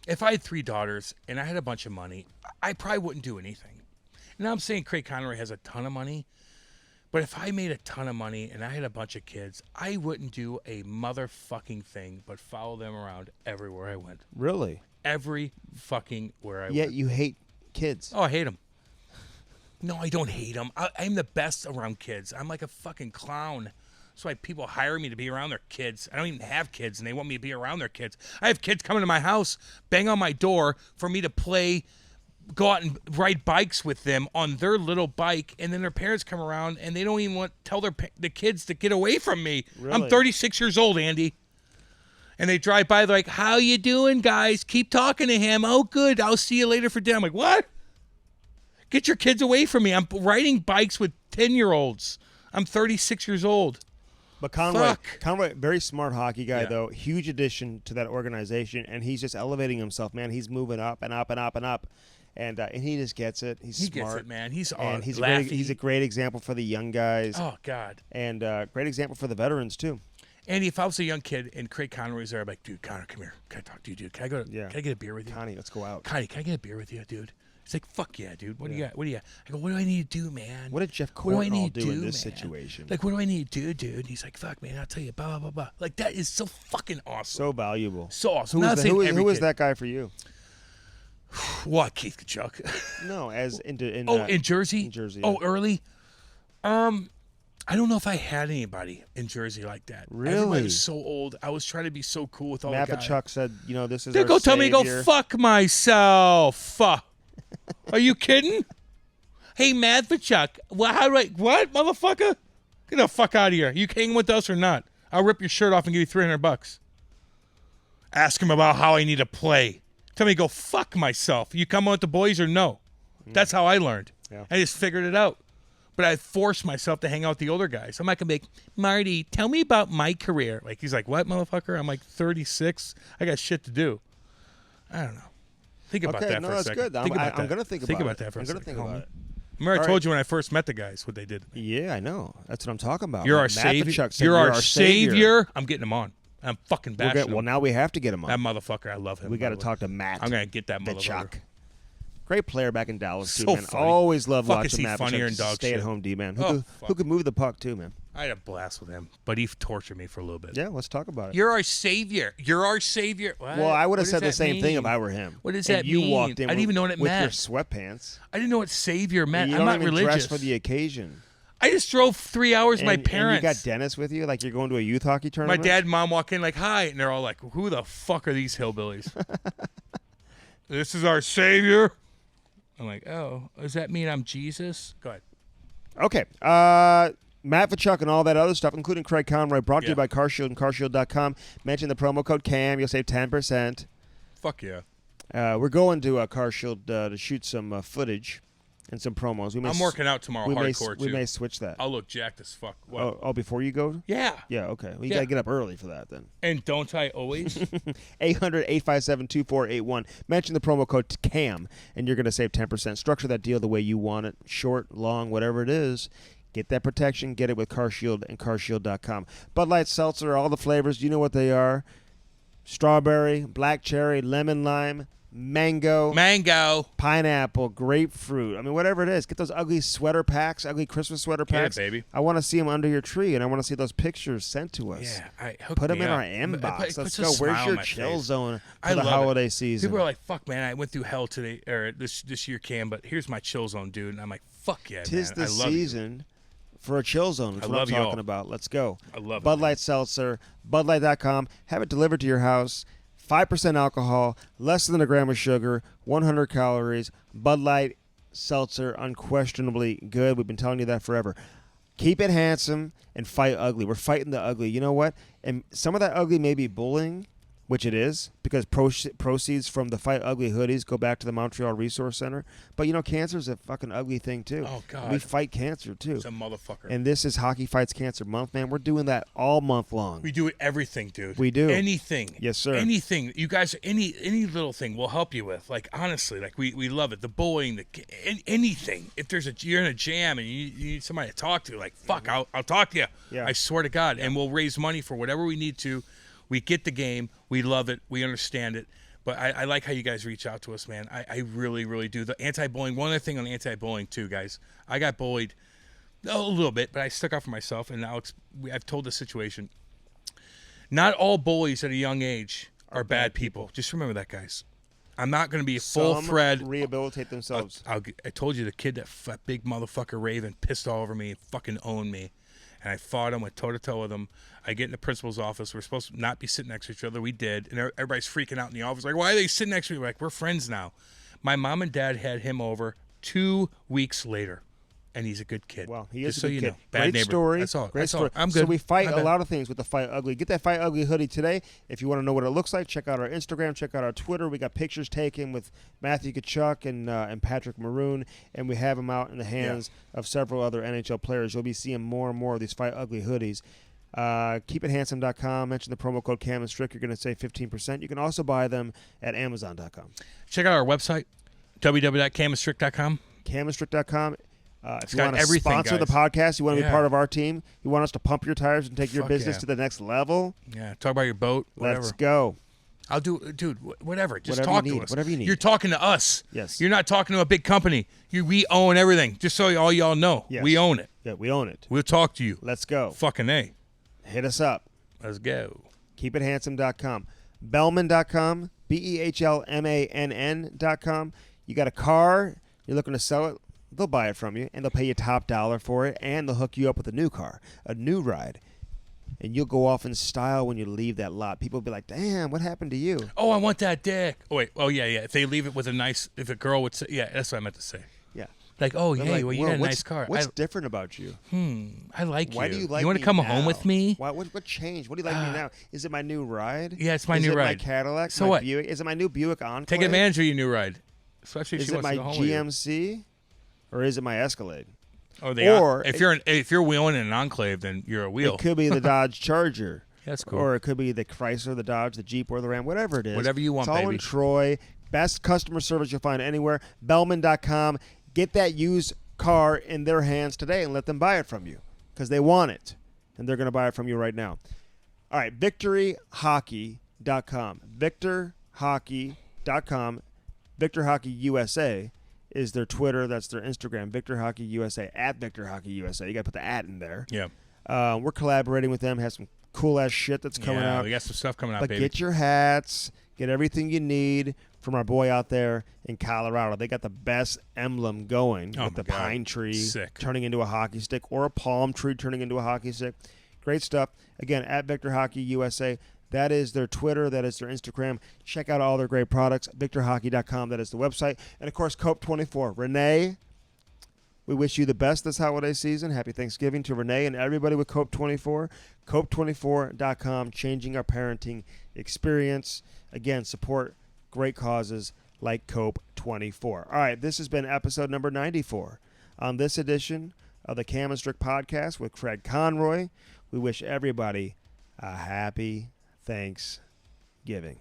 If I had 3 daughters and I had a bunch of money, I probably wouldn't do anything. And I'm saying Craig Conroy has a ton of money, but if I made a ton of money and I had a bunch of kids, I wouldn't do a motherfucking thing but follow them around everywhere I went. Really? Every fucking where I Yet went. you hate kids. Oh, I hate them. No, I don't hate them. I'm the best around kids. I'm like a fucking clown. That's why people hire me to be around their kids. I don't even have kids, and they want me to be around their kids. I have kids coming to my house, bang on my door for me to play, go out and ride bikes with them on their little bike, and then their parents come around, and they don't even tell the kids to get away from me. Really? I'm 36 years old, Andy. And they drive by, they're like, how you doing, guys? Keep talking to him. Oh, good. I'll see you later for dinner. I'm like, what? Get your kids away from me. I'm riding bikes with 10-year-olds. I'm 36 years old. But Conroy, Fuck. very smart hockey guy, Yeah. though. Huge addition to that organization, and he's just elevating himself, man. He's moving up and up and up and up, and he just gets it. He's He smart. gets it, man. He's and he's laughy. a great example for the young guys, Oh, God. and great example for the veterans, too. Andy, if I was a young kid and Craig Conroy's there, I'd be like, dude, Connor, come here. Can I talk to you, dude? Can I go? Yeah. Can I get a beer with you? Connie, let's go out. Connie, can I get a beer with you, dude? He's like, fuck yeah, dude. What do you got? What do you got? I go, what do I need to do, man? What did Jeff What do I Courtnall need to do in do, this man? situation? Like, what do I need to do, dude? And he's like, fuck, man, I'll tell you, blah, blah, blah, blah. Like, that is so fucking awesome. So valuable. So awesome. Who Not was saying every who was kid. that guy for you? What, Keith Kachuk? No, as in Jersey? In Jersey. Oh, early? I don't know if I had anybody in Jersey like that. Really? Everybody was so old. I was trying to be so cool with all the guys. Chuck said, this is They our go tell me to savior. go fuck myself. Are you kidding? Hey, Matvachuk. What, motherfucker? Get the fuck out of here. You hanging with us or not? I'll rip your shirt off and give you $300. Ask him about how I need to play. Tell me to go fuck myself. You come on with the boys or no? That's how I learned. Yeah. I just figured it out. But I forced myself to hang out with the older guys. I'm not going to be like, Marty, tell me about my career. Like, he's like, what, motherfucker? I'm like 36. I got shit to do. I don't know. Think about that for a second. Good. I'm going to think about that for a second. I'm going to think about it. Remember, I told you when I first met the guys what they did to me. Yeah, I know. That's what I'm talking about. You're our savior. You're our savior. I'm getting him on. I'm fucking bashing him. Well, now we have to get him on. That motherfucker, I love him. We got to talk to Matt. I'm going to get that motherfucker. Chuck. Great player back in Dallas, too, so man. Funny. Always loved Fuck, watching is he Matt. funnier than dog stay shit. at home D, man. Who could move the puck, too, man. I had a blast with him, but he tortured me for a little bit. Yeah, let's talk about it. You're our savior. You're our savior. What? Well, I would have said the same mean? thing if I were him. What does that you mean? walked in I didn't even know what it with meant. your sweatpants. I didn't know what savior meant. You I'm don't not even religious. dress for the occasion. I just drove 3 hours with my parents. And you got Dennis with you, like you're going to a youth hockey tournament? My dad and mom walk in like, hi, and they're all like, who the fuck are these hillbillies? This is our savior. I'm like, oh, does that mean I'm Jesus? Go ahead. Okay. Matt Vachuk and all that other stuff, including Craig Conroy, brought to you by CarShield and CarShield.com. Mention the promo code CAM. You'll save 10%. Fuck yeah. We're going to CarShield to shoot some footage and some promos. I'm working out tomorrow hardcore, too. We may switch that. I'll look jacked as fuck. Oh, before you go? Yeah. Yeah, okay. Well, you got to get up early for that then. And don't I always? 800-857-2481. Mention the promo code CAM, and you're going to save 10%. Structure that deal the way you want it, short, long, whatever it is. Get that protection. Get it with CarShield and CarShield.com. Bud Light Seltzer, all the flavors. You know what they are. Strawberry, black cherry, lemon lime, mango, pineapple, grapefruit. I mean, whatever it is. Get those ugly sweater packs, ugly Christmas sweater packs. Yeah, baby. I want to see them under your tree, and I want to see those pictures sent to us. Yeah, put them in our inbox. Let's go. Where's your chill zone for the holiday season? People are like, fuck, man, I went through hell today, or this year, Cam, but here's my chill zone, dude. And I'm like, fuck yeah, Tis man. the season for a chill zone. That's what I'm talking about. Let's go. I love it. Bud Light Seltzer, BudLight.com. Have it delivered to your house. 5% alcohol, less than a gram of sugar, 100 calories. Bud Light Seltzer, unquestionably good. We've been telling you that forever. Keep it handsome and fight ugly. We're fighting the ugly. You know what? And some of that ugly may be bullying, which it is, because proceeds from the Fight Ugly hoodies go back to the Montreal Resource Center. But, you know, cancer is a fucking ugly thing, too. Oh, God. We fight cancer, too. It's a motherfucker. And this is Hockey Fights Cancer Month, man. We're doing that all month long. We do everything, dude. We do. Anything. Yes, sir. Anything. You guys, any little thing we'll help you with. Like, honestly, like, we love it. The bullying, anything. If you're in a jam and you need somebody to talk to, like, fuck, I'll talk to you. Yeah. I swear to God. Yeah. And we'll raise money for whatever we need to. We get the game. We love it. We understand it. But I like how you guys reach out to us, man. I really, really do. The anti-bullying, one other thing on anti-bullying, too, guys. I got bullied a little bit, but I stuck up for myself, and now I've told the situation. Not all bullies at a young age are bad people. Just remember that, guys. I'm not going to be a full thread. Rehabilitate themselves. I told you the kid, that big motherfucker Raven, pissed all over me and fucking owned me. And I fought him, went toe-to-toe with him. I get in the principal's office. We're supposed to not be sitting next to each other. We did. And everybody's freaking out in the office. Like, why are they sitting next to me? We're like, we're friends now. My mom and dad had him over 2 weeks later. And he's a good kid. Well, he is just a good so kid. you know. Bad Great neighbor. story. That's all. Great story. I'm good. So we fight a lot of things with the Fight Ugly. Get that Fight Ugly hoodie today. If you want to know what it looks like, check out our Instagram. Check out our Twitter. We got pictures taken with Matthew Tkachuk and Patrick Maroon. And we have them out in the hands of several other NHL players. You'll be seeing more and more of these Fight Ugly hoodies. KeepItHandsome.com. Mention the promo code Cam and Strick. You're going to save 15%. You can also buy them at Amazon.com. Check out our website, www.camandstrick.com. Camandstrick.com. If you want to everything, sponsor the podcast, you want to be part of our team, you want us to pump your tires and take your business to the next level. Yeah, talk about your boat, whatever. Let's go. I'll do, dude, whatever. Just whatever talk you need, to us. Whatever you need. You're talking to us. Yes. You're not talking to a big company. We own everything. Just so all y'all know. Yes. We own it. Yeah, we own it. We'll talk to you. Let's go. Fucking A. Hit us up. Let's go. KeepItHandsome.com. Bellman.com. BEHLMANN.com. You got a car, you're looking to sell it, they'll buy it from you, and they'll pay you top dollar for it, and they'll hook you up with a new car, a new ride. And you'll go off in style when you leave that lot. People will be like, damn, what happened to you? Oh, I want that dick. Oh, wait. Oh, yeah. If they leave it with if a girl would say, yeah, that's what I meant to say. Yeah. Like, oh, They're yeah, like, well, you got a nice car. What's different about you? I like you. Why do you like You want me to come now? home with me? What changed? What do you like me now? Is it my new ride? Yeah, it's my Is new it ride. my Cadillac? So my what? Buick? Is it my new Buick Enclave? Take advantage of your new ride. Especially if Is she it wants my to go home with you. GMC? Or is it my Escalade? Or if you're wheeling in an enclave, then you're a wheel. It could be the Dodge Charger. That's cool. Or it could be the Chrysler, the Dodge, the Jeep, or the Ram, whatever it is. Whatever you want, it's all baby. in Troy. Best customer service you'll find anywhere. Bellman.com. Get that used car in their hands today and let them buy it from you because they want it, and they're going to buy it from you right now. All right, victoryhockey.com. Victorhockey.com. Victor Hockey USA is their Twitter. That's their Instagram. Victor Hockey USA, at Victor Hockey USA. You got to put the at in there. Yeah. We're collaborating with them. Have some cool-ass shit that's coming out. We got some stuff coming out, but baby. Get your hats. Get everything you need from our boy out there in Colorado. They got the best emblem going with the pine tree turning into a hockey stick or a palm tree turning into a hockey stick. Great stuff. Again, at Victor Hockey USA. That is their Twitter. That is their Instagram. Check out all their great products. VictorHockey.com. That is the website. And, of course, Cope24. Renee, we wish you the best this holiday season. Happy Thanksgiving to Renee and everybody with Cope24. Cope24.com, changing our parenting experience. Again, support great causes like Cope24. All right, this has been episode number 94. On this edition of the Cam and Strick Podcast with Craig Conroy, we wish everybody a happy Thanksgiving.